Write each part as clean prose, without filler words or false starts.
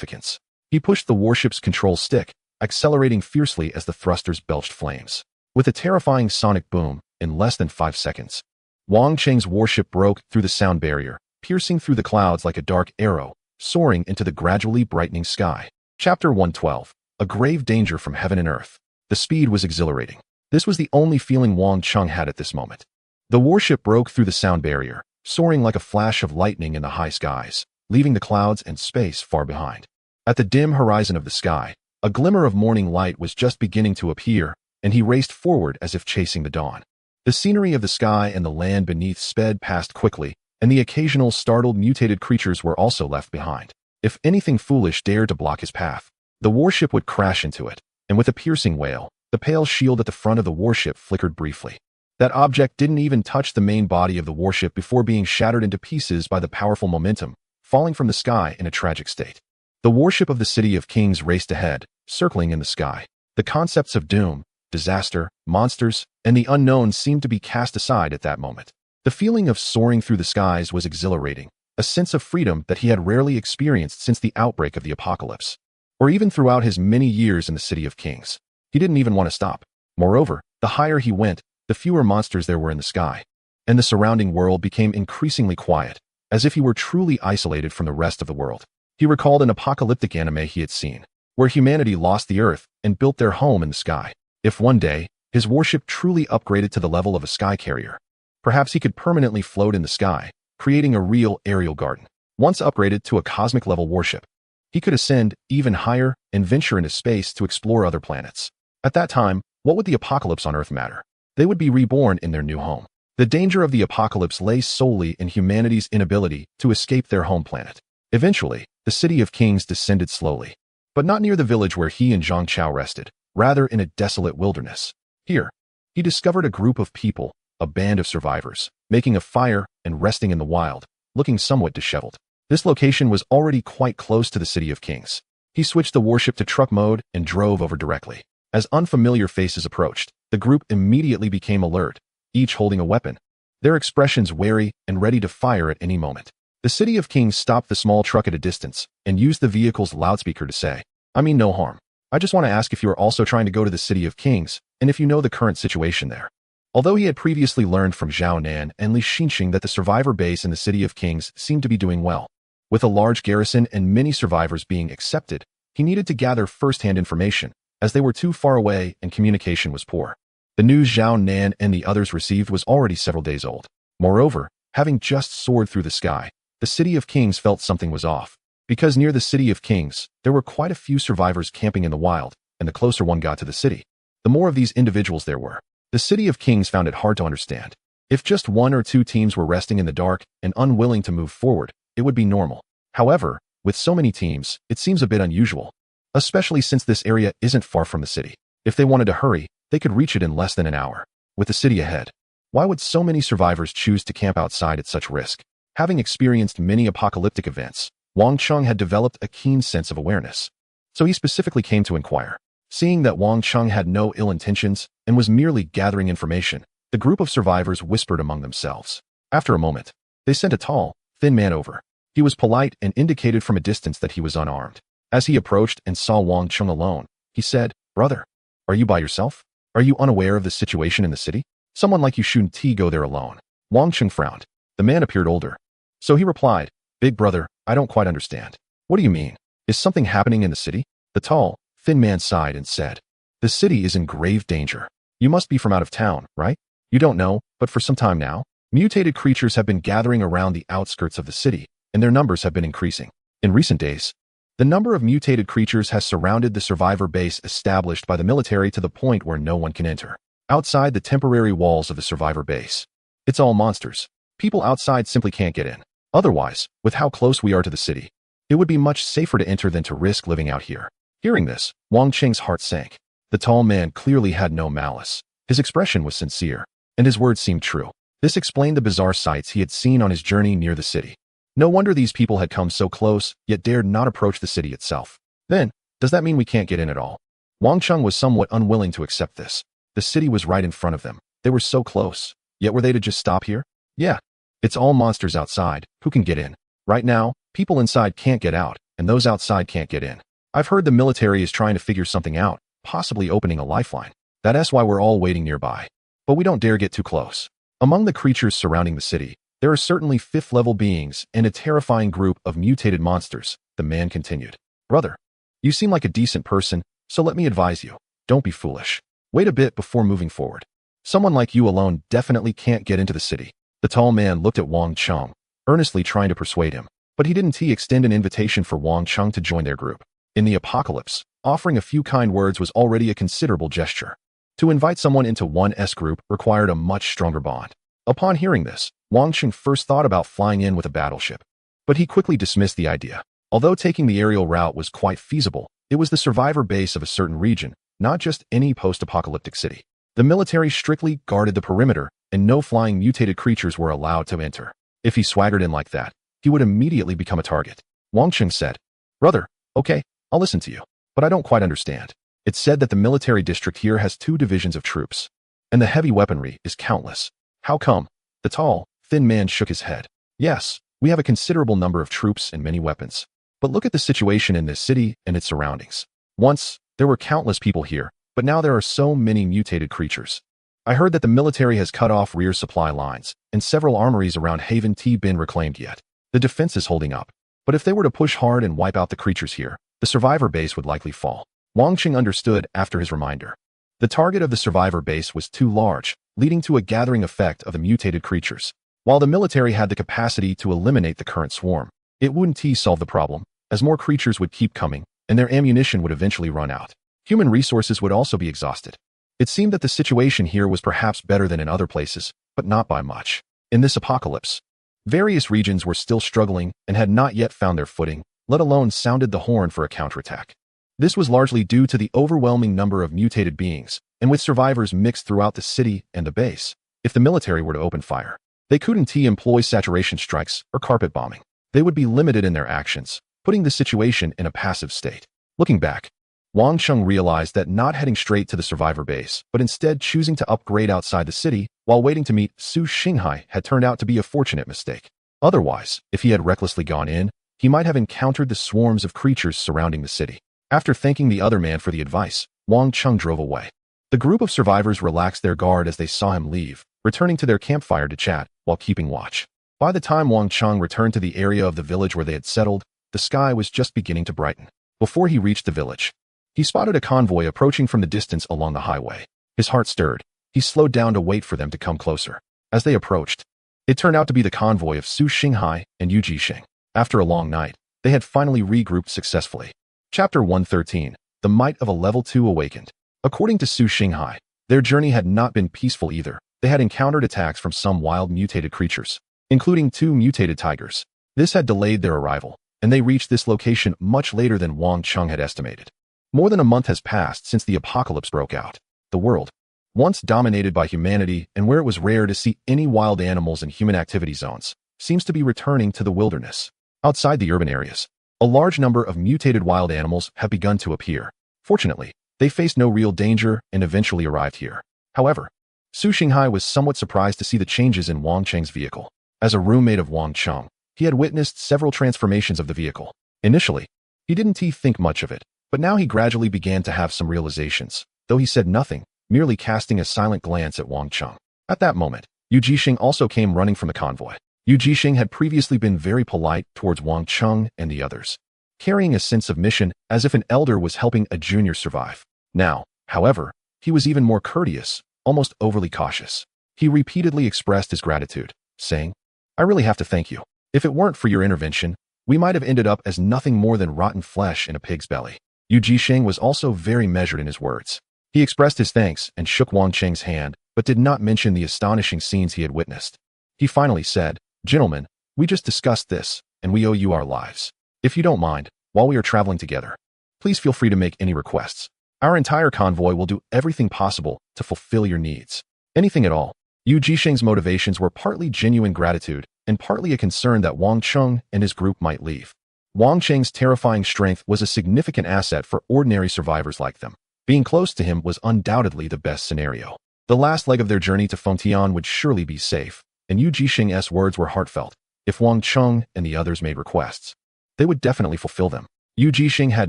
significance. He pushed the warship's control stick, accelerating fiercely as the thrusters belched flames. With a terrifying sonic boom, in less than 5 seconds, Wang Cheng's warship broke through the sound barrier, piercing through the clouds like a dark arrow, soaring into the gradually brightening sky. Chapter 112. A grave danger from heaven and earth. The speed was exhilarating. This was the only feeling Wang Cheng had at this moment. The warship broke through the sound barrier, soaring like a flash of lightning in the high skies, leaving the clouds and space far behind. At the dim horizon of the sky, a glimmer of morning light was just beginning to appear, and he raced forward as if chasing the dawn. The scenery of the sky and the land beneath sped past quickly, and the occasional startled mutated creatures were also left behind. If anything foolish dared to block his path, the warship would crash into it, and with a piercing wail, the pale shield at the front of the warship flickered briefly. That object didn't even touch the main body of the warship before being shattered into pieces by the powerful momentum, falling from the sky in a tragic state. The warship of the City of Kings raced ahead, circling in the sky. The concepts of doom, disaster, monsters, and the unknown seemed to be cast aside at that moment. The feeling of soaring through the skies was exhilarating, a sense of freedom that he had rarely experienced since the outbreak of the apocalypse, or even throughout his many years in the City of Kings. He didn't even want to stop. Moreover, the higher he went, the fewer monsters there were in the sky, and the surrounding world became increasingly quiet, as if he were truly isolated from the rest of the world. He recalled an apocalyptic anime he had seen, where humanity lost the earth and built their home in the sky. If one day, his warship truly upgraded to the level of a sky carrier, perhaps he could permanently float in the sky, creating a real aerial garden. Once upgraded to a cosmic-level warship, he could ascend even higher and venture into space to explore other planets. At that time, what would the apocalypse on Earth matter? They would be reborn in their new home. The danger of the apocalypse lay solely in humanity's inability to escape their home planet. Eventually, the City of Kings descended slowly, but not near the village where he and Zhang Chao rested, rather in a desolate wilderness. Here, he discovered a group of people, a band of survivors, making a fire and resting in the wild, looking somewhat disheveled. This location was already quite close to the City of Kings. He switched the warship to truck mode and drove over directly. As unfamiliar faces approached, the group immediately became alert, each holding a weapon, their expressions wary and ready to fire at any moment. The City of Kings stopped the small truck at a distance and used the vehicle's loudspeaker to say, "I mean no harm. I just want to ask if you are also trying to go to the City of Kings, and if you know the current situation there." Although he had previously learned from Zhao Nan and Li Xinxing that the survivor base in the City of Kings seemed to be doing well, with a large garrison and many survivors being accepted, he needed to gather first-hand information, as they were too far away and communication was poor. The news Zhao Nan and the others received was already several days old. Moreover, having just soared through the sky, the City of Kings felt something was off, because near the City of Kings, there were quite a few survivors camping in the wild, and the closer one got to the city, the more of these individuals there were. The City of Kings found it hard to understand. If just 1 or 2 teams were resting in the dark and unwilling to move forward, it would be normal. However, with so many teams, it seems a bit unusual, especially since this area isn't far from the city. If they wanted to hurry, they could reach it in less than an hour. With the city ahead, why would so many survivors choose to camp outside at such risk? Having experienced many apocalyptic events, Wang Cheng had developed a keen sense of awareness. So he specifically came to inquire. Seeing that Wang Cheng had no ill intentions and was merely gathering information, the group of survivors whispered among themselves. After a moment, they sent a tall, thin man over. He was polite and indicated from a distance that he was unarmed. As he approached and saw Wang Cheng alone, he said, "Brother, are you by yourself? Are you unaware of the situation in the city? Someone like you shouldn't go there alone." Wang Cheng frowned. The man appeared older. So he replied, "Big brother, I don't quite understand. What do you mean? Is something happening in the city?" The tall, thin man sighed and said, "The city is in grave danger. You must be from out of town, right? You don't know, but for some time now, mutated creatures have been gathering around the outskirts of the city, and their numbers have been increasing. In recent days, the number of mutated creatures has surrounded the survivor base established by the military to the point where no one can enter outside the temporary walls of the survivor base. It's all monsters. People outside simply can't get in. Otherwise, with how close we are to the city, it would be much safer to enter than to risk living out here." Hearing this, Wang Cheng's heart sank. The tall man clearly had no malice. His expression was sincere, and his words seemed true. This explained the bizarre sights he had seen on his journey near the city. No wonder these people had come so close, yet dared not approach the city itself. Then, does that mean we can't get in at all? Wang Cheng was somewhat unwilling to accept this. The city was right in front of them. They were so close. Yet were they to just stop here? Yeah. It's all monsters outside. Who can get in? Right now, people inside can't get out, and those outside can't get in. I've heard the military is trying to figure something out, possibly opening a lifeline. That's why we're all waiting nearby. But we don't dare get too close. Among the creatures surrounding the city, there are certainly fifth-level beings and a terrifying group of mutated monsters, the man continued. Brother, you seem like a decent person, so let me advise you. Don't be foolish. Wait a bit before moving forward. Someone like you alone definitely can't get into the city. The tall man looked at Wang Cheng, earnestly trying to persuade him, but he didn't extend an invitation for Wang Cheng to join their group. In the apocalypse, offering a few kind words was already a considerable gesture. To invite someone into one's group required a much stronger bond. Upon hearing this, Wang Cheng first thought about flying in with a battleship, but he quickly dismissed the idea. Although taking the aerial route was quite feasible, it was the survivor base of a certain region, not just any post-apocalyptic city. The military strictly guarded the perimeter, and no flying mutated creatures were allowed to enter. If he swaggered in like that, he would immediately become a target. Wang Cheng said, Brother, okay, I'll listen to you, but I don't quite understand. It's said that the military district here has 2 divisions of troops, and the heavy weaponry is countless. How come? The tall, thin man shook his head. Yes, we have a considerable number of troops and many weapons. But look at the situation in this city and its surroundings. Once, there were countless people here, but now there are so many mutated creatures. I heard that the military has cut off rear supply lines, and several armories around Haven T been reclaimed yet. The defense is holding up. But if they were to push hard and wipe out the creatures here, the survivor base would likely fall. Wang Cheng understood after his reminder. The target of the survivor base was too large, leading to a gathering effect of the mutated creatures. While the military had the capacity to eliminate the current swarm, it wouldn't solve the problem, as more creatures would keep coming, and their ammunition would eventually run out. Human resources would also be exhausted. It seemed that the situation here was perhaps better than in other places, but not by much. In this apocalypse, various regions were still struggling and had not yet found their footing, let alone sounded the horn for a counterattack. This was largely due to the overwhelming number of mutated beings, and with survivors mixed throughout the city and the base. If the military were to open fire, they couldn't employ saturation strikes or carpet bombing. They would be limited in their actions, putting the situation in a passive state. Looking back, Wang Cheng realized that not heading straight to the survivor base, but instead choosing to upgrade outside the city while waiting to meet Su Xinghai had turned out to be a fortunate mistake. Otherwise, if he had recklessly gone in, he might have encountered the swarms of creatures surrounding the city. After thanking the other man for the advice, Wang Cheng drove away. The group of survivors relaxed their guard as they saw him leave, returning to their campfire to chat while keeping watch. By the time Wang Cheng returned to the area of the village where they had settled, the sky was just beginning to brighten. Before he reached the village, he spotted a convoy approaching from the distance along the highway. His heart stirred. He slowed down to wait for them to come closer. As they approached, it turned out to be the convoy of Su Xinghai and Yu Jisheng. After a long night, they had finally regrouped successfully. Chapter 113, The Might of a Level 2 Awakened. According to Su Xinghai, their journey had not been peaceful either. They had encountered attacks from some wild mutated creatures, including 2 mutated tigers. This had delayed their arrival, and they reached this location much later than Wang Cheng had estimated. More than a month has passed since the apocalypse broke out. The world, once dominated by humanity and where it was rare to see any wild animals in human activity zones, seems to be returning to the wilderness. Outside the urban areas, a large number of mutated wild animals have begun to appear. Fortunately, they faced no real danger and eventually arrived here. However, Su Xinghai was somewhat surprised to see the changes in Wang Cheng's vehicle. As a roommate of Wang Cheng, he had witnessed several transformations of the vehicle. Initially, he didn't think much of it, but now he gradually began to have some realizations, though he said nothing, merely casting a silent glance at Wang Cheng. At that moment, Yu Jisheng also came running from the convoy. Yu Jisheng had previously been very polite towards Wang Cheng and the others, carrying a sense of mission as if an elder was helping a junior survive. Now, however, he was even more courteous, almost overly cautious. He repeatedly expressed his gratitude, saying, I really have to thank you. If it weren't for your intervention, we might have ended up as nothing more than rotten flesh in a pig's belly. Yu Jisheng was also very measured in his words. He expressed his thanks and shook Wang Cheng's hand, but did not mention the astonishing scenes he had witnessed. He finally said, Gentlemen, we just discussed this, and we owe you our lives. If you don't mind, while we are traveling together, please feel free to make any requests. Our entire convoy will do everything possible to fulfill your needs. Anything at all. Yu Jisheng's motivations were partly genuine gratitude and partly a concern that Wang Cheng and his group might leave. Wang Cheng's terrifying strength was a significant asset for ordinary survivors like them. Being close to him was undoubtedly the best scenario. The last leg of their journey to Fengtian would surely be safe, and Yu Jisheng's words were heartfelt. If Wang Cheng and the others made requests, they would definitely fulfill them. Yu Jixing had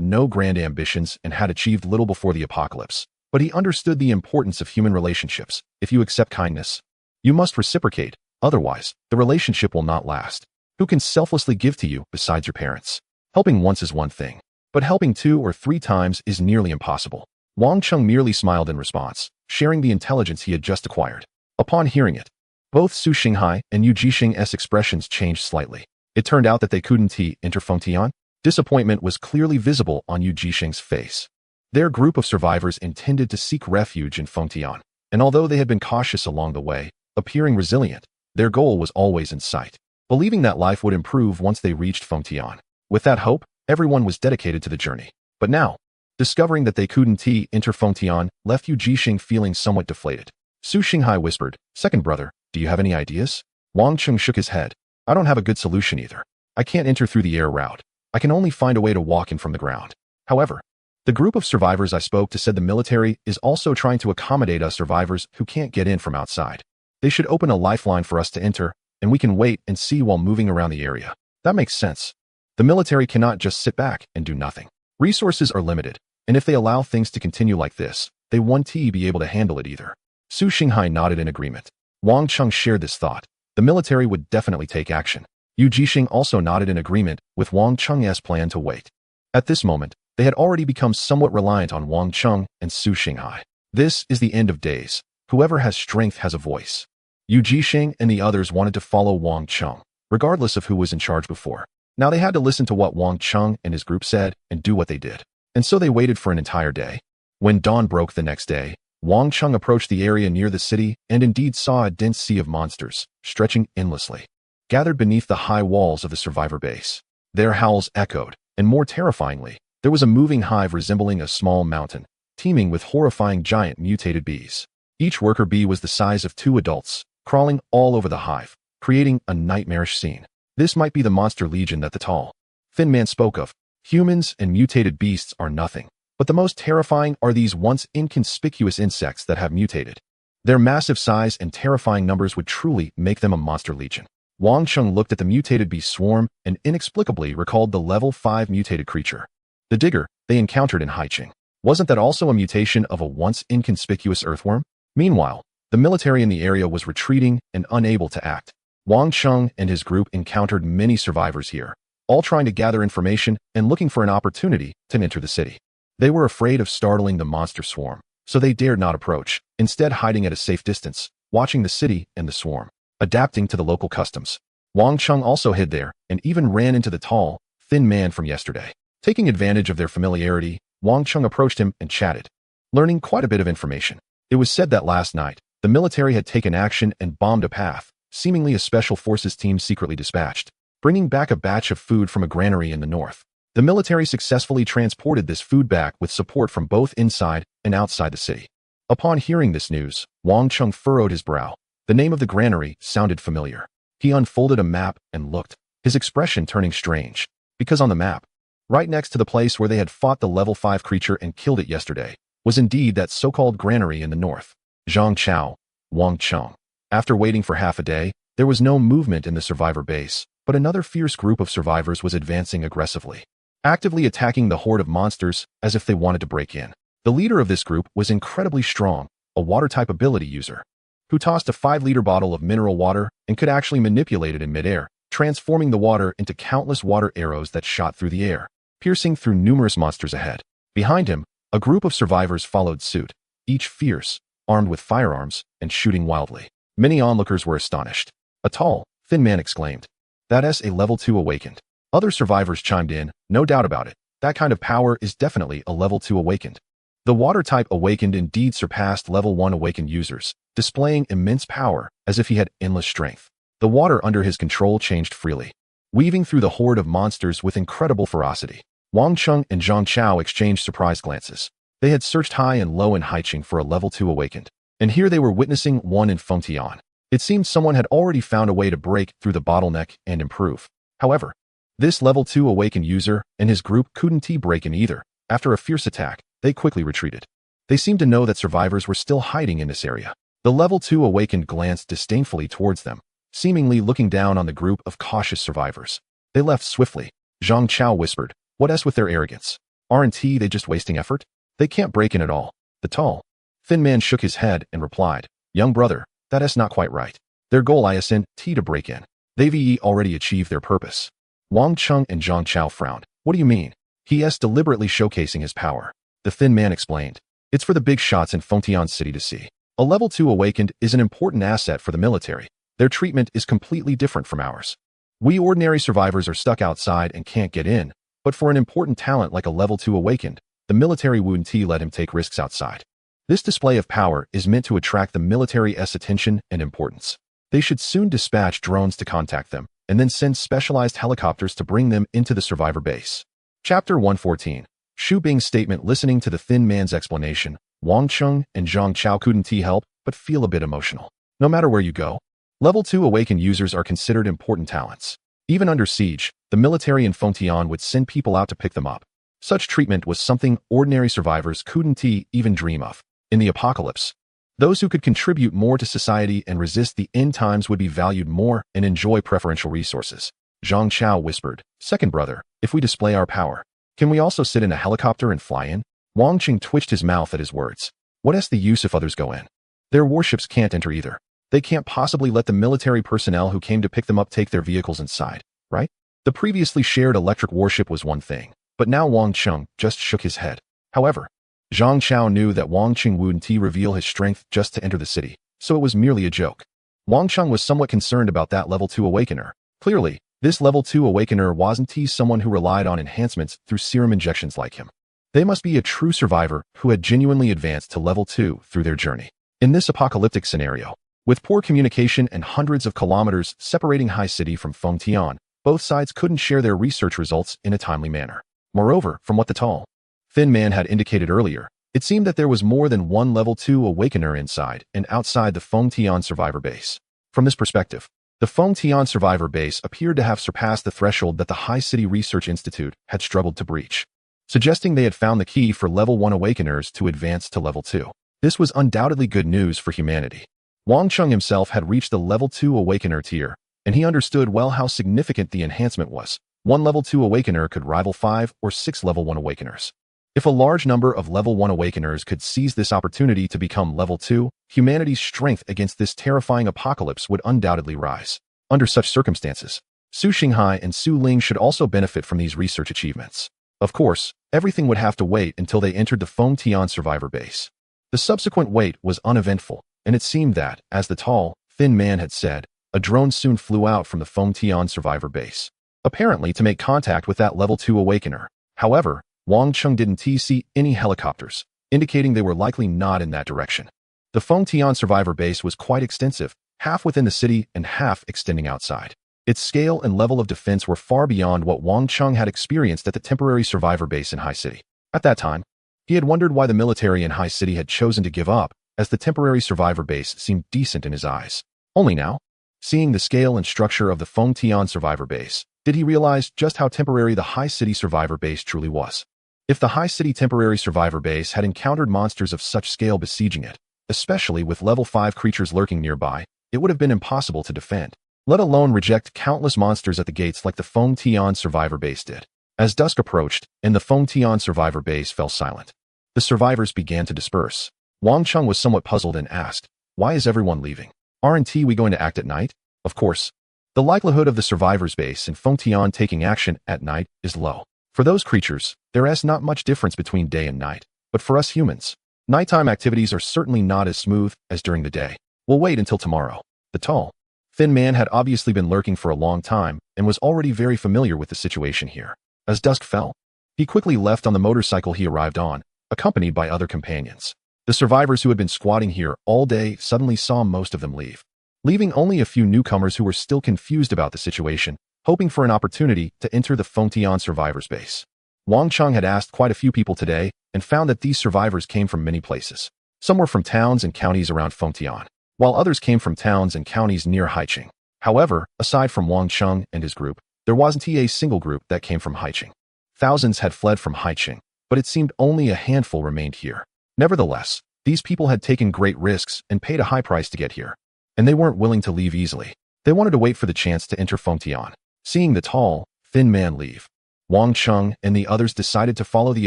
no grand ambitions and had achieved little before the apocalypse, but he understood the importance of human relationships. If you accept kindness, you must reciprocate, otherwise, the relationship will not last. Who can selflessly give to you besides your parents? Helping once is one thing, but helping 2 or 3 times is nearly impossible. Wang Cheng merely smiled in response, sharing the intelligence he had just acquired. Upon hearing it, both Su Xinghai and Yu Jixing's expressions changed slightly. It turned out that they couldn't enter Fengtian. Disappointment was clearly visible on Yu Jixing's face. Their group of survivors intended to seek refuge in Fengtian, and although they had been cautious along the way, appearing resilient, their goal was always in sight, believing that life would improve once they reached Fengtian. With that hope, everyone was dedicated to the journey. But now, discovering that they couldn't enter Fengtian left Yu Jixing feeling somewhat deflated. Su Xinghai whispered, "Second brother, do you have any ideas?" Wang Cheng shook his head. "I don't have a good solution either. I can't enter through the air route. I can only find a way to walk in from the ground." However, the group of survivors I spoke to said the military is also trying to accommodate us survivors who can't get in from outside. They should open a lifeline for us to enter, and we can wait and see while moving around the area. That makes sense. The military cannot just sit back and do nothing. Resources are limited, and if they allow things to continue like this, they won't be able to handle it either. Su Xinghai nodded in agreement. Wang Cheng shared this thought. The military would definitely take action. Yu Jixing also nodded in agreement with Wang Cheng's plan to wait. At this moment, they had already become somewhat reliant on Wang Cheng and Su Xinghai. This is the end of days. Whoever has strength has a voice. Yu Jixing and the others wanted to follow Wang Cheng, regardless of who was in charge before. Now they had to listen to what Wang Cheng and his group said and do what they did. And so they waited for an entire day. When dawn broke the next day, Wang Cheng approached the area near the city and indeed saw a dense sea of monsters, stretching endlessly, gathered beneath the high walls of the survivor base. Their howls echoed, and more terrifyingly, there was a moving hive resembling a small mountain, teeming with horrifying giant mutated bees. Each worker bee was the size of 2 adults, crawling all over the hive, creating a nightmarish scene. This might be the monster legion that the tall, thin man spoke of. Humans and mutated beasts are nothing, but the most terrifying are these once inconspicuous insects that have mutated. Their massive size and terrifying numbers would truly make them a monster legion. Wang Cheng looked at the mutated bee swarm and inexplicably recalled the level 5 mutated creature, the digger, they encountered in Haiqing. Wasn't that also a mutation of a once inconspicuous earthworm? Meanwhile, the military in the area was retreating and unable to act. Wang Cheng and his group encountered many survivors here, all trying to gather information and looking for an opportunity to enter the city. They were afraid of startling the monster swarm, so they dared not approach, instead hiding at a safe distance, watching the city and the swarm, adapting to the local customs. Wang Cheng also hid there and even ran into the tall, thin man from yesterday. Taking advantage of their familiarity, Wang Cheng approached him and chatted, learning quite a bit of information. It was said that last night, the military had taken action and bombed a path, seemingly a special forces team secretly dispatched, bringing back a batch of food from a granary in the north. The military successfully transported this food back with support from both inside and outside the city. Upon hearing this news, Wang Cheng furrowed his brow. The name of the granary sounded familiar. He unfolded a map and looked, his expression turning strange, because on the map, right next to the place where they had fought the level 5 creature and killed it yesterday, was indeed that so-called granary in the north. Zhang Chao, Wang Cheng. After waiting for half a day, there was no movement in the survivor base, but another fierce group of survivors was advancing aggressively, actively attacking the horde of monsters as if they wanted to break in. The leader of this group was incredibly strong, a water-type ability user, who tossed a 5-liter bottle of mineral water and could actually manipulate it in midair, transforming the water into countless water arrows that shot through the air, piercing through numerous monsters ahead. Behind him, a group of survivors followed suit, each fierce, armed with firearms, and shooting wildly. Many onlookers were astonished. A tall, thin man exclaimed, "That's a level 2 awakened." Other survivors chimed in, "No doubt about it. That kind of power is definitely a level 2 awakened." The water-type awakened indeed surpassed level 1 awakened users, displaying immense power as if he had endless strength. The water under his control changed freely, weaving through the horde of monsters with incredible ferocity. Wang Cheng and Zhang Chao exchanged surprised glances. They had searched high and low in Haiqing for a level 2 awakened, and here they were witnessing one in Fengtian. It seemed someone had already found a way to break through the bottleneck and improve. However, this level 2 awakened user and his group couldn't break in either. After a fierce attack, they quickly retreated. They seemed to know that survivors were still hiding in this area. The level 2 awakened glanced disdainfully towards them, seemingly looking down on the group of cautious survivors. They left swiftly, Zhang Chao whispered. What s with their arrogance? Aren't they just wasting effort? They can't break in at all. The tall, thin man shook his head and replied, young brother, that is not quite right. Their goal isn't to break in. They've already achieved their purpose. Wang Cheng and Zhang Chao frowned. What do you mean? He is deliberately showcasing his power. The thin man explained. It's for the big shots in Fengtian City to see. A level 2 awakened is an important asset for the military. Their treatment is completely different from ours. We ordinary survivors are stuck outside and can't get in, but for an important talent like a level 2 awakened, the military wouldn't let him take risks outside. This display of power is meant to attract the military's attention and importance. They should soon dispatch drones to contact them, and then send specialized helicopters to bring them into the survivor base. Chapter 114. Xu Bing's statement. Listening to the thin man's explanation, Wang Cheng and Zhang Chao couldn't help but feel a bit emotional. No matter where you go, level 2 awakened users are considered important talents. Even under siege, the military in Fengtian would send people out to pick them up. Such treatment was something ordinary survivors couldn't even dream of. In the apocalypse, those who could contribute more to society and resist the end times would be valued more and enjoy preferential resources. Zhang Chao whispered, second brother, if we display our power, can we also sit in a helicopter and fly in? Wang Qing twitched his mouth at his words. What is the use if others go in? Their warships can't enter either. They can't possibly let the military personnel who came to pick them up take their vehicles inside, right? The previously shared electric warship was one thing, but now Wang Cheng just shook his head. However, Zhang Chao knew that Wang Qing wouldn't reveal his strength just to enter the city, so it was merely a joke. Wang Cheng was somewhat concerned about that level 2 awakener. Clearly, this level 2 awakener wasn't someone who relied on enhancements through serum injections like him. They must be a true survivor who had genuinely advanced to level 2 through their journey. In this apocalyptic scenario, with poor communication and hundreds of kilometers separating High City from Fengtian, both sides couldn't share their research results in a timely manner. Moreover, from what the tall, thin man had indicated earlier, it seemed that there was more than one level 2 awakener inside and outside the Fengtian survivor base. From this perspective, the Fengtian survivor base appeared to have surpassed the threshold that the High City Research Institute had struggled to breach, suggesting they had found the key for level 1 awakeners to advance to level 2. This was undoubtedly good news for humanity. Wang Cheng himself had reached the level 2 awakener tier, and he understood well how significant the enhancement was. One level 2 awakener could rival 5 or 6 level 1 awakeners. If a large number of level 1 awakeners could seize this opportunity to become level 2, humanity's strength against this terrifying apocalypse would undoubtedly rise. Under such circumstances, Su Xinghai and Su Ling should also benefit from these research achievements. Of course, everything would have to wait until they entered the Fengtian survivor base. The subsequent wait was uneventful, and it seemed that, as the tall, thin man had said, a drone soon flew out from the Fengtian survivor base, apparently to make contact with that level 2 awakener. However, Wang Cheng didn't see any helicopters, indicating they were likely not in that direction. The Fengtian survivor base was quite extensive, half within the city and half extending outside. Its scale and level of defense were far beyond what Wang Cheng had experienced at the temporary survivor base in High City. At that time, he had wondered why the military in High City had chosen to give up, as the temporary survivor base seemed decent in his eyes. Only now, seeing the scale and structure of the Fengtian survivor base, did he realize just how temporary the High City survivor base truly was. If the High City temporary survivor base had encountered monsters of such scale besieging it, especially with level 5 creatures lurking nearby, it would have been impossible to defend, let alone reject countless monsters at the gates like the Fengtian survivor base did. As dusk approached and the Fengtian survivor base fell silent, the survivors began to disperse. Wang Cheng was somewhat puzzled and asked, why is everyone leaving? Aren't we going to act at night? Of course, the likelihood of the survivors base in Fengtian taking action at night is low. For those creatures, there is not much difference between day and night, but for us humans, nighttime activities are certainly not as smooth as during the day. We'll wait until tomorrow. The tall, thin man had obviously been lurking for a long time and was already very familiar with the situation here. As dusk fell, he quickly left on the motorcycle he arrived on, accompanied by other companions. The survivors who had been squatting here all day suddenly saw most of them leave, leaving only a few newcomers who were still confused about the situation, hoping for an opportunity to enter the Fengtian survivors base. Wang Cheng had asked quite a few people today and found that these survivors came from many places. Some were from towns and counties around Fengtian, while others came from towns and counties near Haiqing. However, aside from Wang Cheng and his group, there wasn't a single group that came from Haiqing. Thousands had fled from Haiqing, but it seemed only a handful remained here. Nevertheless, these people had taken great risks and paid a high price to get here, and they weren't willing to leave easily. They wanted to wait for the chance to enter Fengtian. Seeing the tall, thin man leave, Wang Cheng and the others decided to follow the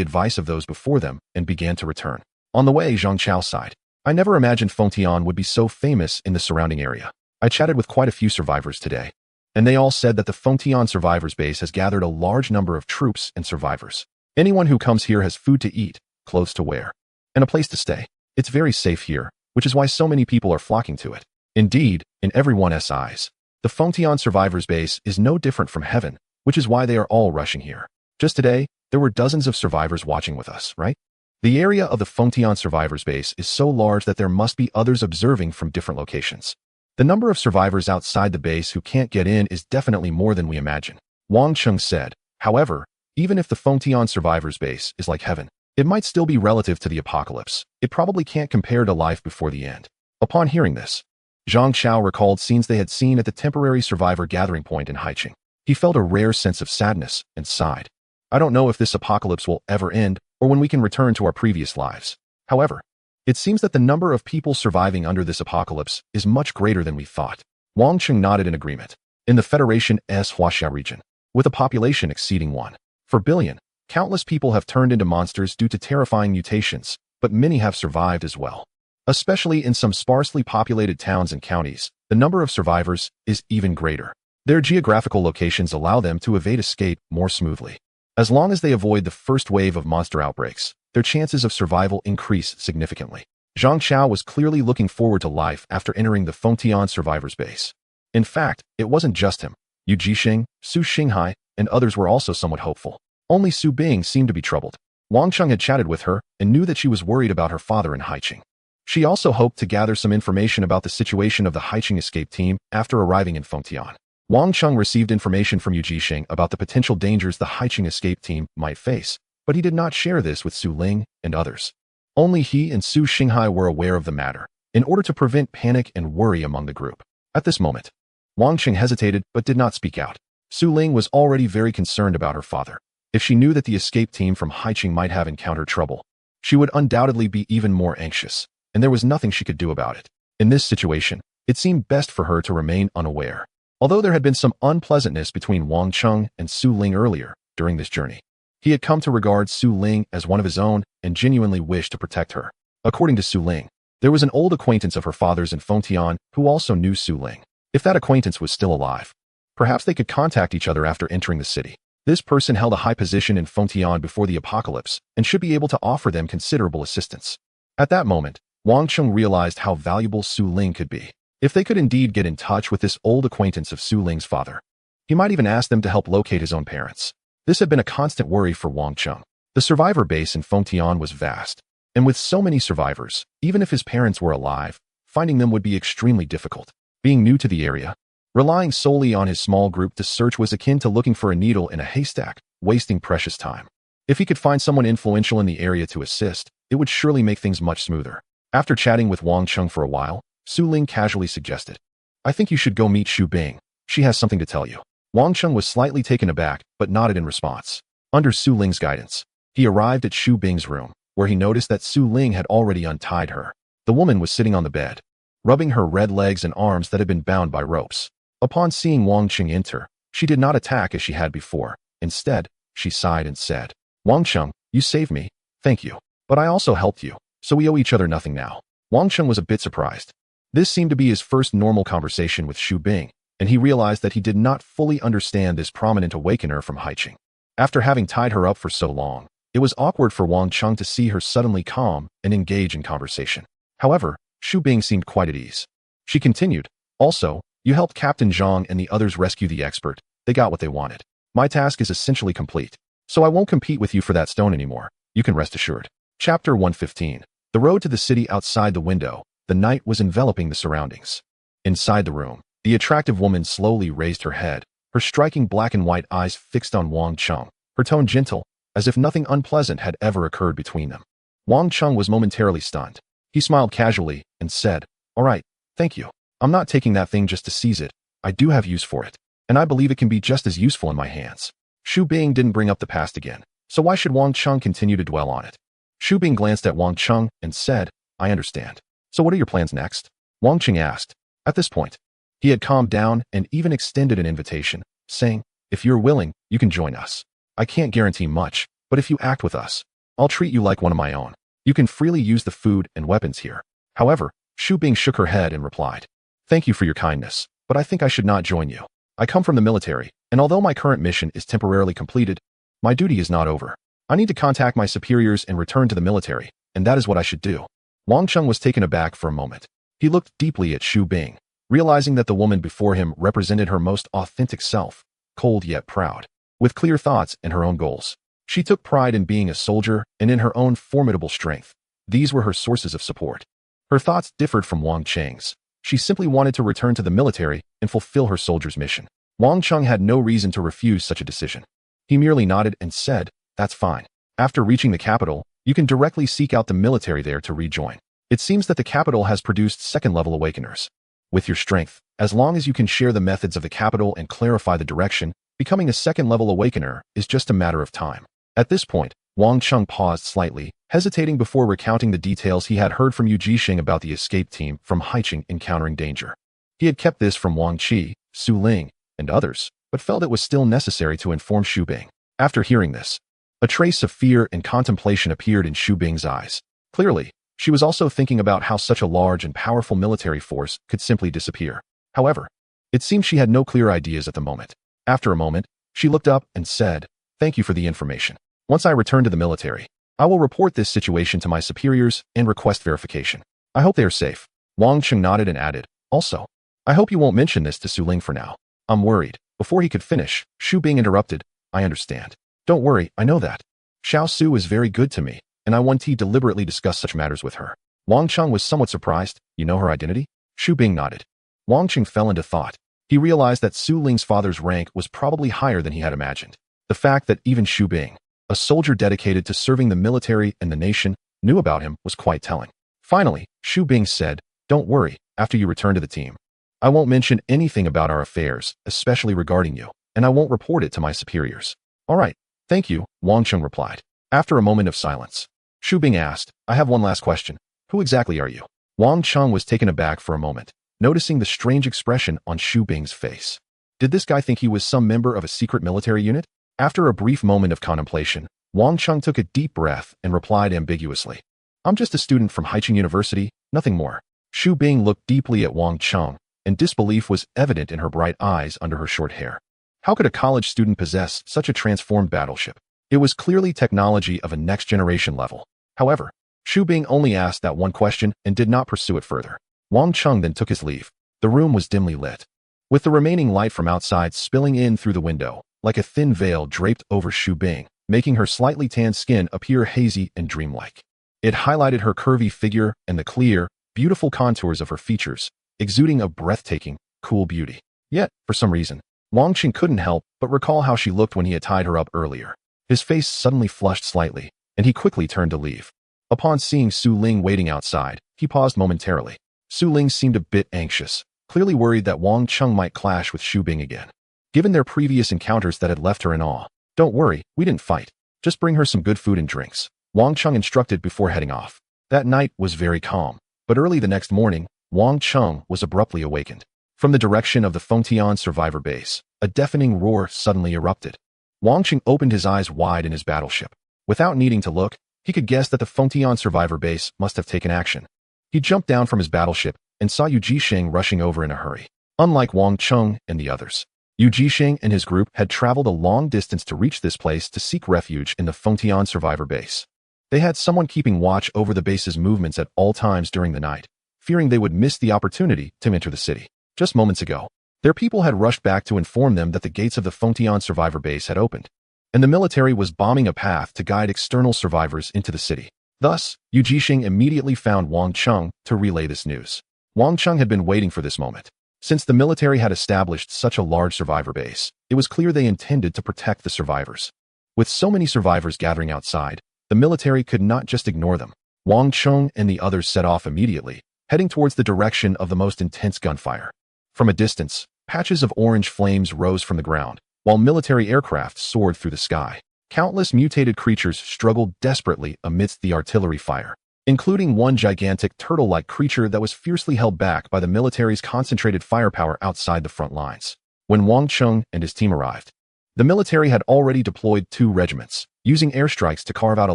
advice of those before them and began to return. On the way, Zhang Chao sighed. I never imagined Fengtian would be so famous in the surrounding area. I chatted with quite a few survivors today, and they all said that the Fengtian survivors base has gathered a large number of troops and survivors. Anyone who comes here has food to eat, clothes to wear, and a place to stay. It's very safe here, which is why so many people are flocking to it. Indeed, in everyone's eyes, the Fengtian survivors base is no different from heaven, which is why they are all rushing here. Just today, there were dozens of survivors watching with us, right? The area of the Fengtian survivors base is so large that there must be others observing from different locations. The number of survivors outside the base who can't get in is definitely more than we imagine, Wang Cheng said. However, even if the Fengtian survivors base is like heaven, it might still be relative to the apocalypse. It probably can't compare to life before the end. Upon hearing this, Zhang Chao recalled scenes they had seen at the temporary survivor gathering point in Haiqing. He felt a rare sense of sadness and sighed. I don't know if this apocalypse will ever end or when we can return to our previous lives. However, it seems that the number of people surviving under this apocalypse is much greater than we thought. Wang Cheng nodded in agreement. In the Federation's Huaxia region, with a population exceeding 1 billion, countless people have turned into monsters due to terrifying mutations, but many have survived as well. Especially in some sparsely populated towns and counties, the number of survivors is even greater. Their geographical locations allow them to evade escape more smoothly. As long as they avoid the first wave of monster outbreaks, their chances of survival increase significantly. Zhang Chao was clearly looking forward to life after entering the Fengtian survivors base. In fact, it wasn't just him. Yu Jixing, Su Xinghai, and others were also somewhat hopeful. Only Su Bing seemed to be troubled. Wang Cheng had chatted with her and knew that she was worried about her father in Haiqing. She also hoped to gather some information about the situation of the Haiqing escape team after arriving in Fengtian. Wang Cheng received information from Yu Jixing about the potential dangers the Haiqing escape team might face, but he did not share this with Su Ling and others. Only he and Su Xinghai were aware of the matter, in order to prevent panic and worry among the group. At this moment, Wang Cheng hesitated but did not speak out. Su Ling was already very concerned about her father. If she knew that the escape team from Haiqing might have encountered trouble, she would undoubtedly be even more anxious, and there was nothing she could do about it. In this situation, it seemed best for her to remain unaware. Although there had been some unpleasantness between Wang Cheng and Su Ling earlier during this journey, he had come to regard Su Ling as one of his own and genuinely wished to protect her. According to Su Ling, there was an old acquaintance of her father's in Fengtian who also knew Su Ling. If that acquaintance was still alive, perhaps they could contact each other after entering the city. This person held a high position in Fengtian before the apocalypse and should be able to offer them considerable assistance. At that moment, Wang Cheng realized how valuable Su Ling could be. If they could indeed get in touch with this old acquaintance of Su Ling's father, he might even ask them to help locate his own parents. This had been a constant worry for Wang Cheng. The survivor base in Fengtian was vast, and with so many survivors, even if his parents were alive, finding them would be extremely difficult. Being new to the area, relying solely on his small group to search was akin to looking for a needle in a haystack, wasting precious time. If he could find someone influential in the area to assist, it would surely make things much smoother. After chatting with Wang Cheng for a while, Su Ling casually suggested, I think you should go meet Su Bing. She has something to tell you. Wang Cheng was slightly taken aback, but nodded in response. Under Su Ling's guidance, he arrived at Su Bing's room, where he noticed that Su Ling had already untied her. The woman was sitting on the bed, rubbing her red legs and arms that had been bound by ropes. Upon seeing Wang Cheng enter, she did not attack as she had before. Instead, she sighed and said, Wang Cheng, you saved me, thank you. But I also helped you, so we owe each other nothing now. Wang Cheng was a bit surprised. This seemed to be his first normal conversation with Su Bing, and he realized that he did not fully understand this prominent awakener from Haiqing. After having tied her up for so long, it was awkward for Wang Cheng to see her suddenly calm and engage in conversation. However, Su Bing seemed quite at ease. She continued, also, you helped Captain Zhang and the others rescue the expert. They got what they wanted. My task is essentially complete, so I won't compete with you for that stone anymore. You can rest assured. Chapter 115. The road to the city outside the window. The night was enveloping the surroundings. Inside the room, the attractive woman slowly raised her head, her striking black and white eyes fixed on Wang Cheng, her tone gentle, as if nothing unpleasant had ever occurred between them. Wang Cheng was momentarily stunned. He smiled casually and said, all right, thank you. I'm not taking that thing just to seize it. I do have use for it, and I believe it can be just as useful in my hands. Su Bing didn't bring up the past again, so why should Wang Cheng continue to dwell on it? Su Bing glanced at Wang Cheng and said, I understand. So what are your plans next? Wang Cheng asked. At this point, he had calmed down and even extended an invitation, saying, if you're willing, you can join us. I can't guarantee much, but if you act with us, I'll treat you like one of my own. You can freely use the food and weapons here. However, Shu Bing shook her head and replied, thank you for your kindness, but I think I should not join you. I come from the military, and although my current mission is temporarily completed, my duty is not over. I need to contact my superiors and return to the military, and that is what I should do. Wang Cheng was taken aback for a moment. He looked deeply at Shu Bing, realizing that the woman before him represented her most authentic self, cold yet proud, with clear thoughts and her own goals. She took pride in being a soldier and in her own formidable strength. These were her sources of support. Her thoughts differed from Wang Cheng's. She simply wanted to return to the military and fulfill her soldier's mission. Wang Cheng had no reason to refuse such a decision. He merely nodded and said, that's fine. After reaching the capital, you can directly seek out the military there to rejoin. It seems that the capital has produced second-level awakeners. With your strength, as long as you can share the methods of the capital and clarify the direction, becoming a second-level awakener is just a matter of time. At this point, Wang Cheng paused slightly, hesitating before recounting the details he had heard from Yu Jisheng about the escape team from Haicheng encountering danger. He had kept this from Wang Qi, Su Ling, and others, but felt it was still necessary to inform Shu Bing. After hearing this, a trace of fear and contemplation appeared in Shu Bing's eyes. Clearly, she was also thinking about how such a large and powerful military force could simply disappear. However, it seemed she had no clear ideas at the moment. After a moment, she looked up and said, thank you for the information. Once I return to the military, I will report this situation to my superiors and request verification. I hope they are safe. Wang Cheng nodded and added, also, I hope you won't mention this to Su Ling for now. I'm worried. Before he could finish, Shu Bing interrupted, I understand. Don't worry, I know that. Xiao Su is very good to me, and I want to deliberately discuss such matters with her. Wang Cheng was somewhat surprised. You know her identity? Shu Bing nodded. Wang Cheng fell into thought. He realized that Su Ling's father's rank was probably higher than he had imagined. The fact that even Shu Bing, a soldier dedicated to serving the military and the nation, knew about him was quite telling. Finally, Shu Bing said, don't worry, after you return to the team, I won't mention anything about our affairs, especially regarding you, and I won't report it to my superiors. All right, thank you, Wang Cheng replied. After a moment of silence, Shu Bing asked, I have one last question. Who exactly are you? Wang Cheng was taken aback for a moment, noticing the strange expression on Shu Bing's face. Did this guy think he was some member of a secret military unit? After a brief moment of contemplation, Wang Cheng took a deep breath and replied ambiguously, I'm just a student from Haicheng University, nothing more. Shu Bing looked deeply at Wang Cheng, and disbelief was evident in her bright eyes under her short hair. How could a college student possess such a transformed battleship? It was clearly technology of a next-generation level. However, Shu Bing only asked that one question and did not pursue it further. Wang Cheng then took his leave. The room was dimly lit, with the remaining light from outside spilling in through the window, like a thin veil draped over Shu Bing, making her slightly tanned skin appear hazy and dreamlike. It highlighted her curvy figure and the clear, beautiful contours of her features, exuding a breathtaking, cool beauty. Yet, for some reason, Wang Cheng couldn't help but recall how she looked when he had tied her up earlier. His face suddenly flushed slightly, and he quickly turned to leave. Upon seeing Su Ling waiting outside, he paused momentarily. Su Ling seemed a bit anxious, clearly worried that Wang Cheng might clash with Shu Bing again. Given their previous encounters that had left her in awe, don't worry, we didn't fight. Just bring her some good food and drinks, Wang Cheng instructed before heading off. That night was very calm, but early the next morning, Wang Cheng was abruptly awakened. From the direction of the Fengtian survivor base, a deafening roar suddenly erupted. Wang Cheng opened his eyes wide in his battleship. Without needing to look, he could guess that the Fengtian survivor base must have taken action. He jumped down from his battleship and saw Yu Jisheng rushing over in a hurry. Unlike Wang Cheng and the others, Yu Jisheng and his group had traveled a long distance to reach this place to seek refuge in the Fengtian survivor base. They had someone keeping watch over the base's movements at all times during the night, fearing they would miss the opportunity to enter the city. Just moments ago, their people had rushed back to inform them that the gates of the Fengtian survivor base had opened, and the military was bombing a path to guide external survivors into the city. Thus, Yu Jisheng immediately found Wang Cheng to relay this news. Wang Cheng had been waiting for this moment. Since the military had established such a large survivor base, it was clear they intended to protect the survivors. With so many survivors gathering outside, the military could not just ignore them. Wang Cheng and the others set off immediately, heading towards the direction of the most intense gunfire. From a distance, patches of orange flames rose from the ground, while military aircraft soared through the sky. Countless mutated creatures struggled desperately amidst the artillery fire, including one gigantic turtle-like creature that was fiercely held back by the military's concentrated firepower outside the front lines. When Wang Cheng and his team arrived, The military had already deployed 2 regiments, using airstrikes to carve out a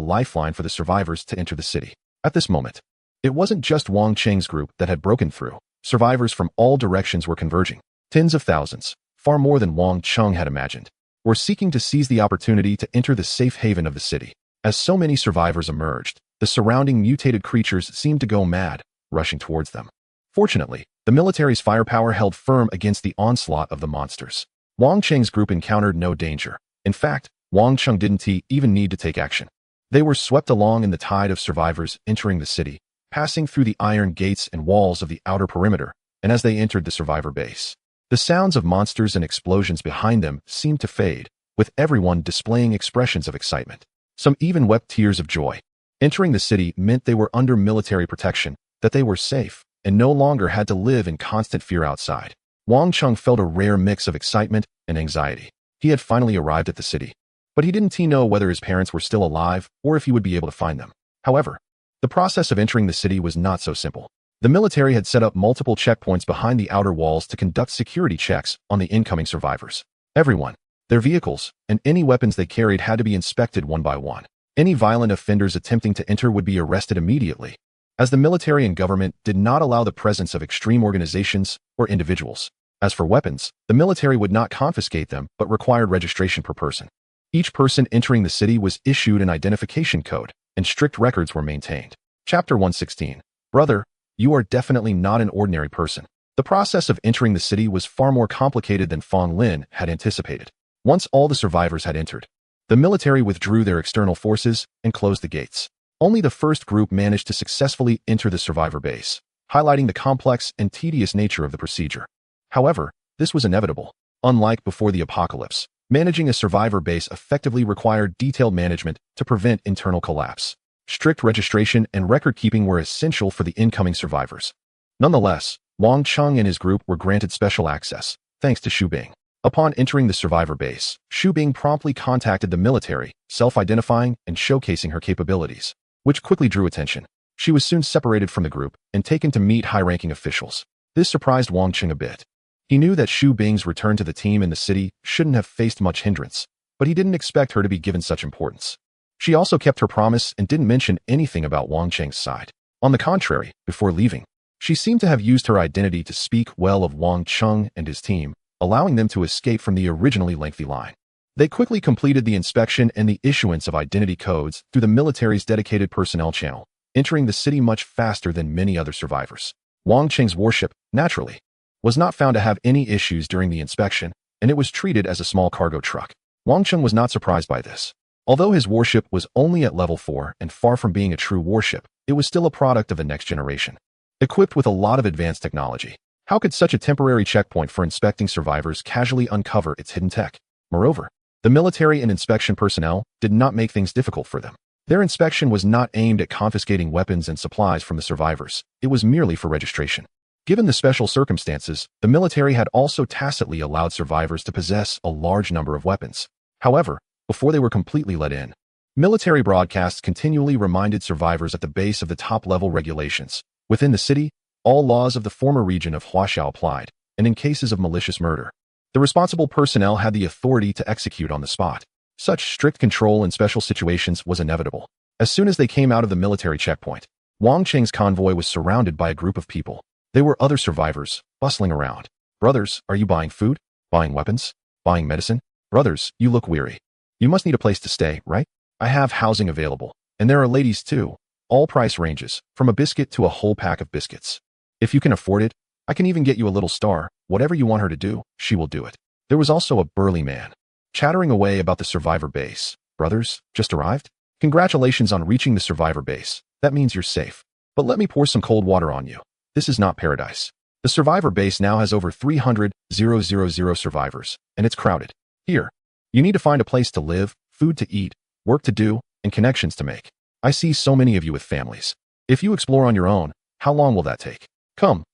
lifeline for the survivors to enter the city. At this moment, it wasn't just Wang Cheng's group that had broken through. Survivors from all directions were converging. Tens of thousands, far more than Wang Cheng had imagined, were seeking to seize the opportunity to enter the safe haven of the city. As so many survivors emerged, the surrounding mutated creatures seemed to go mad, rushing towards them. Fortunately, the military's firepower held firm against the onslaught of the monsters. Wang Cheng's group encountered no danger. In fact, Wang Cheng didn't even need to take action. They were swept along in the tide of survivors entering the city, passing through the iron gates and walls of the outer perimeter, and as they entered the survivor base, the sounds of monsters and explosions behind them seemed to fade, with everyone displaying expressions of excitement. Some even wept tears of joy. Entering the city meant they were under military protection, that they were safe, and no longer had to live in constant fear outside. Wang Cheng felt a rare mix of excitement and anxiety. He had finally arrived at the city, but he didn't know whether his parents were still alive or if he would be able to find them. However, the process of entering the city was not so simple. The military had set up multiple checkpoints behind the outer walls to conduct security checks on the incoming survivors. Everyone, their vehicles, and any weapons they carried had to be inspected one by one. Any violent offenders attempting to enter would be arrested immediately, as the military and government did not allow the presence of extreme organizations or individuals. As for weapons, the military would not confiscate them but required registration per person. Each person entering the city was issued an identification code, and strict records were maintained. Chapter 116. Brother, you are definitely not an ordinary person. The process of entering the city was far more complicated than Fong Lin had anticipated. Once all the survivors had entered, the military withdrew their external forces and closed the gates. Only the first group managed to successfully enter the survivor base, highlighting the complex and tedious nature of the procedure. However, this was inevitable. Unlike before the apocalypse, managing a survivor base effectively required detailed management to prevent internal collapse. Strict registration and record-keeping were essential for the incoming survivors. Nonetheless, Wang Cheng and his group were granted special access, thanks to Xu Bing. Upon entering the survivor base, Xu Bing promptly contacted the military, self-identifying and showcasing her capabilities, which quickly drew attention. She was soon separated from the group and taken to meet high-ranking officials. This surprised Wang Cheng a bit. He knew that Xu Bing's return to the team in the city shouldn't have faced much hindrance, but he didn't expect her to be given such importance. She also kept her promise and didn't mention anything about Wang Cheng's side. On the contrary, before leaving, she seemed to have used her identity to speak well of Wang Cheng and his team, allowing them to escape from the originally lengthy line. They quickly completed the inspection and the issuance of identity codes through the military's dedicated personnel channel, entering the city much faster than many other survivors. Wang Cheng's warship, naturally, was not found to have any issues during the inspection, and it was treated as a small cargo truck. Wang Cheng was not surprised by this. Although his warship was only at level 4 and far from being a true warship, it was still a product of the next generation, equipped with a lot of advanced technology. How could such a temporary checkpoint for inspecting survivors casually uncover its hidden tech? Moreover, the military and inspection personnel did not make things difficult for them. Their inspection was not aimed at confiscating weapons and supplies from the survivors. It was merely for registration. Given the special circumstances, the military had also tacitly allowed survivors to possess a large number of weapons. However, before they were completely let in, military broadcasts continually reminded survivors at the base of the top-level regulations. Within the city, all laws of the former region of Huaxiao applied, and in cases of malicious murder, the responsible personnel had the authority to execute on the spot. Such strict control in special situations was inevitable. As soon as they came out of the military checkpoint, Wang Cheng's convoy was surrounded by a group of people. They were other survivors, bustling around. Brothers, are you buying food? Buying weapons? Buying medicine? Brothers, you look weary. You must need a place to stay, right? I have housing available. And there are ladies too. All price ranges, from a biscuit to a whole pack of biscuits. If you can afford it, I can even get you a little star. Whatever you want her to do, she will do it. There was also a burly man, chattering away about the survivor base. Brothers, just arrived? Congratulations on reaching the survivor base. That means you're safe. But let me pour some cold water on you. This is not paradise. The survivor base now has over 300,000 survivors, and it's crowded. Here, you need to find a place to live, food to eat, work to do, and connections to make. I see so many of you with families. If you explore on your own, how long will that take? Come,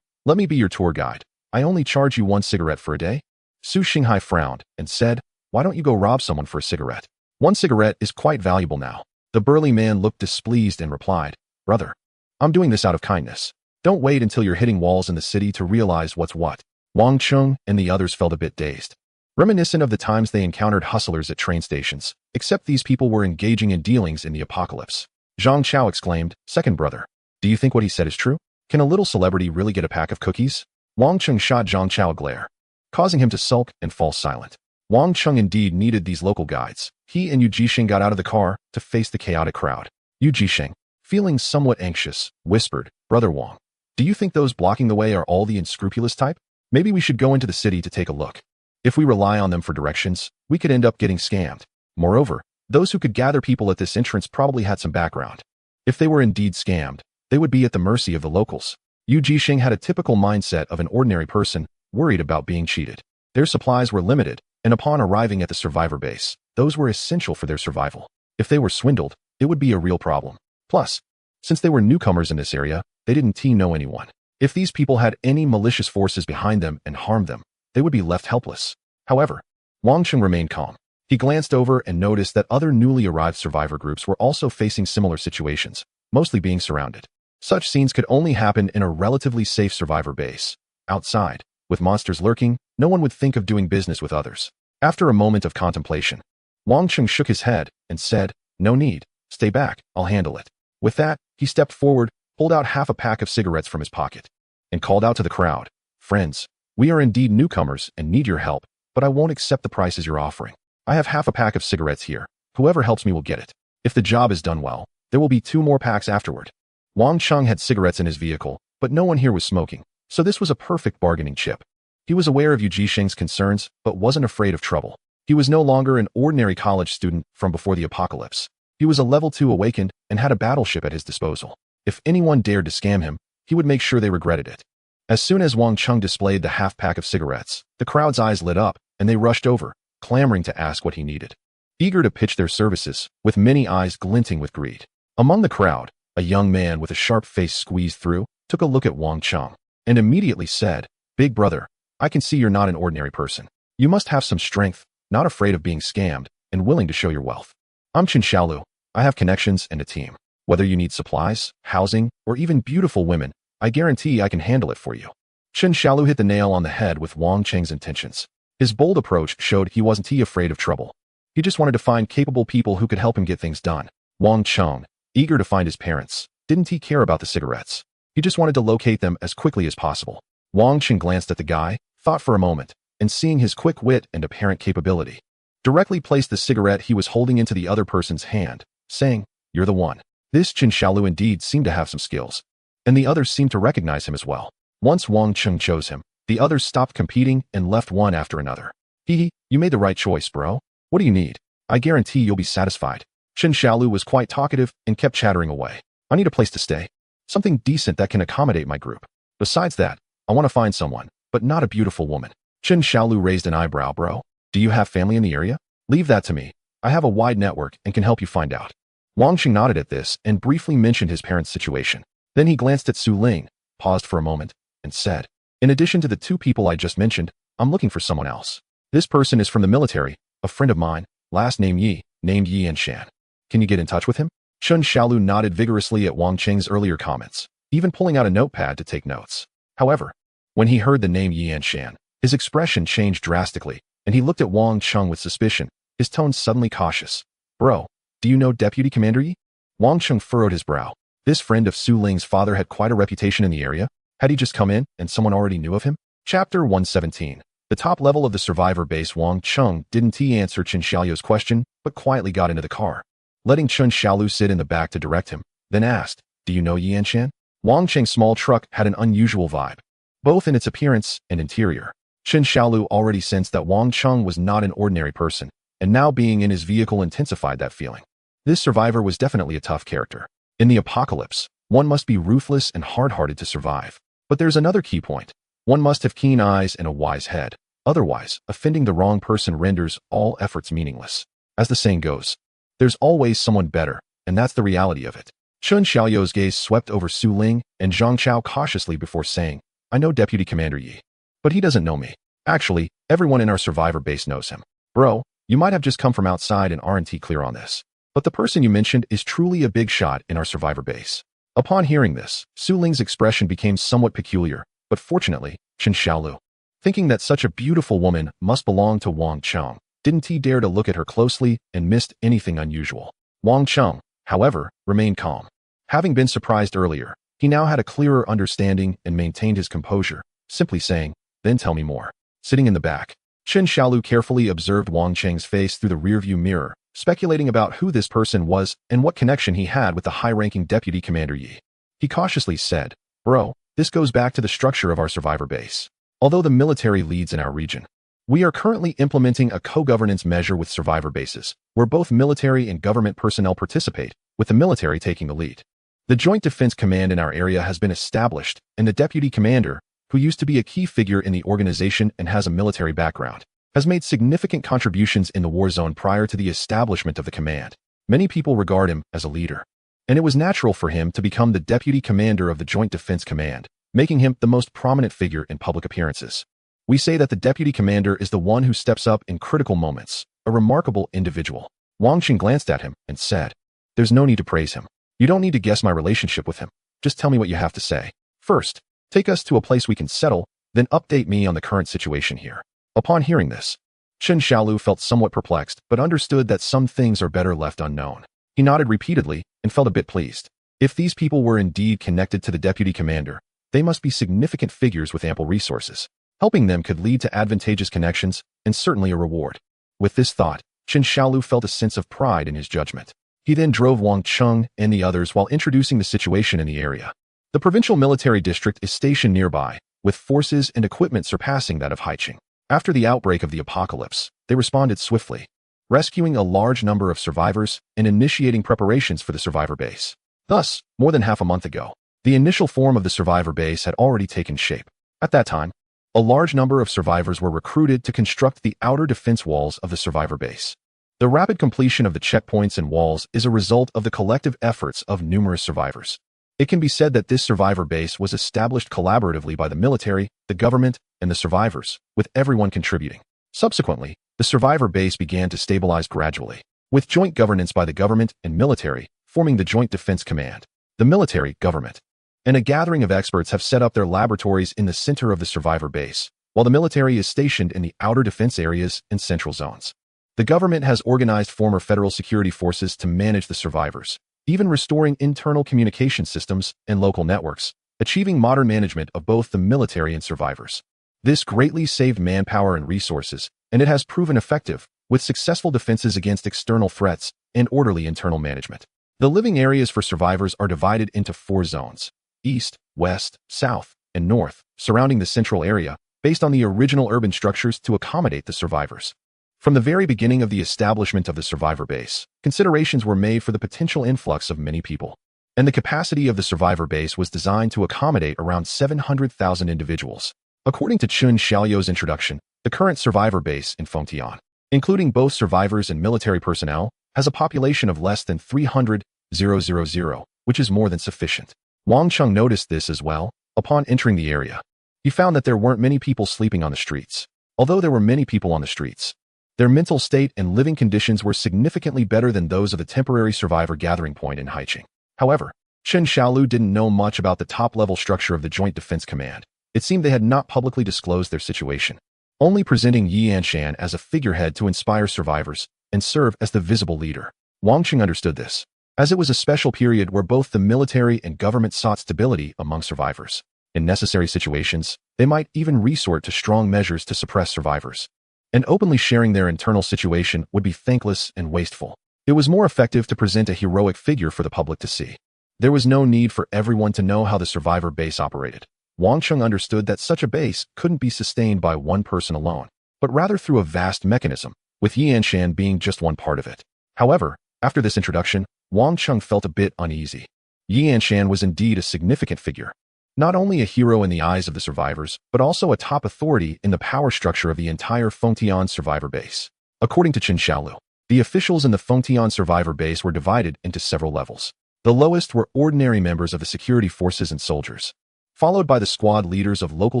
let me be your tour guide. I only charge you 1 cigarette for a day. Su Xinghai frowned and said, why don't you go rob someone for a cigarette? 1 cigarette is quite valuable now. The burly man looked displeased and replied, brother, I'm doing this out of kindness. Don't wait until you're hitting walls in the city to realize what's what. Wang Cheng and the others felt a bit dazed. reminiscent of the times they encountered hustlers at train stations, except these people were engaging in dealings in the apocalypse. Zhang Chao exclaimed, "Second brother, do you think what he said is true? Can a little celebrity really get a pack of cookies?" Wang Chung shot Zhang Chao a glare, causing him to sulk and fall silent. Wang Chung indeed needed these local guides. He and Yu Jisheng got out of the car to face the chaotic crowd. Yu Jisheng, feeling somewhat anxious, whispered, "Brother Wang, do you think those blocking the way are all the unscrupulous type? Maybe we should go into the city to take a look. If we rely on them for directions, we could end up getting scammed. Moreover, those who could gather people at this entrance probably had some background. If they were indeed scammed, they would be at the mercy of the locals." Yu Jisheng had a typical mindset of an ordinary person, worried about being cheated. Their supplies were limited, and upon arriving at the survivor base, those were essential for their survival. If they were swindled, it would be a real problem. Plus, since they were newcomers in this area, they didn't know anyone. If these people had any malicious forces behind them and harmed them, they would be left helpless. However, Wang Chung remained calm. He glanced over and noticed that other newly arrived survivor groups were also facing similar situations, mostly being surrounded. Such scenes could only happen in a relatively safe survivor base. Outside, with monsters lurking, no one would think of doing business with others. After a moment of contemplation, Wang Chung shook his head and said, "No need. Stay back, I'll handle it." With that, he stepped forward, pulled out half a pack of cigarettes from his pocket, and called out to the crowd, "Friends, we are indeed newcomers and need your help, but I won't accept the prices you're offering. I have half a pack of cigarettes here. Whoever helps me will get it. If the job is done well, there will be 2 more packs afterward." Wang Chung had cigarettes in his vehicle, but no one here was smoking, so this was a perfect bargaining chip. He was aware of Yu Jisheng's concerns, but wasn't afraid of trouble. He was no longer an ordinary college student from before the apocalypse. He was a level 2 awakened and had a battleship at his disposal. If anyone dared to scam him, he would make sure they regretted it. As soon as Wang Chung displayed the half pack of cigarettes, the crowd's eyes lit up, and they rushed over, clamoring to ask what he needed. Eager to pitch their services, with many eyes glinting with greed. Among the crowd, a young man with a sharp face squeezed through, took a look at Wang Chung, and immediately said, "Big brother, I can see you're not an ordinary person. You must have some strength, not afraid of being scammed, and willing to show your wealth. I'm Chen Xiaolu. I have connections and a team. Whether you need supplies, housing, or even beautiful women, I guarantee I can handle it for you." Chen Xiaolu hit the nail on the head with Wang Cheng's intentions. His bold approach showed he wasn't afraid of trouble. He just wanted to find capable people who could help him get things done. Wang Chung, eager to find his parents, didn't care about the cigarettes. He just wanted to locate them as quickly as possible. Wang Chung glanced at the guy, thought for a moment, and seeing his quick wit and apparent capability, directly placed the cigarette he was holding into the other person's hand, saying, "You're the one." This Chen Xiaolu indeed seemed to have some skills, and the others seemed to recognize him as well. Once Wang Chung chose him, the others stopped competing and left one after another. "Hee, you made the right choice, bro. What do you need? I guarantee you'll be satisfied." Chen Xiaolu was quite talkative and kept chattering away. "I need a place to stay. Something decent that can accommodate my group. Besides that, I want to find someone, but not a beautiful woman." Chen Xiaolu raised an eyebrow. "Bro, do you have family in the area? Leave that to me. I have a wide network and can help you find out." Wang Chung nodded at this and briefly mentioned his parents' situation. Then he glanced at Su Ling, paused for a moment, and said, "In addition to the 2 people I just mentioned, I'm looking for someone else. This person is from the military, a friend of mine, last name Yi, named Yi and Shan. Can you get in touch with him?" Chen Xiaolu nodded vigorously at Wang Cheng's earlier comments, even pulling out a notepad to take notes. However, when he heard the name Yi and Shan, his expression changed drastically, and he looked at Wang Chung with suspicion, his tone suddenly cautious. "Bro, do you know Deputy Commander Yi?" Wang Chung furrowed his brow. This friend of Su Ling's father had quite a reputation in the area. Had he just come in and someone already knew of him? Chapter 117. The top level of the survivor base. Wang Chung didn't answer Chen Xiaolu's question, but quietly got into the car, letting Chen Xiaolu sit in the back to direct him, then asked, "Do you know Yi and Shan?" Wang Cheng's small truck had an unusual vibe, both in its appearance and interior. Chen Xiaolu already sensed that Wang Chung was not an ordinary person, and now being in his vehicle intensified that feeling. This survivor was definitely a tough character. In the apocalypse, one must be ruthless and hard-hearted to survive. But there's another key point. One must have keen eyes and a wise head. Otherwise, offending the wrong person renders all efforts meaningless. As the saying goes, there's always someone better, and that's the reality of it. Chen Xiaoyou's gaze swept over Su Ling and Zhang Chao cautiously before saying, "I know Deputy Commander Yi, but he doesn't know me. Actually, everyone in our survivor base knows him. Bro, you might have just come from outside and aren't clear on this, but the person you mentioned is truly a big shot in our survivor base." Upon hearing this, Su Ling's expression became somewhat peculiar, but fortunately, Chen Xiaolu Thinking that such a beautiful woman must belong to Wang Cheng, didn't he dare to look at her closely and missed anything unusual. Wang Cheng, however, remained calm. Having been surprised earlier, he now had a clearer understanding and maintained his composure, simply saying, "Then tell me more." Sitting in the back, Chen Xiaolu carefully observed Wang Cheng's face through the rearview mirror, speculating about who this person was and what connection he had with the high-ranking Deputy Commander Yi. He cautiously said, "Bro, this goes back to the structure of our survivor base. Although the military leads in our region, we are currently implementing a co-governance measure with survivor bases, where both military and government personnel participate, with the military taking the lead. The Joint Defense Command in our area has been established, and the Deputy Commander, who used to be a key figure in the organization and has a military background, has made significant contributions in the war zone prior to the establishment of the command. Many people regard him as a leader, and it was natural for him to become the Deputy Commander of the Joint Defense Command, making him the most prominent figure in public appearances. We say that the Deputy Commander is the one who steps up in critical moments, a remarkable individual." Wang Qing glanced at him and said, "There's no need to praise him. You don't need to guess my relationship with him. Just tell me what you have to say. First, take us to a place we can settle, then update me on the current situation here." Upon hearing this, Chen Xiaolu felt somewhat perplexed, but understood that some things are better left unknown. He nodded repeatedly and felt a bit pleased. If these people were indeed connected to the Deputy Commander, they must be significant figures with ample resources. Helping them could lead to advantageous connections and certainly a reward. With this thought, Chen Xiaolu felt a sense of pride in his judgment. He then drove Wang Cheng and the others while introducing the situation in the area. The provincial military district is stationed nearby, with forces and equipment surpassing that of Haiqing. After the outbreak of the apocalypse, they responded swiftly, rescuing a large number of survivors and initiating preparations for the survivor base. Thus, more than half a month ago, the initial form of the survivor base had already taken shape. At that time, a large number of survivors were recruited to construct the outer defense walls of the survivor base. The rapid completion of the checkpoints and walls is a result of the collective efforts of numerous survivors. It can be said that this survivor base was established collaboratively by the military, the government, and the survivors, with everyone contributing. Subsequently, the survivor base began to stabilize gradually, with joint governance by the government and military forming the Joint Defense Command. The military, government, and a gathering of experts have set up their laboratories in the center of the survivor base, while the military is stationed in the outer defense areas and central zones. The government has organized former federal security forces to manage the survivors, even restoring internal communication systems and local networks, achieving modern management of both the military and survivors. This greatly saved manpower and resources, and it has proven effective, with successful defenses against external threats and orderly internal management. The living areas for survivors are divided into 4 zones: east, west, south, and north, surrounding the central area, based on the original urban structures to accommodate the survivors. From the very beginning of the establishment of the survivor base, considerations were made for the potential influx of many people, and the capacity of the survivor base was designed to accommodate around 700,000 individuals. According to Chun Xiaoyou's introduction, the current survivor base in Fengtian, including both survivors and military personnel, has a population of less than 300,000, which is more than sufficient. Wang Cheng noticed this as well. Upon entering the area, he found that there weren't many people sleeping on the streets. Although there were many people on the streets, their mental state and living conditions were significantly better than those of the temporary survivor gathering point in Haiqing. However, Chen Xiaolu didn't know much about the top-level structure of the Joint Defense Command. It seemed they had not publicly disclosed their situation, only presenting Yi Anshan as a figurehead to inspire survivors and serve as the visible leader. Wang Qing understood this, as it was a special period where both the military and government sought stability among survivors. In necessary situations, they might even resort to strong measures to suppress survivors. And openly sharing their internal situation would be thankless and wasteful. It was more effective to present a heroic figure for the public to see. There was no need for everyone to know how the survivor base operated. Wang Cheng understood that such a base couldn't be sustained by one person alone, but rather through a vast mechanism, with Yi Anshan being just one part of it. However, after this introduction, Wang Cheng felt a bit uneasy. Yi Anshan was indeed a significant figure, not only a hero in the eyes of the survivors, but also a top authority in the power structure of the entire Fengtian survivor base. According to Chen Xiaolu, the officials in the Fengtian survivor base were divided into several levels. The lowest were ordinary members of the security forces and soldiers, followed by the squad leaders of local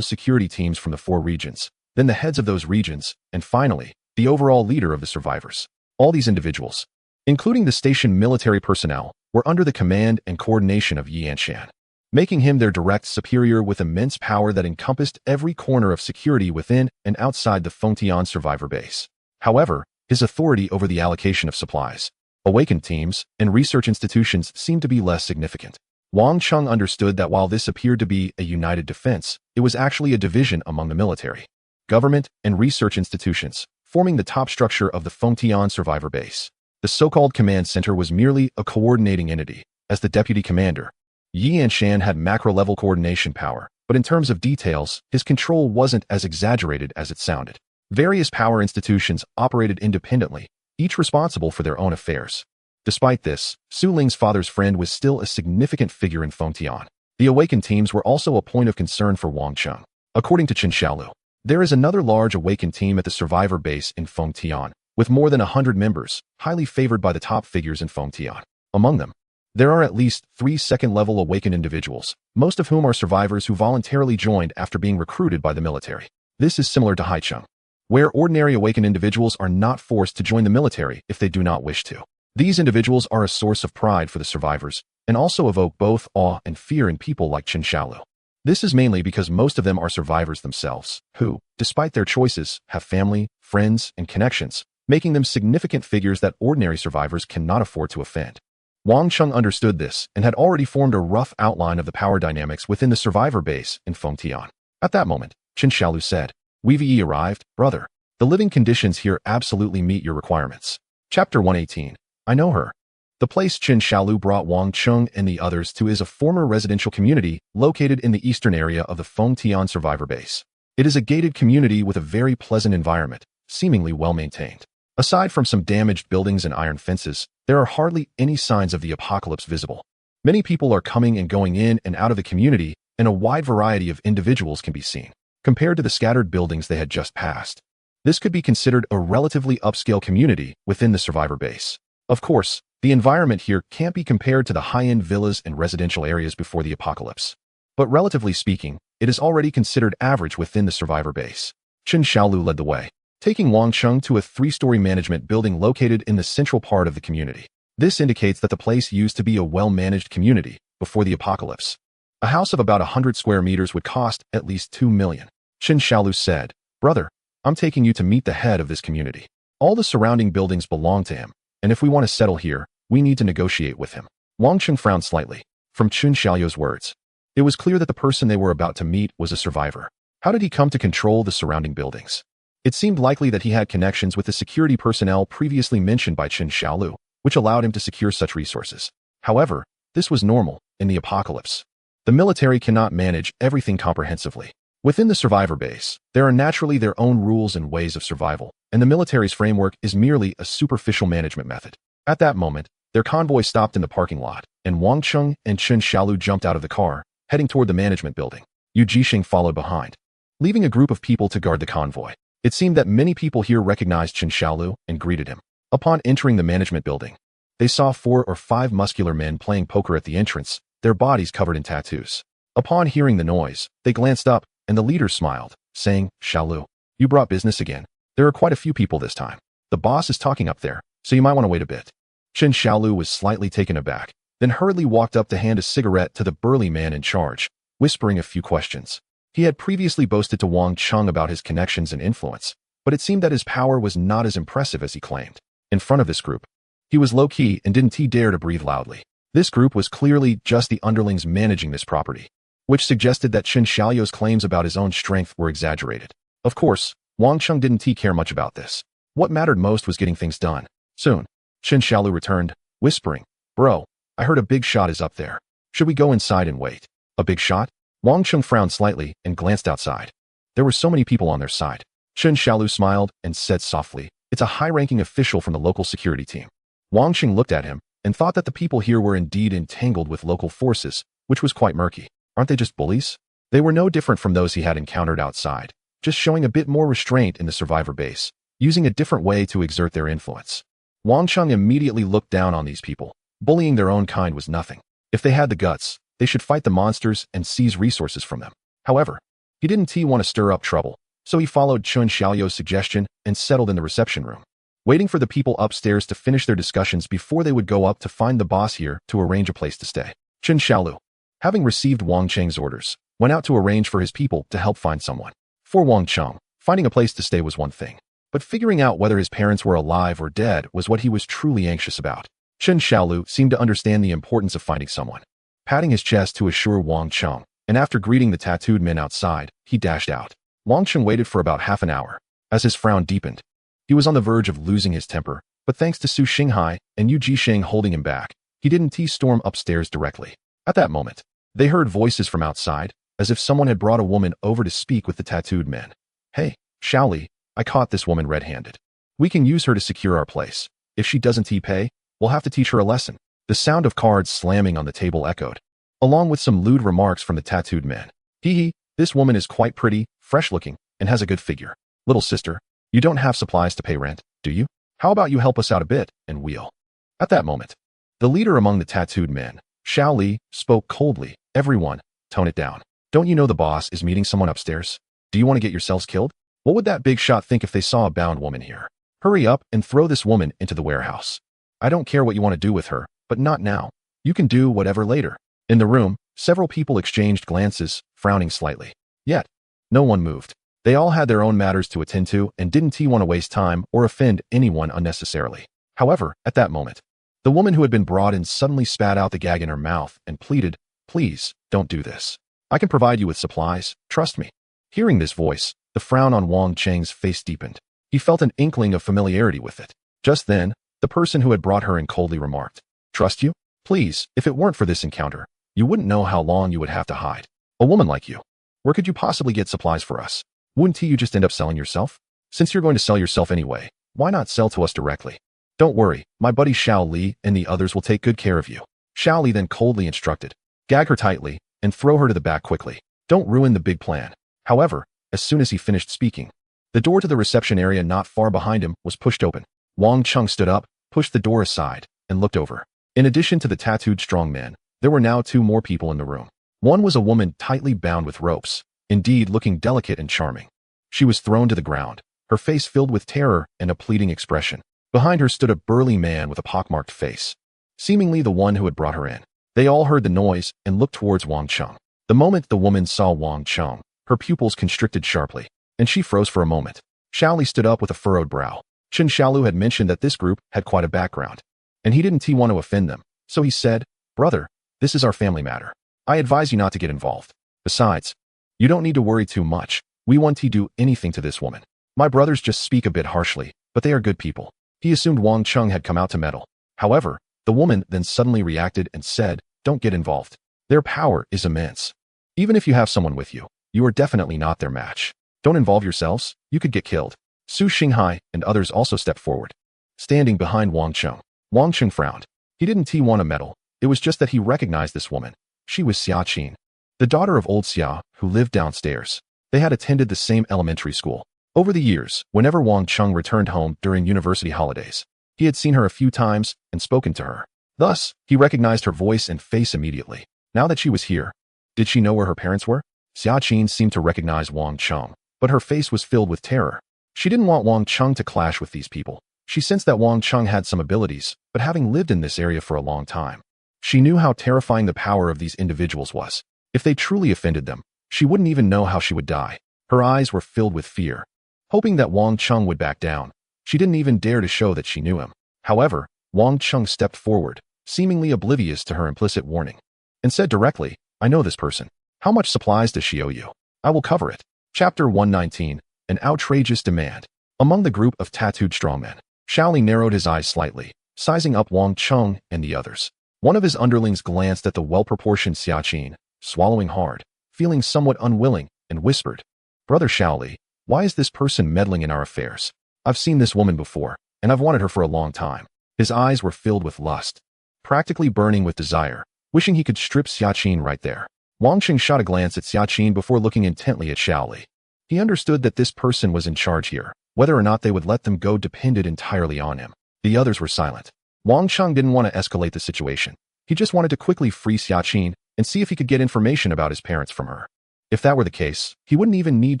security teams from the 4 regions, then the heads of those regions, and finally, the overall leader of the survivors. All these individuals, including the stationed military personnel, were under the command and coordination of Yi Anshan. making him their direct superior with immense power that encompassed every corner of security within and outside the Fengtian survivor base. However, his authority over the allocation of supplies, awakened teams, and research institutions seemed to be less significant. Wang Chung understood that while this appeared to be a united defense, it was actually a division among the military, government, and research institutions, forming the top structure of the Fengtian survivor base. The so-called command center was merely a coordinating entity. As the deputy commander, Yi Anshan had macro-level coordination power, but in terms of details, his control wasn't as exaggerated as it sounded. Various power institutions operated independently, each responsible for their own affairs. Despite this, Su Ling's father's friend was still a significant figure in Fengtian. The awakened teams were also a point of concern for Wang Chung. According to Qin Xiaolu, there is another large awakened team at the survivor base in Fengtian, with more than 100 members, highly favored by the top figures in Fengtian. Among them, there are at least 3 second-level awakened individuals, most of whom are survivors who voluntarily joined after being recruited by the military. This is similar to Haicheng, where ordinary awakened individuals are not forced to join the military if they do not wish to. These individuals are a source of pride for the survivors, and also evoke both awe and fear in people like Qin Xiaolu. This is mainly because most of them are survivors themselves, who, despite their choices, have family, friends, and connections, making them significant figures that ordinary survivors cannot afford to offend. Wang Chung understood this and had already formed a rough outline of the power dynamics within the survivor base in Fengtian. At that moment, Qin Xiaolu said, "We've arrived, brother. The living conditions here absolutely meet your requirements." Chapter 118. I know her. The place Qin Xiaolu brought Wang Chung and the others to is a former residential community located in the eastern area of the Fengtian survivor base. It is a gated community with a very pleasant environment, seemingly well-maintained. Aside from some damaged buildings and iron fences, there are hardly any signs of the apocalypse visible. Many people are coming and going in and out of the community, and a wide variety of individuals can be seen. Compared to the scattered buildings they had just passed, this could be considered a relatively upscale community within the survivor base. Of course, the environment here can't be compared to the high-end villas and residential areas before the apocalypse. But relatively speaking, it is already considered average within the survivor base. Qin Xiaolu led the way, taking Wang Chung to a 3-story management building located in the central part of the community. This indicates that the place used to be a well-managed community before the apocalypse. A house of about 100 square meters would cost at least 2 million. Qin Xiaolu said, "Brother, I'm taking you to meet the head of this community. All the surrounding buildings belong to him, and if we want to settle here, we need to negotiate with him." Wang Chung frowned slightly. From Qin Xiaolu's words, it was clear that the person they were about to meet was a survivor. How did he come to control the surrounding buildings? It seemed likely that he had connections with the security personnel previously mentioned by Qin Xiaolu, which allowed him to secure such resources. However, this was normal in the apocalypse. The military cannot manage everything comprehensively. Within the survivor base, there are naturally their own rules and ways of survival, and the military's framework is merely a superficial management method. At that moment, their convoy stopped in the parking lot, and Wang Chung and Qin Xiaolu jumped out of the car, heading toward the management building. Yu Jixing followed behind, leaving a group of people to guard the convoy. It seemed that many people here recognized Qin Xiaolu and greeted him. Upon entering the management building, they saw 4 or 5 muscular men playing poker at the entrance, their bodies covered in tattoos. Upon hearing the noise, they glanced up, and the leader smiled, saying, "Xiaolu, you brought business again. There are quite a few people this time. The boss is talking up there, so you might want to wait a bit." Qin Xiaolu was slightly taken aback, then hurriedly walked up to hand a cigarette to the burly man in charge, whispering a few questions. He had previously boasted to Wang Chung about his connections and influence, but it seemed that his power was not as impressive as he claimed. In front of this group, he was low-key and didn't dare to breathe loudly. This group was clearly just the underlings managing this property, which suggested that Qin Xiaolu's claims about his own strength were exaggerated. Of course, Wang Chung didn't care much about this. What mattered most was getting things done. Soon, Qin Xiaolu returned, whispering, "Bro, I heard a big shot is up there. Should we go inside and wait?" A big shot? Wang Chung frowned slightly and glanced outside. There were so many people on their side. Qin Xiaolu smiled and said softly, "It's a high-ranking official from the local security team." Wang Chung looked at him and thought that the people here were indeed entangled with local forces, which was quite murky. Aren't they just bullies? They were no different from those he had encountered outside, just showing a bit more restraint in the survivor base, using a different way to exert their influence. Wang Chung immediately looked down on these people. Bullying their own kind was nothing. If they had the guts, they should fight the monsters and seize resources from them. However, he didn't want to stir up trouble, so he followed Qin Xiaolu's suggestion and settled in the reception room, waiting for the people upstairs to finish their discussions before they would go up to find the boss here to arrange a place to stay. Qin Xiaolu, having received Wang Cheng's orders, went out to arrange for his people to help find someone. For Wang Cheng, finding a place to stay was one thing, but figuring out whether his parents were alive or dead was what he was truly anxious about. Chen Xiaolu seemed to understand the importance of finding someone. Patting his chest to assure Wang Cheng, and after greeting the tattooed men outside, he dashed out. Wang Cheng waited for about half an hour. As his frown deepened, he was on the verge of losing his temper, but thanks to Su Xinghai and Yu Jisheng holding him back, he didn't storm upstairs directly. At that moment, they heard voices from outside, as if someone had brought a woman over to speak with the tattooed men. Hey, Xiaoli, I caught this woman red-handed. We can use her to secure our place. If she doesn't pay, we'll have to teach her a lesson. The sound of cards slamming on the table echoed, along with some lewd remarks from the tattooed men. Hee, this woman is quite pretty, fresh-looking, and has a good figure. Little sister, you don't have supplies to pay rent, do you? How about you help us out a bit, and we'll... At that moment, the leader among the tattooed men, Xiao Li, spoke coldly. Everyone, tone it down. Don't you know the boss is meeting someone upstairs? Do you want to get yourselves killed? What would that big shot think if they saw a bound woman here? Hurry up and throw this woman into the warehouse. I don't care what you want to do with her, but not now. You can do whatever later. In the room, several people exchanged glances, frowning slightly. Yet, no one moved. They all had their own matters to attend to and didn't want to waste time or offend anyone unnecessarily. However, at that moment, the woman who had been brought in suddenly spat out the gag in her mouth and pleaded, "Please, don't do this. I can provide you with supplies, trust me." Hearing this voice, the frown on Wang Cheng's face deepened. He felt an inkling of familiarity with it. Just then, the person who had brought her in coldly remarked, "Trust you? Please, if it weren't for this encounter, you wouldn't know how long you would have to hide. A woman like you. Where could you possibly get supplies for us? Wouldn't you just end up selling yourself? Since you're going to sell yourself anyway, why not sell to us directly? Don't worry, my buddy Xiao Li and the others will take good care of you." Xiao Li then coldly instructed, "Gag her tightly and throw her to the back quickly. Don't ruin the big plan." However, as soon as he finished speaking, the door to the reception area not far behind him was pushed open. Wang Cheng stood up, pushed the door aside, and looked over. In addition to the tattooed strongman, there were now two more people in the room. One was a woman tightly bound with ropes, indeed looking delicate and charming. She was thrown to the ground, her face filled with terror and a pleading expression. Behind her stood a burly man with a pockmarked face, seemingly the one who had brought her in. They all heard the noise and looked towards Wang Cheng. The moment the woman saw Wang Cheng, her pupils constricted sharply, and she froze for a moment. Xiaoli stood up with a furrowed brow. Chen Xiaolu had mentioned that this group had quite a background, and he didn't want to offend them, so he said, "Brother, this is our family matter. I advise you not to get involved. Besides, you don't need to worry too much. We won't do anything to this woman. My brothers just speak a bit harshly, but they are good people." He assumed Wang Cheng had come out to meddle. However, the woman then suddenly reacted and said, "Don't get involved. Their power is immense. Even if you have someone with you, you are definitely not their match. Don't involve yourselves, you could get killed." Su Xinghai and others also stepped forward, standing behind Wang Cheng. Wang Cheng frowned. He didn't want to meddle, it was just that he recognized this woman. She was Xia Qin, the daughter of old Xia, who lived downstairs. They had attended the same elementary school. Over the years, whenever Wang Cheng returned home during university holidays, he had seen her a few times and spoken to her. Thus, he recognized her voice and face immediately. Now that she was here, did she know where her parents were? Xia Qin seemed to recognize Wang Cheng, but her face was filled with terror. She didn't want Wang Cheng to clash with these people. She sensed that Wang Cheng had some abilities, but having lived in this area for a long time, she knew how terrifying the power of these individuals was. If they truly offended them, she wouldn't even know how she would die. Her eyes were filled with fear. Hoping that Wang Cheng would back down, she didn't even dare to show that she knew him. However, Wang Cheng stepped forward, seemingly oblivious to her implicit warning, and said directly, "I know this person. How much supplies does she owe you? I will cover it." Chapter 119, An Outrageous Demand. Among the group of tattooed strongmen, Xiaoli narrowed his eyes slightly, sizing up Wang Cheng and the others. One of his underlings glanced at the well-proportioned Xia Qin, swallowing hard, feeling somewhat unwilling, and whispered, "Brother Xiaoli, why is this person meddling in our affairs? I've seen this woman before, and I've wanted her for a long time." His eyes were filled with lust, practically burning with desire, wishing he could strip Xia Qin right there. Wang Cheng shot a glance at Xia Qin before looking intently at Xiaoli. He understood that this person was in charge here. Whether or not they would let them go depended entirely on him. The others were silent. Wang Cheng didn't want to escalate the situation. He just wanted to quickly free Xia Qin and see if he could get information about his parents from her. If that were the case, he wouldn't even need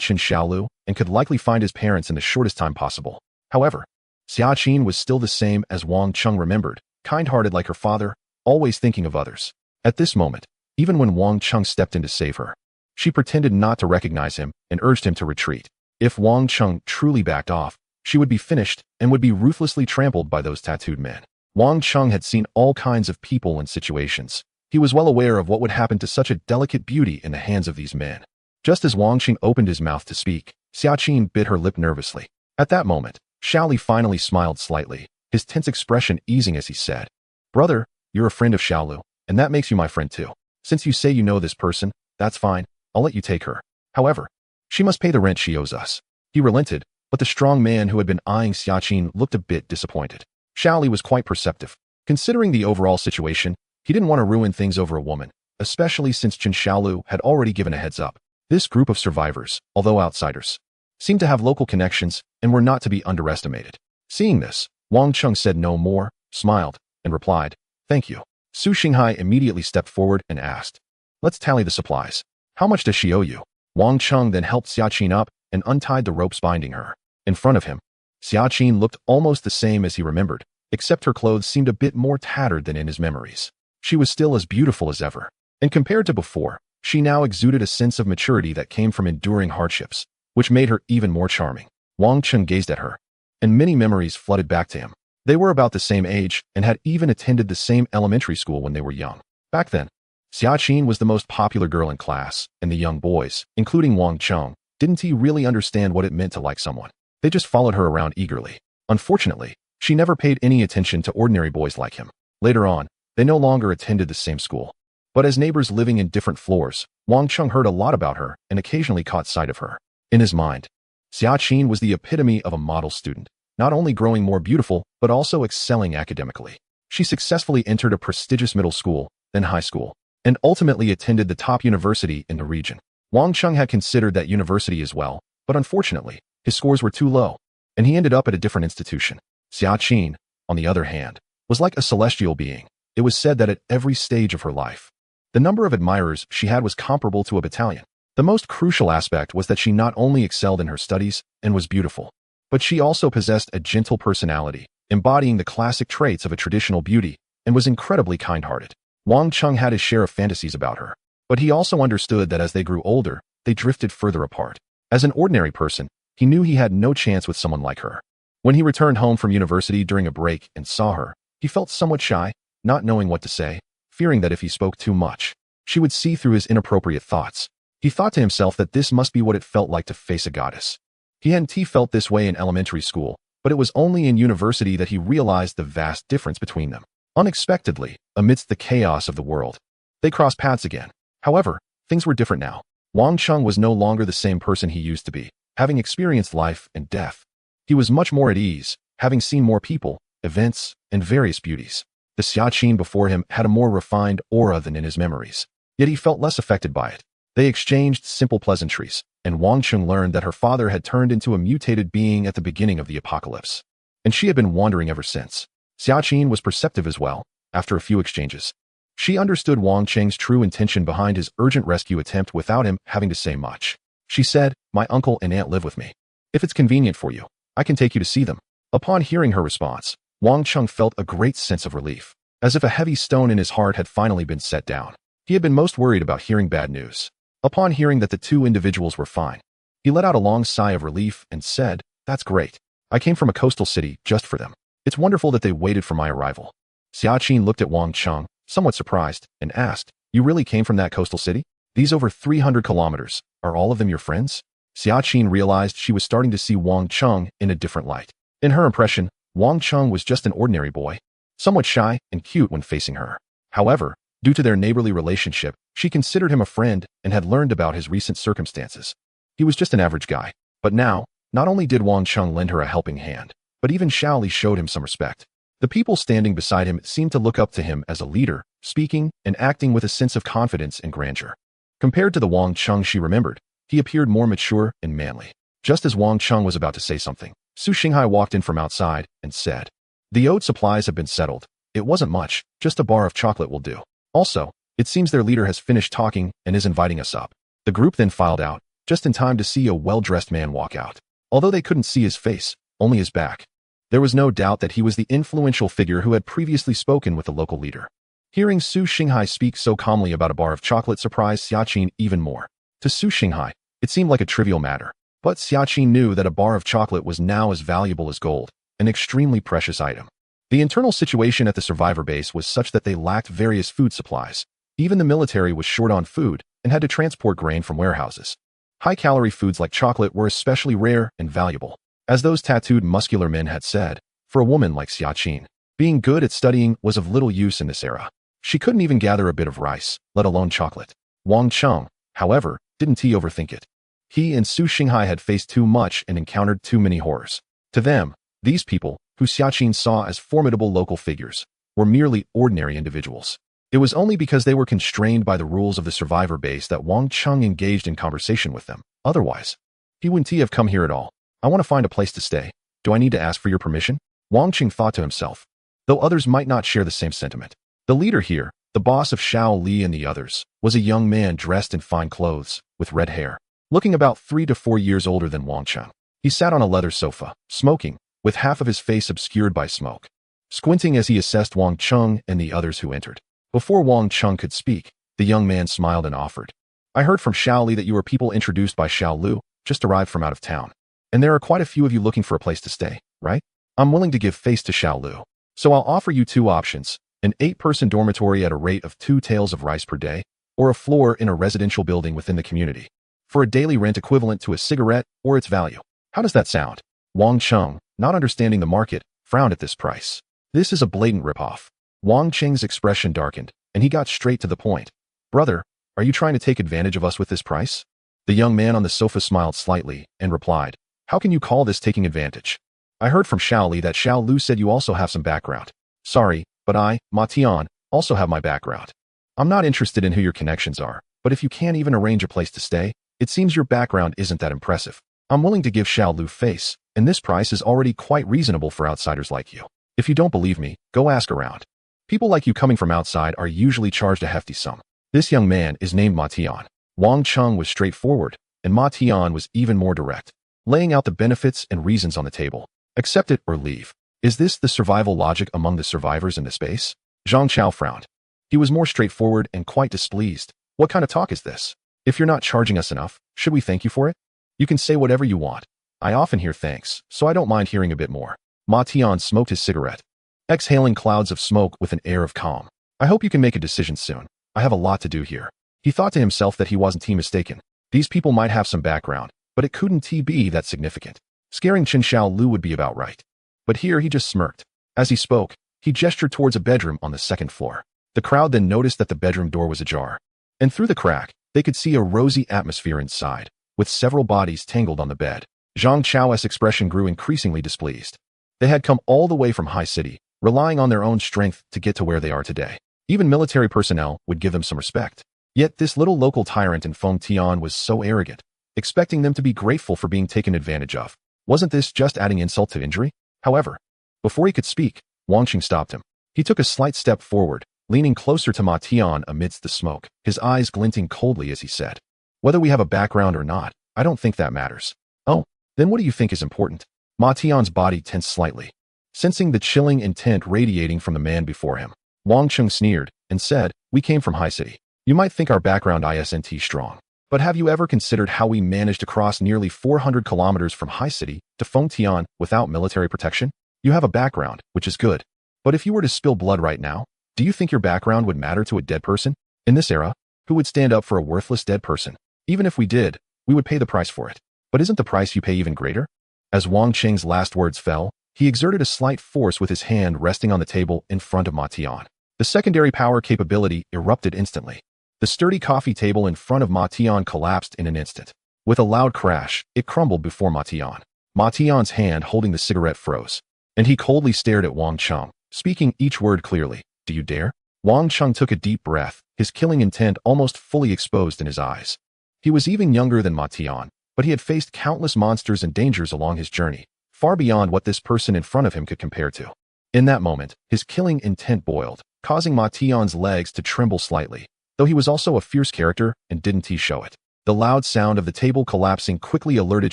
Chen Xiaolu and could likely find his parents in the shortest time possible. However, Xia Qin was still the same as Wang Cheng remembered, kind-hearted like her father, always thinking of others. At this moment, even when Wang Chung stepped in to save her. She pretended not to recognize him and urged him to retreat. If Wang Chung truly backed off, she would be finished and would be ruthlessly trampled by those tattooed men. Wang Chung had seen all kinds of people and situations. He was well aware of what would happen to such a delicate beauty in the hands of these men. Just as Wang Chung opened his mouth to speak, Xiaqin bit her lip nervously. At that moment, Xiaoli finally smiled slightly, his tense expression easing as he said, "Brother, you're a friend of Xiaolu, and that makes you my friend too. Since you say you know this person, that's fine, I'll let you take her. However, she must pay the rent she owes us." He relented, but the strong man who had been eyeing Xiaqin looked a bit disappointed. Xiaoli was quite perceptive. Considering the overall situation, he didn't want to ruin things over a woman, especially since Chen Xiaolu had already given a heads up. This group of survivors, although outsiders, seemed to have local connections and were not to be underestimated. Seeing this, Wang Chung said no more, smiled, and replied, "Thank you." Su Xinghai immediately stepped forward and asked, "Let's tally the supplies. How much does she owe you?" Wang Chung then helped Xiaqin up and untied the ropes binding her. In front of him, Xiaqin looked almost the same as he remembered, except her clothes seemed a bit more tattered than in his memories. She was still as beautiful as ever, and compared to before, she now exuded a sense of maturity that came from enduring hardships, which made her even more charming. Wang Chung gazed at her, and many memories flooded back to him. They were about the same age and had even attended the same elementary school when they were young. Back then, Xiaqin was the most popular girl in class, and the young boys, including Wang Chung, didn't he really understand what it meant to like someone. They just followed her around eagerly. Unfortunately, she never paid any attention to ordinary boys like him. Later on, they no longer attended the same school. But as neighbors living in different floors, Wang Chung heard a lot about her and occasionally caught sight of her. In his mind, Xiaqin was the epitome of a model student, not only growing more beautiful, but also excelling academically. She successfully entered a prestigious middle school, then high school, and ultimately attended the top university in the region. Wang Chung had considered that university as well, but unfortunately, his scores were too low, and he ended up at a different institution. Xiaqin, on the other hand, was like a celestial being. It was said that at every stage of her life, the number of admirers she had was comparable to a battalion. The most crucial aspect was that she not only excelled in her studies and was beautiful, but she also possessed a gentle personality, embodying the classic traits of a traditional beauty, and was incredibly kind-hearted. Wang Chung had his share of fantasies about her, but he also understood that as they grew older, they drifted further apart. As an ordinary person, he knew he had no chance with someone like her. When he returned home from university during a break and saw her, he felt somewhat shy, not knowing what to say, fearing that if he spoke too much, she would see through his inappropriate thoughts. He thought to himself that this must be what it felt like to face a goddess. He hadn't felt this way in elementary school, but it was only in university that he realized the vast difference between them. Unexpectedly, amidst the chaos of the world, they crossed paths again. However, things were different now. Wang Chung was no longer the same person he used to be, having experienced life and death. He was much more at ease, having seen more people, events, and various beauties. The Xiaqin before him had a more refined aura than in his memories, yet he felt less affected by it. They exchanged simple pleasantries, and Wang Chung learned that her father had turned into a mutated being at the beginning of the apocalypse, and she had been wandering ever since. Xiaqin was perceptive as well. After a few exchanges, she understood Wang Cheng's true intention behind his urgent rescue attempt without him having to say much. She said, "My uncle and aunt live with me. If it's convenient for you, I can take you to see them." Upon hearing her response, Wang Chung felt a great sense of relief, as if a heavy stone in his heart had finally been set down. He had been most worried about hearing bad news. Upon hearing that the two individuals were fine, he let out a long sigh of relief and said, "That's great. I came from a coastal city just for them. It's wonderful that they waited for my arrival." Xiaqin looked at Wang Chung, somewhat surprised, and asked, "You really came from that coastal city? These over 300 kilometers, are all of them your friends?" Xiaqin realized she was starting to see Wang Chung in a different light. In her impression, Wang Chung was just an ordinary boy, somewhat shy and cute when facing her. However, due to their neighborly relationship, she considered him a friend and had learned about his recent circumstances. He was just an average guy. But now, not only did Wang Chung lend her a helping hand, but even Xiaoli showed him some respect. The people standing beside him seemed to look up to him as a leader, speaking and acting with a sense of confidence and grandeur. Compared to the Wang Chung she remembered, he appeared more mature and manly. Just as Wang Chung was about to say something, Su Xinghai walked in from outside and said, "The owed supplies have been settled. It wasn't much, just a bar of chocolate will do. Also, it seems their leader has finished talking and is inviting us up." The group then filed out, just in time to see a well-dressed man walk out. Although they couldn't see his face, only his back, there was no doubt that he was the influential figure who had previously spoken with the local leader. Hearing Su Xinghai speak so calmly about a bar of chocolate surprised Xiaqin even more. To Su Xinghai, it seemed like a trivial matter, but Xiaqin knew that a bar of chocolate was now as valuable as gold, an extremely precious item. The internal situation at the survivor base was such that they lacked various food supplies. Even the military was short on food and had to transport grain from warehouses. High-calorie foods like chocolate were especially rare and valuable. As those tattooed muscular men had said, for a woman like Xiaqin, being good at studying was of little use in this era. She couldn't even gather a bit of rice, let alone chocolate. Wang Cheng, however, didn't overthink it. He and Su Xinghai had faced too much and encountered too many horrors. To them, these people, who Xiaqin saw as formidable local figures, were merely ordinary individuals. It was only because they were constrained by the rules of the survivor base that Wang Cheng engaged in conversation with them. Otherwise, he wouldn't have come here at all. I want to find a place to stay. Do I need to ask for your permission? Wang Cheng thought to himself, though others might not share the same sentiment. The leader here, the boss of Xiao Li and the others, was a young man dressed in fine clothes, with red hair, looking about 3 to 4 years older than Wang Cheng. He sat on a leather sofa, smoking, with half of his face obscured by smoke, squinting as he assessed Wang Cheng and the others who entered. Before Wang Cheng could speak, the young man smiled and offered, I heard from Xiao Li that you are people introduced by Xiao Lu, just arrived from out of town. And there are quite a few of you looking for a place to stay, right? I'm willing to give face to Xiao Lu. So I'll offer you 2 options, an 8-person dormitory at a rate of 2 taels of rice per day, or a floor in a residential building within the community, for a daily rent equivalent to a cigarette or its value. How does that sound? Wang Cheng, not understanding the market, frowned at this price. This is a blatant ripoff. Wang Cheng's expression darkened, and he got straight to the point. Brother, are you trying to take advantage of us with this price? The young man on the sofa smiled slightly and replied, How can you call this taking advantage? I heard from Xiao Li that Xiao Lu said you also have some background. Sorry, but I, Ma Tian, also have my background. I'm not interested in who your connections are, but if you can't even arrange a place to stay, it seems your background isn't that impressive. I'm willing to give Xiao Lu face, and this price is already quite reasonable for outsiders like you. If you don't believe me, go ask around. People like you coming from outside are usually charged a hefty sum. This young man is named Ma Tian. Wang Cheng was straightforward, and Ma Tian was even more direct, laying out the benefits and reasons on the table. Accept it or leave. Is this the survival logic among the survivors in this base? Zhang Chao frowned. He was more straightforward and quite displeased. What kind of talk is this? If you're not charging us enough, should we thank you for it? You can say whatever you want. I often hear thanks, so I don't mind hearing a bit more. Ma Tian smoked his cigarette, exhaling clouds of smoke with an air of calm. I hope you can make a decision soon. I have a lot to do here. He thought to himself that he wasn't mistaken. These people might have some background, but it couldn't be that significant. Scaring Qin Xiao Lu would be about right. But here he just smirked. As he spoke, he gestured towards a bedroom on the 2nd floor. The crowd then noticed that the bedroom door was ajar, and through the crack, they could see a rosy atmosphere inside, with several bodies tangled on the bed. Zhang Chao's expression grew increasingly displeased. They had come all the way from High City, relying on their own strength to get to where they are today. Even military personnel would give them some respect. Yet this little local tyrant in Feng Tian was so arrogant, expecting them to be grateful for being taken advantage of. Wasn't this just adding insult to injury? However, before he could speak, Wang Qing stopped him. He took a slight step forward, leaning closer to Ma Tian amidst the smoke, his eyes glinting coldly as he said, Whether we have a background or not, I don't think that matters. Oh, then what do you think is important? Ma Tian's body tensed slightly, sensing the chilling intent radiating from the man before him. Wang Qing sneered and said, We came from High City. You might think our background isn't strong, but have you ever considered how we managed to cross nearly 400 kilometers from High City to Feng Tian without military protection? You have a background, which is good. But if you were to spill blood right now, do you think your background would matter to a dead person? In this era, who would stand up for a worthless dead person? Even if we did, we would pay the price for it. But isn't the price you pay even greater? As Wang Qing's last words fell, he exerted a slight force with his hand resting on the table in front of Ma Tian. The secondary power capability erupted instantly. The sturdy coffee table in front of Ma Tian collapsed in an instant. With a loud crash, it crumbled before Ma Tian. Ma Tian's hand holding the cigarette froze, and he coldly stared at Wang Cheng, speaking each word clearly. Do you dare? Wang Cheng took a deep breath, his killing intent almost fully exposed in his eyes. He was even younger than Ma Tian, but he had faced countless monsters and dangers along his journey, far beyond what this person in front of him could compare to. In that moment, his killing intent boiled, causing Ma Tian's legs to tremble slightly, though he was also a fierce character and didn't show it. The loud sound of the table collapsing quickly alerted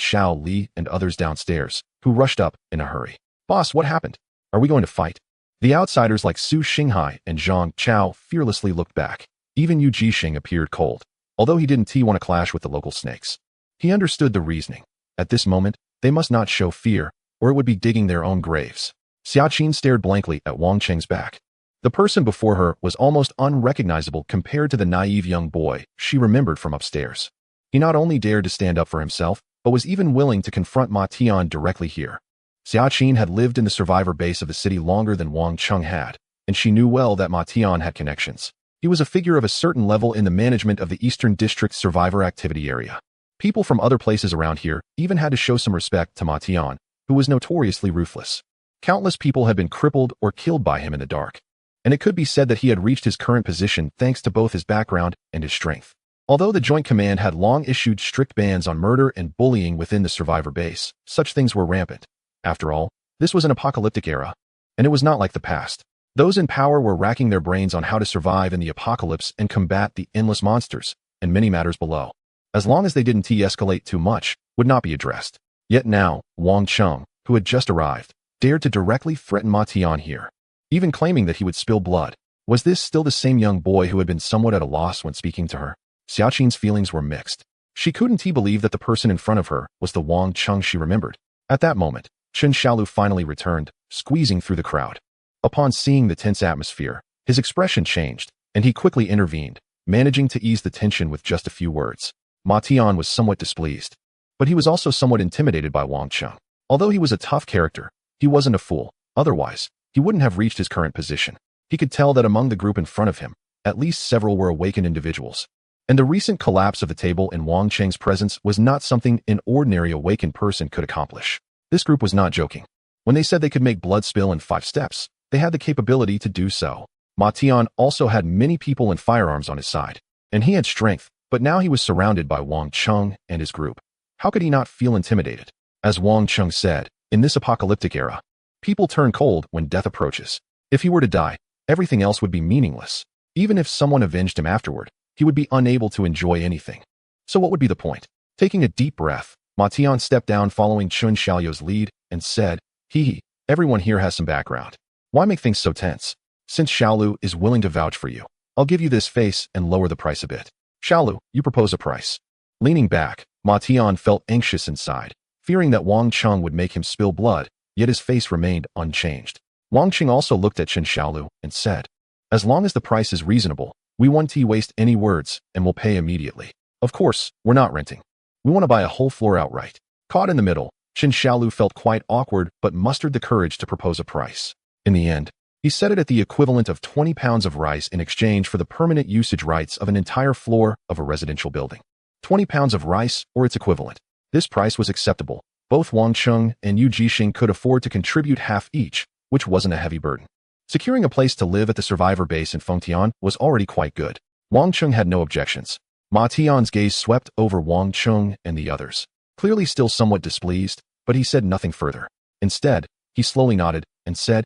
Xiao Li and others downstairs, who rushed up in a hurry. Boss, what happened? Are we going to fight? The outsiders like Su Xinghai and Zhang Chao fearlessly looked back. Even Yu Jixing appeared cold, although he didn't want to clash with the local snakes. He understood the reasoning. At this moment, they must not show fear, or it would be digging their own graves. Xiaqin stared blankly at Wang Cheng's back. The person before her was almost unrecognizable compared to the naive young boy she remembered from upstairs. He not only dared to stand up for himself, but was even willing to confront Ma Tian directly here. Xiaqin had lived in the survivor base of the city longer than Wang Cheng had, and she knew well that Ma Tian had connections. He was a figure of a certain level in the management of the Eastern District survivor activity area. People from other places around here even had to show some respect to Ma Tian, who was notoriously ruthless. Countless people had been crippled or killed by him in the dark, and it could be said that he had reached his current position thanks to both his background and his strength. Although the Joint Command had long issued strict bans on murder and bullying within the survivor base, such things were rampant. After all, this was an apocalyptic era, and it was not like the past. Those in power were racking their brains on how to survive in the apocalypse and combat the endless monsters, and many matters below. As long as they didn't de-escalate too much, would not be addressed. Yet now, Wang Cheng, who had just arrived, dared to directly threaten Ma Tian here, even claiming that he would spill blood. Was this still the same young boy who had been somewhat at a loss when speaking to her? Xiaqin's feelings were mixed. She couldn't believe that the person in front of her was the Wang Cheng she remembered. At that moment, Chen Xiaolu finally returned, squeezing through the crowd. Upon seeing the tense atmosphere, his expression changed, and he quickly intervened, managing to ease the tension with just a few words. Ma Tian was somewhat displeased, but he was also somewhat intimidated by Wang Cheng. Although he was a tough character, he wasn't a fool. Otherwise, he wouldn't have reached his current position. He could tell that among the group in front of him, at least several were awakened individuals. And the recent collapse of the table in Wang Cheng's presence was not something an ordinary awakened person could accomplish. This group was not joking. When they said they could make blood spill in 5 steps, they had the capability to do so. Ma Tian also had many people and firearms on his side, and he had strength, but now he was surrounded by Wang Cheng and his group. How could he not feel intimidated? As Wang Cheng said, in this apocalyptic era, people turn cold when death approaches. If he were to die, everything else would be meaningless. Even if someone avenged him afterward, he would be unable to enjoy anything. So what would be the point? Taking a deep breath, Ma Tian stepped down following Chun Xiaoyu's lead and said, everyone here has some background. Why make things so tense? Since Xiaolu is willing to vouch for you, I'll give you this face and lower the price a bit. Xiaolu, you propose a price. Leaning back, Ma Tian felt anxious inside, fearing that Wang Cheng would make him spill blood, yet his face remained unchanged. Wang Cheng also looked at Chen Xiaolu and said, as long as the price is reasonable, we won't waste any words and will pay immediately. Of course, we're not renting. We want to buy a whole floor outright. Caught in the middle, Chen Xiaolu felt quite awkward but mustered the courage to propose a price. In the end, he set it at the equivalent of 20 pounds of rice in exchange for the permanent usage rights of an entire floor of a residential building. 20 pounds of rice or its equivalent. This price was acceptable. Both Wang Cheng and Yu Jixing could afford to contribute half each, which wasn't a heavy burden. Securing a place to live at the survivor base in Fengtian was already quite good. Wang Cheng had no objections. Ma Tian's gaze swept over Wang Cheng and the others, clearly still somewhat displeased, but he said nothing further. Instead, he slowly nodded and said,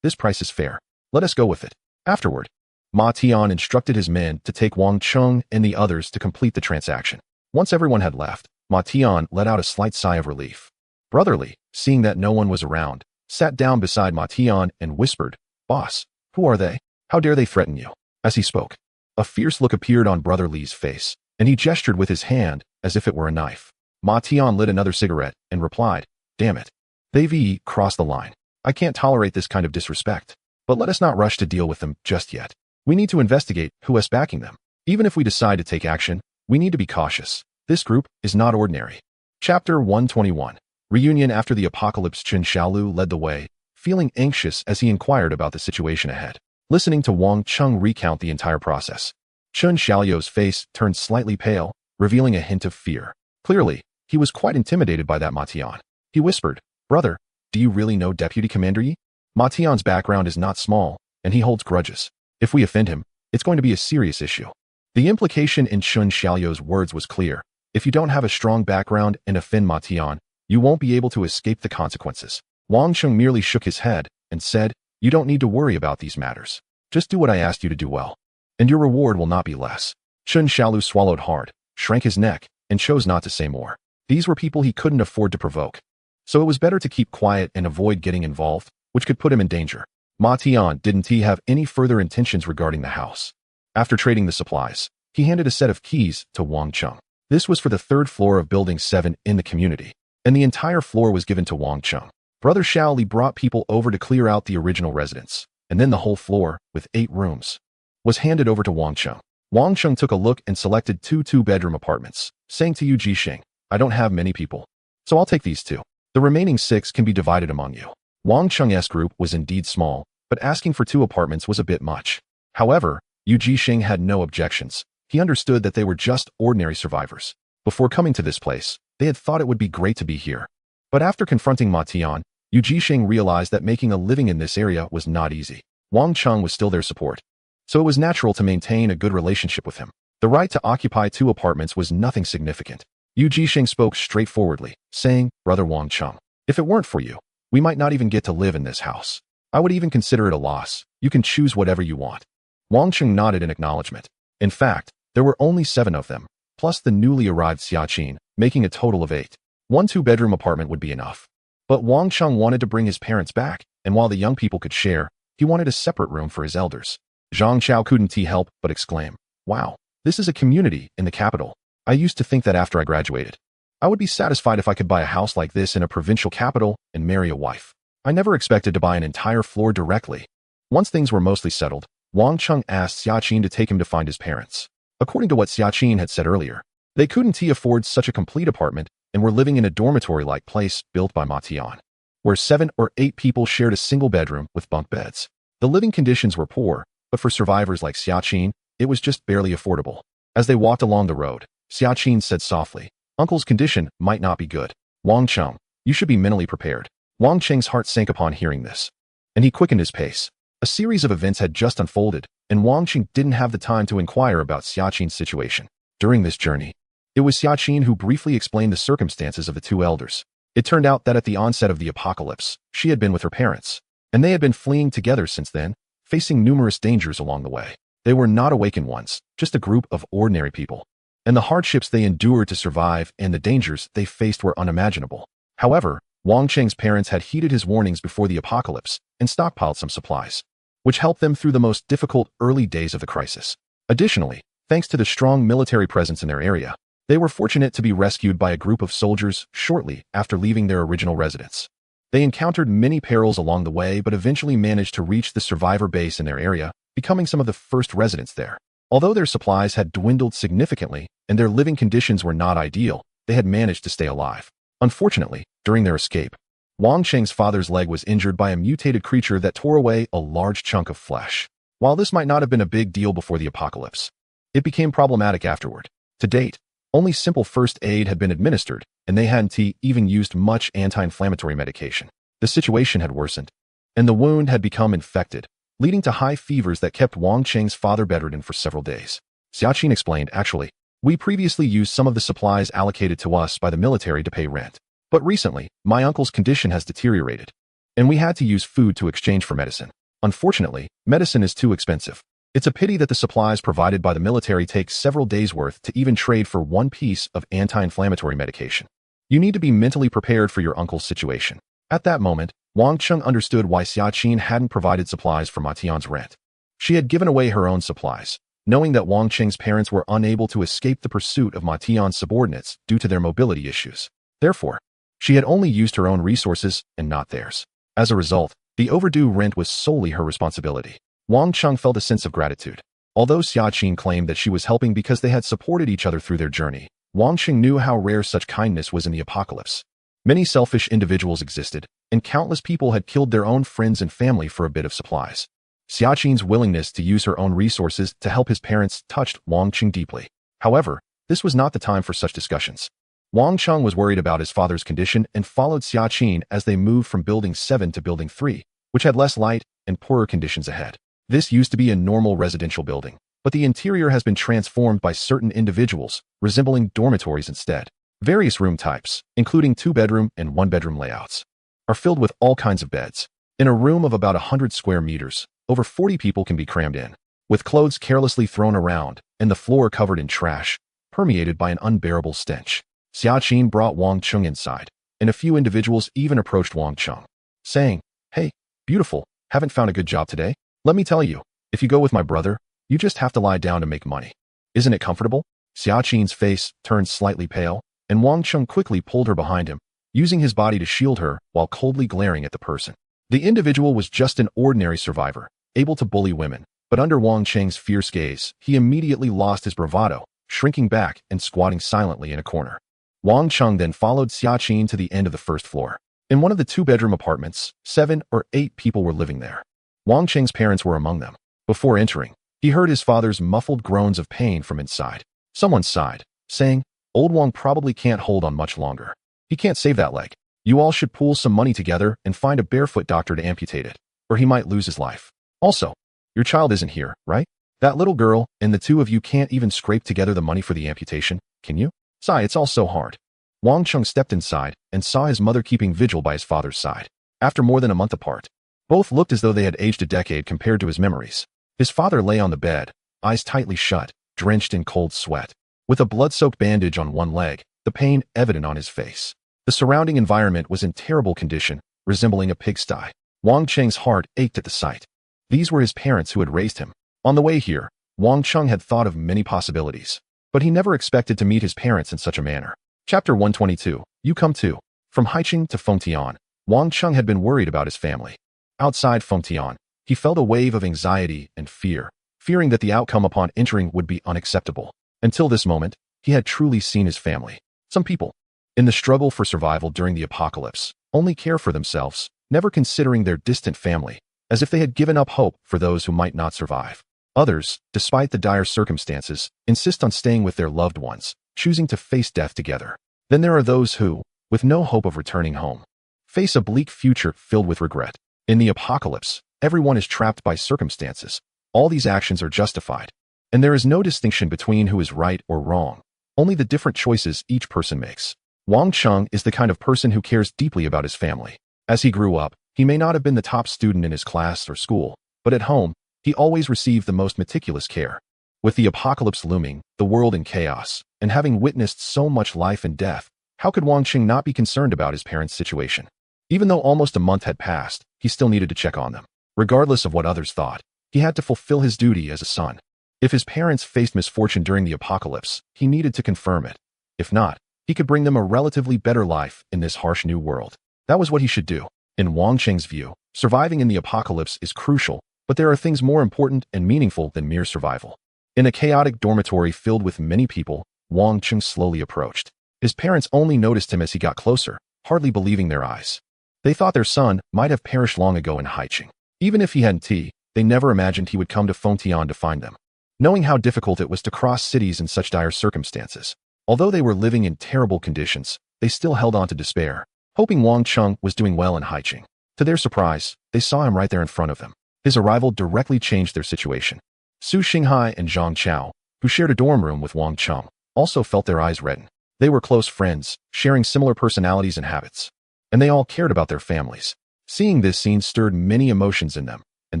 this price is fair. Let us go with it. Afterward, Ma Tian instructed his men to take Wang Cheng and the others to complete the transaction. Once everyone had left, Ma Tian let out a slight sigh of relief. Brotherly, seeing that no one was around, sat down beside Ma Tian and whispered, Boss, who are they? How dare they threaten you? As he spoke, a fierce look appeared on Brother Li's face, and he gestured with his hand as if it were a knife. Ma Tian lit another cigarette and replied, damn it. They've crossed the line. I can't tolerate this kind of disrespect. But let us not rush to deal with them just yet. We need to investigate who is backing them. Even if we decide to take action, we need to be cautious. This group is not ordinary. Chapter 121. Reunion after the apocalypse. Chen Xiaolu led the way, feeling anxious as he inquired about the situation ahead. Listening to Wang Cheng recount the entire process, Chen Xiaoyu's face turned slightly pale, revealing a hint of fear. Clearly, he was quite intimidated by that Ma Tian. He whispered, Brother, do you really know Deputy Commander Yi? Ma Tian's background is not small, and he holds grudges. If we offend him, it's going to be a serious issue. The implication in Chen Xiaoyu's words was clear. If you don't have a strong background and offend Ma Tian, you won't be able to escape the consequences. Wang Cheng merely shook his head and said, you don't need to worry about these matters. Just do what I asked you to do well, and your reward will not be less. Chen Xiaolu swallowed hard, shrank his neck, and chose not to say more. These were people he couldn't afford to provoke. So it was better to keep quiet and avoid getting involved, which could put him in danger. Ma Tian didn't he have any further intentions regarding the house. After trading the supplies, he handed a set of keys to Wang Cheng. This was for the third floor of Building 7 in the community, and the entire floor was given to Wang Cheng. Brother Xiao Li brought people over to clear out the original residence, and then the whole floor, with 8 rooms, was handed over to Wang Cheng. Wang Cheng took a look and selected 2 two-bedroom apartments, saying to Yu Jixing, "I don't have many people, so I'll take these 2. The remaining 6 can be divided among you." Wang Cheng's group was indeed small, but asking for 2 apartments was a bit much. However, Yu Jixing had no objections. He understood that they were just ordinary survivors. Before coming to this place, they had thought it would be great to be here. But after confronting Ma Tian, Yu Jixing realized that making a living in this area was not easy. Wang Cheng was still their support, so it was natural to maintain a good relationship with him. The right to occupy 2 apartments was nothing significant. Yu Jixing spoke straightforwardly, saying, "Brother Wang Cheng, if it weren't for you, we might not even get to live in this house. I would even consider it a loss. You can choose whatever you want." Wang Cheng nodded in acknowledgement. In fact, there were only 7 of them, plus the newly arrived Xiaqin, making a total of 8. 1 two-bedroom apartment would be enough. But Wang Cheng wanted to bring his parents back, and while the young people could share, he wanted a separate room for his elders. Zhang Chao couldn't help but exclaim, "Wow, this is a community in the capital. I used to think that after I graduated, I would be satisfied if I could buy a house like this in a provincial capital and marry a wife. I never expected to buy an entire floor directly." Once things were mostly settled, Wang Cheng asked Xiaqin to take him to find his parents. According to what Xiaqin had said earlier, they couldn't afford such a complete apartment and were living in a dormitory-like place built by Ma Tian, where 7 or 8 people shared a single bedroom with bunk beds. The living conditions were poor, but for survivors like Xiaqin, it was just barely affordable. As they walked along the road, Xiaqin said softly, "Uncle's condition might not be good. Wang Cheng, you should be mentally prepared." Wang Cheng's heart sank upon hearing this, and he quickened his pace. A series of events had just unfolded, and Wang Cheng didn't have the time to inquire about Xiaqin's situation. During this journey, it was Xiaqin who briefly explained the circumstances of the 2 elders. It turned out that at the onset of the apocalypse, she had been with her parents, and they had been fleeing together since then, facing numerous dangers along the way. They were not awakened ones, just a group of ordinary people. And the hardships they endured to survive and the dangers they faced were unimaginable. However, Wang Cheng's parents had heeded his warnings before the apocalypse and stockpiled some supplies, which helped them through the most difficult early days of the crisis. Additionally, thanks to the strong military presence in their area, they were fortunate to be rescued by a group of soldiers shortly after leaving their original residence. They encountered many perils along the way but eventually managed to reach the survivor base in their area, becoming some of the first residents there. Although their supplies had dwindled significantly and their living conditions were not ideal, they had managed to stay alive. Unfortunately, during their escape, Wang Cheng's father's leg was injured by a mutated creature that tore away a large chunk of flesh. While this might not have been a big deal before the apocalypse, it became problematic afterward. To date, only simple first aid had been administered, and they hadn't even used much anti-inflammatory medication. The situation had worsened, and the wound had become infected, leading to high fevers that kept Wang Cheng's father bedridden for several days. Xiaqin explained, "Actually, we previously used some of the supplies allocated to us by the military to pay rent. But recently, my uncle's condition has deteriorated, and we had to use food to exchange for medicine. Unfortunately, medicine is too expensive. It's a pity that the supplies provided by the military take several days' worth to even trade for 1 piece of anti-inflammatory medication. You need to be mentally prepared for your uncle's situation." At that moment, Wang Cheng understood why Xiaqin hadn't provided supplies for Ma Tian's rent. She had given away her own supplies, knowing that Wang Cheng's parents were unable to escape the pursuit of Ma Tian's subordinates due to their mobility issues. Therefore, she had only used her own resources and not theirs. As a result, the overdue rent was solely her responsibility. Wang Cheng felt a sense of gratitude. Although Xiaqin claimed that she was helping because they had supported each other through their journey, Wang Cheng knew how rare such kindness was in the apocalypse. Many selfish individuals existed, and countless people had killed their own friends and family for a bit of supplies. Xiaqin's willingness to use her own resources to help his parents touched Wang Cheng deeply. However, this was not the time for such discussions. Wang Cheng was worried about his father's condition and followed Xiaqin as they moved from Building 7 to Building 3, which had less light and poorer conditions ahead. This used to be a normal residential building, but the interior has been transformed by certain individuals, resembling dormitories instead. Various room types, including 2-bedroom and 1-bedroom layouts, are filled with all kinds of beds. In a room of about 100 square meters, over 40 people can be crammed in, with clothes carelessly thrown around and the floor covered in trash, permeated by an unbearable stench. Xiaqin brought Wang Cheng inside, and a few individuals even approached Wang Cheng, saying, "Hey, beautiful, Haven't found a good job today? Let me tell you, if you go with my brother, you just have to lie down to make money. Isn't it comfortable? Xiaqin's face turned slightly pale, and Wang Chung quickly pulled her behind him, using his body to shield her while coldly glaring at the person. The individual was just an ordinary survivor, able to bully women, but under Wang Cheng's fierce gaze, he immediately lost his bravado, shrinking back and squatting silently in a corner. Wang Chung then followed Xiaqin to the end of the first floor. In one of the two-bedroom apartments, 7 or 8 people were living there. Wang Cheng's parents were among them. Before entering, he heard his father's muffled groans of pain from inside. Someone sighed, saying, "Old Wang probably can't hold on much longer. He can't save that leg. You all should pool some money together and find a barefoot doctor to amputate it, or he might lose his life. Also, your child isn't here, right? That little girl and the two of you can't even scrape together the money for the amputation, can you? Sigh, it's all so hard." Wang Chung stepped inside and saw his mother keeping vigil by his father's side. After more than a month apart, both looked as though they had aged a decade compared to his memories. His father lay on the bed, eyes tightly shut, drenched in cold sweat. With a blood-soaked bandage on one leg, the pain evident on his face. The surrounding environment was in terrible condition, resembling a pigsty. Wang Cheng's heart ached at the sight. These were his parents who had raised him. On the way here, Wang Chung had thought of many possibilities, but he never expected to meet his parents in such a manner. Chapter 122, You Come Too. From Haicheng to Fengtian, Wang Chung had been worried about his family. Outside Fengtian, he felt a wave of anxiety and fear, fearing that the outcome upon entering would be unacceptable. Until this moment, he had truly seen his family. Some people, in the struggle for survival during the apocalypse, only care for themselves, never considering their distant family, as if they had given up hope for those who might not survive. Others, despite the dire circumstances, insist on staying with their loved ones, choosing to face death together. Then there are those who, with no hope of returning home, face a bleak future filled with regret. In the apocalypse, everyone is trapped by circumstances. All these actions are justified, and there is no distinction between who is right or wrong, only the different choices each person makes. Wang Chung is the kind of person who cares deeply about his family. As he grew up, he may not have been the top student in his class or school, but at home, he always received the most meticulous care. With the apocalypse looming, the world in chaos, and having witnessed so much life and death, how could Wang Chung not be concerned about his parents' situation? Even though almost a month had passed, he still needed to check on them. Regardless of what others thought, he had to fulfill his duty as a son. If his parents faced misfortune during the apocalypse, he needed to confirm it. If not, he could bring them a relatively better life in this harsh new world. That was what he should do. In Wang Cheng's view, surviving in the apocalypse is crucial, but there are things more important and meaningful than mere survival. In a chaotic dormitory filled with many people, Wang Chung slowly approached. His parents only noticed him as he got closer, hardly believing their eyes. They thought their son might have perished long ago in Haicheng. Even if he hadn't, they never imagined he would come to Fengtian to find them. Knowing how difficult it was to cross cities in such dire circumstances, although they were living in terrible conditions, they still held on to despair, hoping Wang Chung was doing well in Haicheng. To their surprise, they saw him right there in front of them. His arrival directly changed their situation. Su Xinghai and Zhang Chao, who shared a dorm room with Wang Chung, also felt their eyes redden. They were close friends, sharing similar personalities and habits, and they all cared about their families. Seeing this scene stirred many emotions in them, and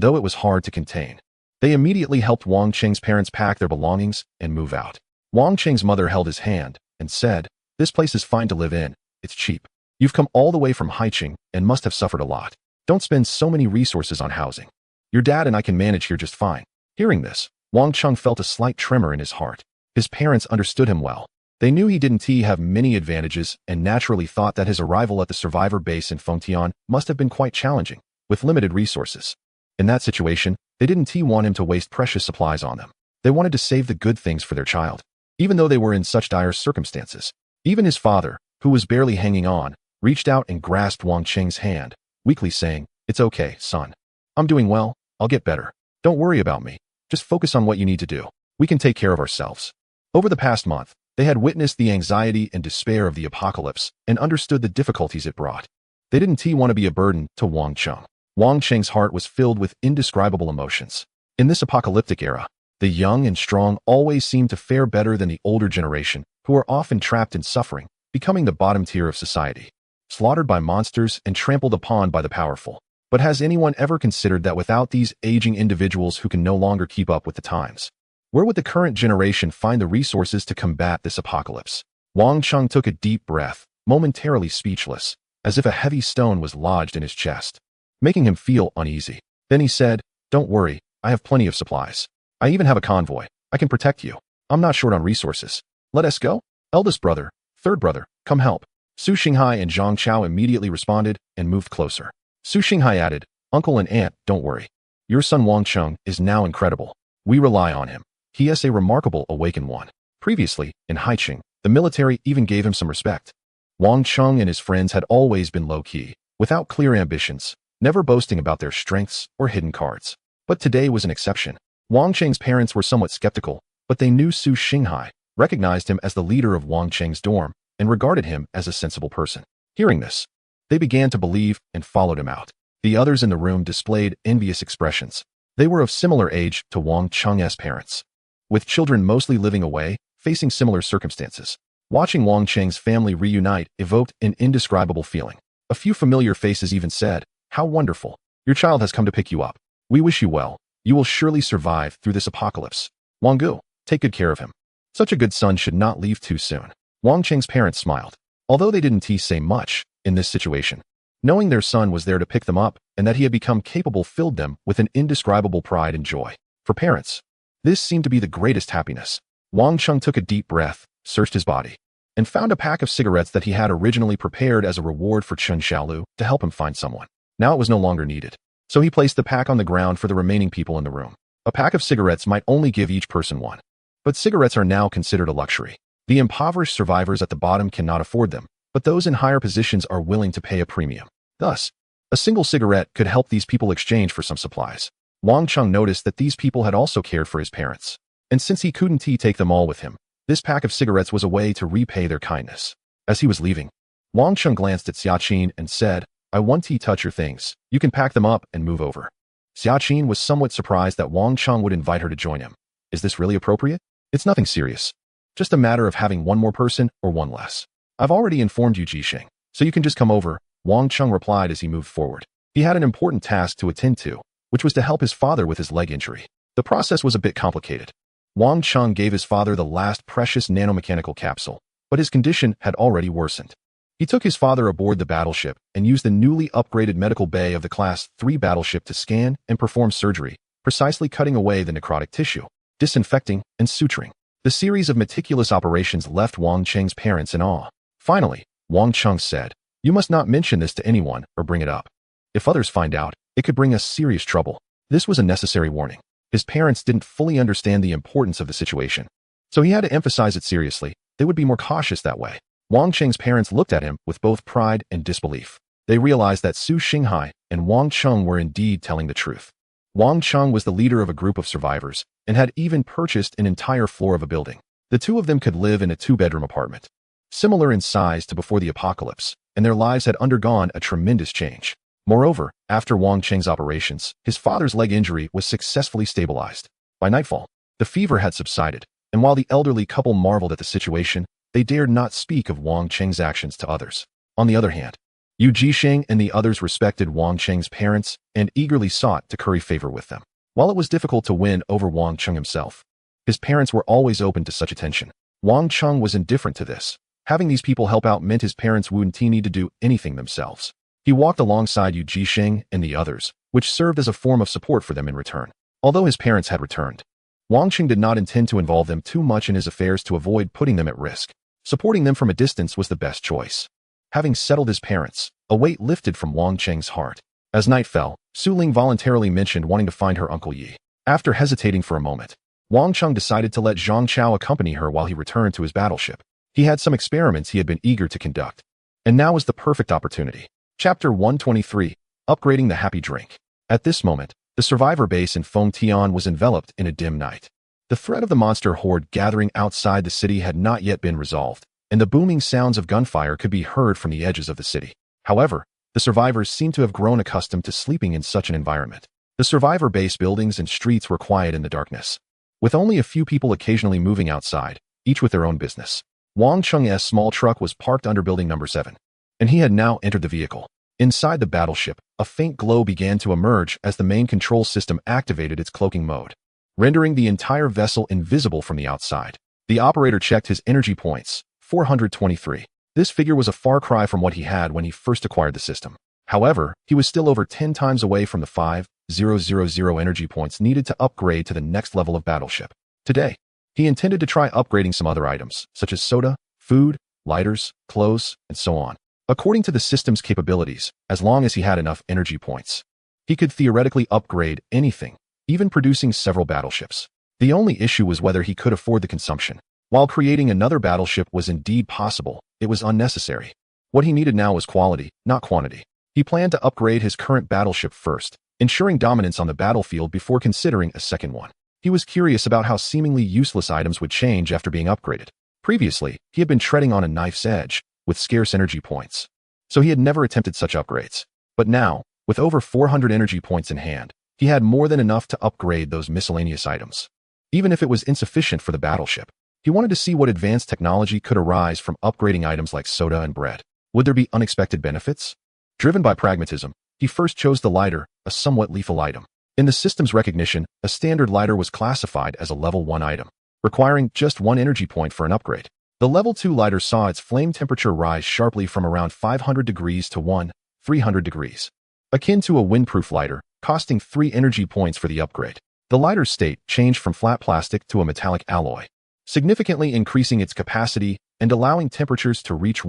though it was hard to contain, they immediately helped Wang Cheng's parents pack their belongings and move out. Wang Cheng's mother held his hand and said, "This place is fine to live in, it's cheap. You've come all the way from Haicheng and must have suffered a lot. Don't spend so many resources on housing. Your dad and I can manage here just fine." Hearing this, Wang Chung felt a slight tremor in his heart. His parents understood him well. They knew he didn't have many advantages and naturally thought that his arrival at the survivor base in Fengtian must have been quite challenging, with limited resources. In that situation, they didn't want him to waste precious supplies on them. They wanted to save the good things for their child, even though they were in such dire circumstances. Even his father, who was barely hanging on, reached out and grasped Wang Cheng's hand, weakly saying, "It's okay, son. I'm doing well, I'll get better. Don't worry about me. Just focus on what you need to do. We can take care of ourselves." Over the past month, they had witnessed the anxiety and despair of the apocalypse and understood the difficulties it brought. They didn't want to be a burden to Wang Chung. Wang Cheng's heart was filled with indescribable emotions. In this apocalyptic era, the young and strong always seem to fare better than the older generation, who are often trapped in suffering, becoming the bottom tier of society, slaughtered by monsters and trampled upon by the powerful. But has anyone ever considered that without these aging individuals who can no longer keep up with the times, where would the current generation find the resources to combat this apocalypse? Wang Chung took a deep breath, momentarily speechless, as if a heavy stone was lodged in his chest, making him feel uneasy. Then he said, "Don't worry, I have plenty of supplies. I even have a convoy. I can protect you. I'm not short on resources. Let us go? Eldest brother, third brother, come help." Su Xinghai and Zhang Chao immediately responded and moved closer. Su Xinghai added, "Uncle and aunt, don't worry. Your son Wang Cheng is now incredible. We rely on him. He is a remarkable awakened one." Previously, in Haiqing, the military even gave him some respect. Wang Cheng and his friends had always been low-key, without clear ambitions, never boasting about their strengths or hidden cards. But today was an exception. Wang Cheng's parents were somewhat skeptical, but they knew Su Xinghai, recognized him as the leader of Wang Cheng's dorm, and regarded him as a sensible person. Hearing this, they began to believe and followed him out. The others in the room displayed envious expressions. They were of similar age to Wang Cheng's parents, with children mostly living away, facing similar circumstances. Watching Wang Cheng's family reunite evoked an indescribable feeling. A few familiar faces even said, "How wonderful. Your child has come to pick you up. We wish you well. You will surely survive through this apocalypse. Wang Gu, take good care of him. Such a good son should not leave too soon." Wang Cheng's parents smiled. Although they didn't say much in this situation, knowing their son was there to pick them up and that he had become capable filled them with an indescribable pride and joy. For parents, this seemed to be the greatest happiness. Wang Cheng took a deep breath, searched his body, and found a pack of cigarettes that he had originally prepared as a reward for Chen Xiaolu to help him find someone. Now it was no longer needed. So he placed the pack on the ground for the remaining people in the room. A pack of cigarettes might only give each person one. But cigarettes are now considered a luxury. The impoverished survivors at the bottom cannot afford them, but those in higher positions are willing to pay a premium. Thus, a single cigarette could help these people exchange for some supplies. Wang Cheng noticed that these people had also cared for his parents. And since he couldn't take them all with him, this pack of cigarettes was a way to repay their kindness. As he was leaving, Wang Cheng glanced at Xiaqin and said, "I want to touch your things. You can pack them up and move over." Xiaqin was somewhat surprised that Wang Cheng would invite her to join him. Is this really appropriate? It's nothing serious. Just a matter of having one more person or one less. I've already informed you, Jisheng, so you can just come over, Wang Cheng replied as he moved forward. He had an important task to attend to, which was to help his father with his leg injury. The process was a bit complicated. Wang Cheng gave his father the last precious nanomechanical capsule, but his condition had already worsened. He took his father aboard the battleship and used the newly upgraded medical bay of the Class 3 battleship to scan and perform surgery, precisely cutting away the necrotic tissue, disinfecting, and suturing. The series of meticulous operations left Wang Cheng's parents in awe. Finally, Wang Cheng said, "You must not mention this to anyone or bring it up. If others find out, it could bring us serious trouble." This was a necessary warning. His parents didn't fully understand the importance of the situation, so he had to emphasize it seriously. They would be more cautious that way. Wang Cheng's parents looked at him with both pride and disbelief. They realized that Su Xinghai and Wang Cheng were indeed telling the truth. Wang Cheng was the leader of a group of survivors and had even purchased an entire floor of a building. The two of them could live in a two-bedroom apartment, similar in size to before the apocalypse, and their lives had undergone a tremendous change. Moreover, after Wang Cheng's operations, his father's leg injury was successfully stabilized. By nightfall, the fever had subsided, and while the elderly couple marveled at the situation, they dared not speak of Wang Cheng's actions to others. On the other hand, Yu Jisheng and the others respected Wang Cheng's parents and eagerly sought to curry favor with them. While it was difficult to win over Wang Cheng himself, his parents were always open to such attention. Wang Cheng was indifferent to this. Having these people help out meant his parents wouldn't need to do anything themselves. He walked alongside Yu Jisheng and the others, which served as a form of support for them in return. Although his parents had returned, Wang Cheng did not intend to involve them too much in his affairs to avoid putting them at risk. Supporting them from a distance was the best choice. Having settled his parents, a weight lifted from Wang Cheng's heart. As night fell, Su Ling voluntarily mentioned wanting to find her Uncle Yi. After hesitating for a moment, Wang Cheng decided to let Zhang Chao accompany her while he returned to his battleship. He had some experiments he had been eager to conduct, and now was the perfect opportunity. Chapter 123, Upgrading the Happy Drink. At this moment, the survivor base in Fengtian was enveloped in a dim night. The threat of the monster horde gathering outside the city had not yet been resolved, and the booming sounds of gunfire could be heard from the edges of the city. However, the survivors seemed to have grown accustomed to sleeping in such an environment. The survivor base buildings and streets were quiet in the darkness, with only a few people occasionally moving outside, each with their own business. Wang Cheng's small truck was parked under building number 7, and he had now entered the vehicle. Inside the battleship, a faint glow began to emerge as the main control system activated its cloaking mode, rendering the entire vessel invisible from the outside. The operator checked his energy points, 423. This figure was a far cry from what he had when he first acquired the system. However, he was still over 10 times away from the 5 0.000 energy points needed to upgrade to the next level of battleship. Today, he intended to try upgrading some other items, such as soda, food, lighters, clothes, and so on. According to the system's capabilities, as long as he had enough energy points, he could theoretically upgrade anything, even producing several battleships. The only issue was whether he could afford the consumption. While creating another battleship was indeed possible, it was unnecessary. What he needed now was quality, not quantity. He planned to upgrade his current battleship first, ensuring dominance on the battlefield before considering a second one. He was curious about how seemingly useless items would change after being upgraded. Previously, he had been treading on a knife's edge, with scarce energy points. So he had never attempted such upgrades. But now, with over 400 energy points in hand, he had more than enough to upgrade those miscellaneous items. Even if it was insufficient for the battleship, he wanted to see what advanced technology could arise from upgrading items like soda and bread. Would there be unexpected benefits? Driven by pragmatism, he first chose the lighter, a somewhat lethal item. In the system's recognition, a standard lighter was classified as a level 1 item, requiring just 1 energy point for an upgrade. The level 2 lighter saw its flame temperature rise sharply from around 500 degrees to 300 degrees, akin to a windproof lighter, costing 3 energy points for the upgrade. The lighter's state changed from flat plastic to a metallic alloy, significantly increasing its capacity and allowing temperatures to reach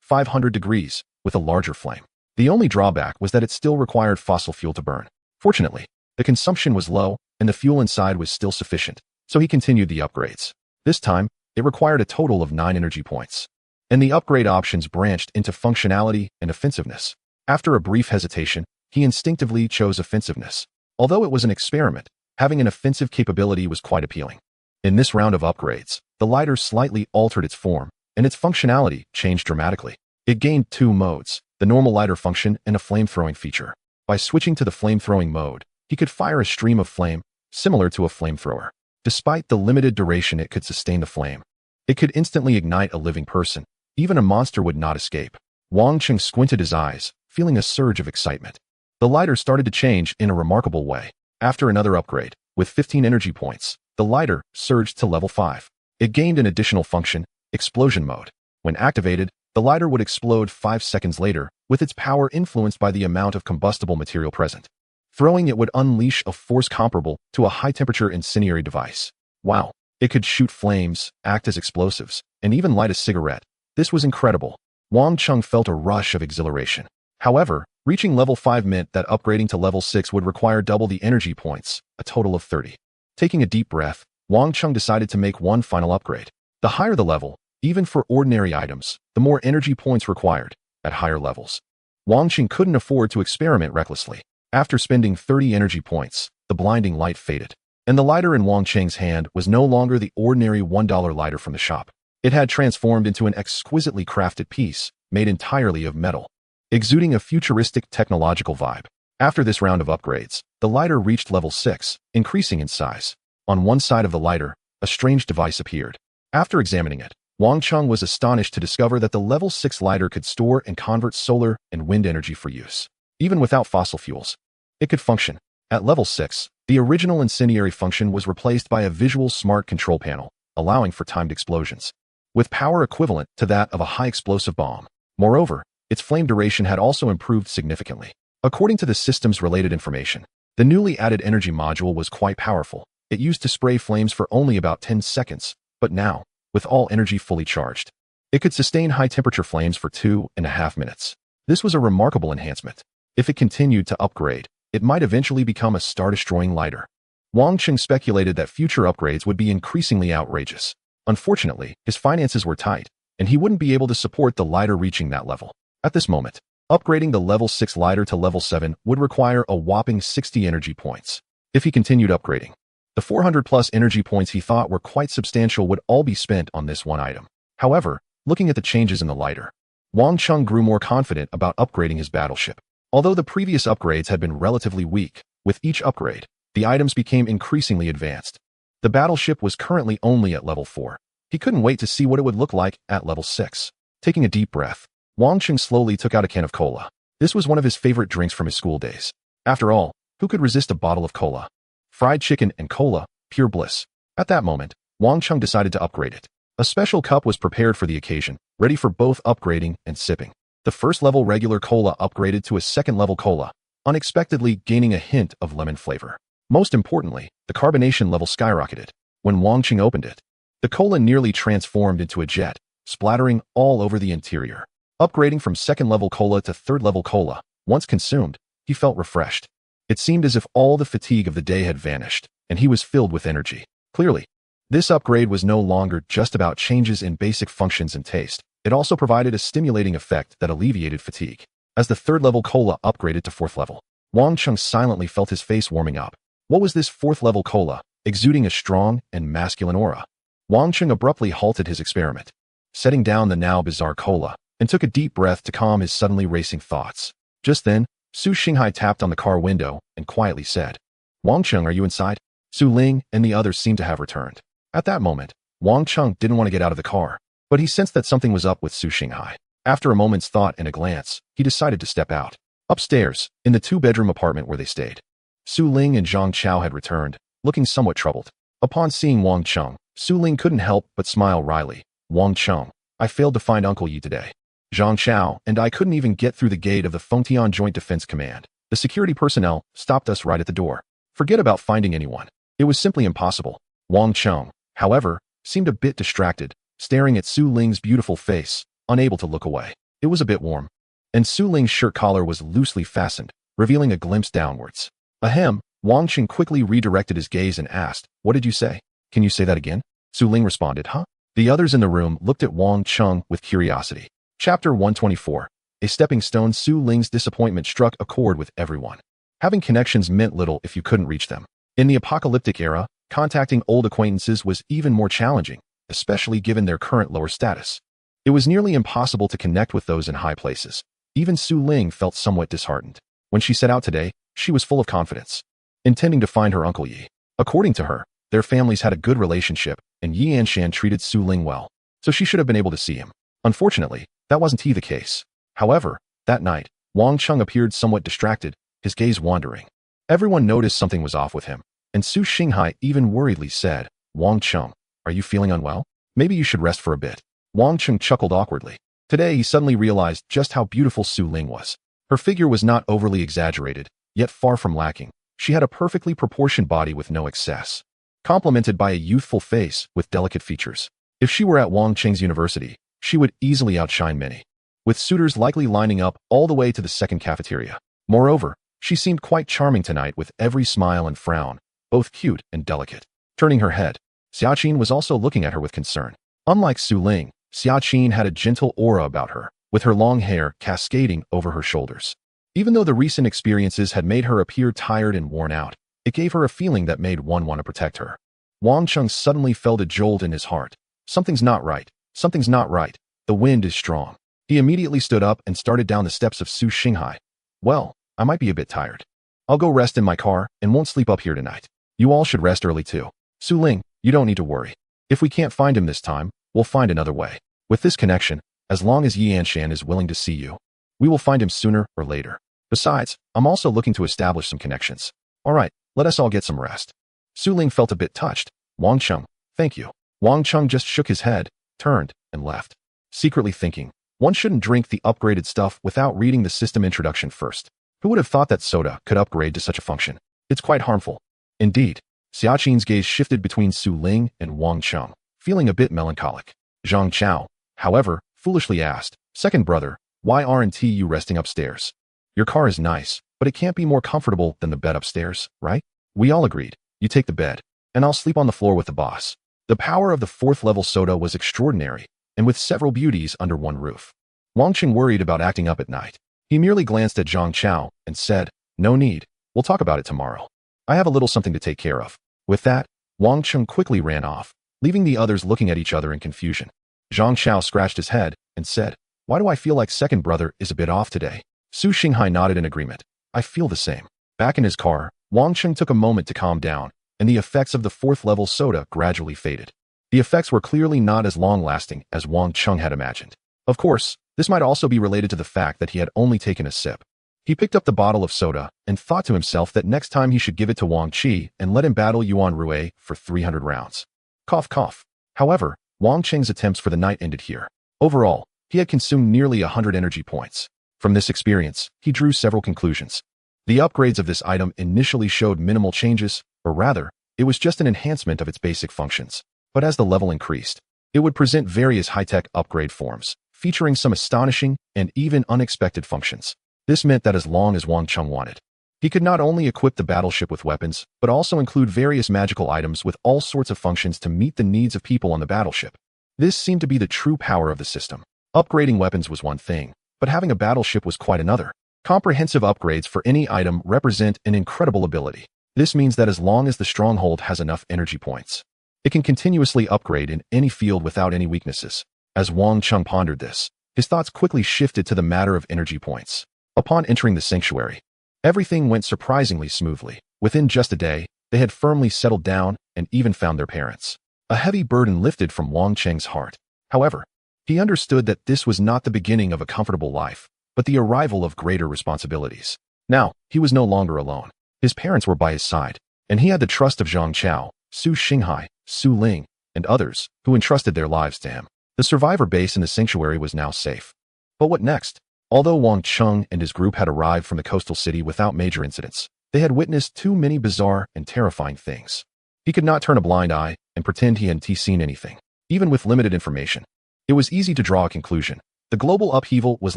500 degrees with a larger flame. The only drawback was that it still required fossil fuel to burn. Fortunately, the consumption was low and the fuel inside was still sufficient, so he continued the upgrades. This time, it required a total of 9 energy points, and the upgrade options branched into functionality and offensiveness. After a brief hesitation, he instinctively chose offensiveness. Although it was an experiment, having an offensive capability was quite appealing. In this round of upgrades, the lighter slightly altered its form, and its functionality changed dramatically. It gained 2 modes, the normal lighter function and a flame-throwing feature. By switching to the flame-throwing mode, he could fire a stream of flame, similar to a flamethrower. Despite the limited duration it could sustain the flame, it could instantly ignite a living person. Even a monster would not escape. Wang Cheng squinted his eyes, feeling a surge of excitement. The lighter started to change in a remarkable way. After another upgrade, with 15 energy points, the lighter surged to level 5. It gained an additional function, explosion mode. When activated, the lighter would explode 5 seconds later, with its power influenced by the amount of combustible material present. Throwing it would unleash a force comparable to a high-temperature incendiary device. Wow! It could shoot flames, act as explosives, and even light a cigarette. This was incredible. Wang Cheng felt a rush of exhilaration. However, reaching level 5 meant that upgrading to level 6 would require double the energy points, a total of 30. Taking a deep breath, Wang Cheng decided to make one final upgrade. The higher the level, even for ordinary items, the more energy points required, at higher levels. Wang Cheng couldn't afford to experiment recklessly. After spending 30 energy points, the blinding light faded, and the lighter in Wang Cheng's hand was no longer the ordinary $1 lighter from the shop. It had transformed into an exquisitely crafted piece, made entirely of metal, exuding a futuristic technological vibe. After this round of upgrades, the lighter reached level 6, increasing in size. On one side of the lighter, a strange device appeared. After examining it, Wang Cheng was astonished to discover that the level 6 lighter could store and convert solar and wind energy for use. Even without fossil fuels, it could function. At level 6, the original incendiary function was replaced by a visual smart control panel, allowing for timed explosions, with power equivalent to that of a high-explosive bomb. Moreover, its flame duration had also improved significantly. According to the system's related information, the newly added energy module was quite powerful. It used to spray flames for only about 10 seconds, but now, with all energy fully charged, it could sustain high-temperature flames for 2.5 minutes. This was a remarkable enhancement. If it continued to upgrade, it might eventually become a star-destroying lighter. Wang Cheng speculated that future upgrades would be increasingly outrageous. Unfortunately, his finances were tight, and he wouldn't be able to support the lighter reaching that level. At this moment, upgrading the level 6 lighter to level 7 would require a whopping 60 energy points. If he continued upgrading, the 400+ energy points he thought were quite substantial would all be spent on this one item. However, looking at the changes in the lighter, Wang Cheng grew more confident about upgrading his battleship. Although the previous upgrades had been relatively weak, with each upgrade, the items became increasingly advanced. The battleship was currently only at level 4. He couldn't wait to see what it would look like at level 6. Taking a deep breath, Wang Cheng slowly took out a can of cola. This was one of his favorite drinks from his school days. After all, who could resist a bottle of cola? Fried chicken and cola, pure bliss. At that moment, Wang Cheng decided to upgrade it. A special cup was prepared for the occasion, ready for both upgrading and sipping. The first level regular cola upgraded to a second level cola, unexpectedly gaining a hint of lemon flavor. Most importantly, the carbonation level skyrocketed. When Wang Qing opened it, the cola nearly transformed into a jet, splattering all over the interior. Upgrading from second-level cola to third-level cola, once consumed, he felt refreshed. It seemed as if all the fatigue of the day had vanished, and he was filled with energy. Clearly, this upgrade was no longer just about changes in basic functions and taste. It also provided a stimulating effect that alleviated fatigue. As the third-level cola upgraded to fourth level, Wang Qing silently felt his face warming up. What was this fourth-level cola, exuding a strong and masculine aura? Wang Qing abruptly halted his experiment, setting down the now bizarre cola, and took a deep breath to calm his suddenly racing thoughts. Just then, Su Xinghai tapped on the car window and quietly said, "Wang Qing, are you inside?" Su Ling and the others seemed to have returned. At that moment, Wang Qing didn't want to get out of the car, but he sensed that something was up with Su Xinghai. After a moment's thought and a glance, he decided to step out. Upstairs, in the two-bedroom apartment where they stayed, Su Ling and Zhang Chao had returned, looking somewhat troubled. Upon seeing Wang Qing, Su Ling couldn't help but smile wryly. "Wang Qing, I failed to find Uncle Yi today. Zhang Chao and I couldn't even get through the gate of the Fengtian Joint Defense Command. The security personnel stopped us right at the door. Forget about finding anyone. It was simply impossible." Wang Qing, however, seemed a bit distracted, staring at Su Ling's beautiful face, unable to look away. It was a bit warm, and Su Ling's shirt collar was loosely fastened, revealing a glimpse downwards. Ahem, Wang Qing quickly redirected his gaze and asked, "What did you say? Can you say that again?" Su Ling responded, "Huh?" The others in the room looked at Wang Qing with curiosity. Chapter 124. A stepping stone. Su Ling's disappointment struck a chord with everyone. Having connections meant little if you couldn't reach them. In the apocalyptic era, contacting old acquaintances was even more challenging, especially given their current lower status. It was nearly impossible to connect with those in high places. Even Su Ling felt somewhat disheartened. When she set out today, she was full of confidence, intending to find her Uncle Yi. According to her, their families had a good relationship, and Yi Anshan treated Su Ling well, so she should have been able to see him. Unfortunately, that wasn't the case. However, that night, Wang Qing appeared somewhat distracted, his gaze wandering. Everyone noticed something was off with him, and Su Xinghai even worriedly said, "Wang Qing, are you feeling unwell? Maybe you should rest for a bit." Wang Qing chuckled awkwardly. Today he suddenly realized just how beautiful Su Ling was. Her figure was not overly exaggerated, yet far from lacking. She had a perfectly proportioned body with no excess, complemented by a youthful face with delicate features. If she were at Wang Qing's university, she would easily outshine many, with suitors likely lining up all the way to the second cafeteria. Moreover, she seemed quite charming tonight with every smile and frown, both cute and delicate. Turning her head, Xiaqin was also looking at her with concern. Unlike Su Ling, Xiaqin had a gentle aura about her, with her long hair cascading over her shoulders. Even though the recent experiences had made her appear tired and worn out, it gave her a feeling that made one want to protect her. Wang Qing suddenly felt a jolt in his heart. Something's not right. Something's not right. The wind is strong. He immediately stood up and started down the steps of Su Xinghai. "Well, I might be a bit tired. I'll go rest in my car and won't sleep up here tonight. You all should rest early too. Su Ling, you don't need to worry. If we can't find him this time, we'll find another way. With this connection, as long as Yi Anshan is willing to see you, we will find him sooner or later. Besides, I'm also looking to establish some connections. All right, let us all get some rest." Su Ling felt a bit touched. "Wang Qing, thank you." Wang Qing just shook his head, turned, and left, secretly thinking, one shouldn't drink the upgraded stuff without reading the system introduction first. Who would have thought that soda could upgrade to such a function? It's quite harmful. Indeed, Xiaqin's gaze shifted between Su Ling and Wang Qing, feeling a bit melancholic. Zhang Chao, however, foolishly asked, "Second brother, why aren't you resting upstairs? Your car is nice, but it can't be more comfortable than the bed upstairs, right?" We all agreed. "You take the bed, and I'll sleep on the floor with the boss." The power of the fourth-level soda was extraordinary, and with several beauties under one roof. Wang Qing worried about acting up at night. He merely glanced at Zhang Chao and said, "No need, we'll talk about it tomorrow. I have a little something to take care of." With that, Wang Qing quickly ran off, leaving the others looking at each other in confusion. Zhang Chao scratched his head and said, "Why do I feel like second brother is a bit off today?" Su Xinghai nodded in agreement. "I feel the same." Back in his car, Wang Qing took a moment to calm down, and the effects of the fourth-level soda gradually faded. The effects were clearly not as long-lasting as Wang Qing had imagined. Of course, this might also be related to the fact that he had only taken a sip. He picked up the bottle of soda and thought to himself that next time he should give it to Wang Qi and let him battle Yuan Rui for 300 rounds. Cough cough. However, Wang Qing's attempts for the night ended here. Overall, he had consumed nearly 100 energy points. From this experience, he drew several conclusions. The upgrades of this item initially showed minimal changes, or rather, it was just an enhancement of its basic functions. But as the level increased, it would present various high-tech upgrade forms, featuring some astonishing and even unexpected functions. This meant that as long as Wang Cheng wanted, he could not only equip the battleship with weapons, but also include various magical items with all sorts of functions to meet the needs of people on the battleship. This seemed to be the true power of the system. Upgrading weapons was one thing, but having a battleship was quite another. Comprehensive upgrades for any item represent an incredible ability. This means that as long as the stronghold has enough energy points, it can continuously upgrade in any field without any weaknesses. As Wang Cheng pondered this, his thoughts quickly shifted to the matter of energy points. Upon entering the sanctuary, everything went surprisingly smoothly. Within just a day, they had firmly settled down and even found their parents. A heavy burden lifted from Wang Cheng's heart. However, he understood that this was not the beginning of a comfortable life, but the arrival of greater responsibilities. Now, he was no longer alone. His parents were by his side, and he had the trust of Zhang Chao, Su Xinghai, Su Ling, and others who entrusted their lives to him. The survivor base in the sanctuary was now safe. But what next? Although Wang Cheng and his group had arrived from the coastal city without major incidents, they had witnessed too many bizarre and terrifying things. He could not turn a blind eye and pretend he hadn't seen anything. Even with limited information, it was easy to draw a conclusion. The global upheaval was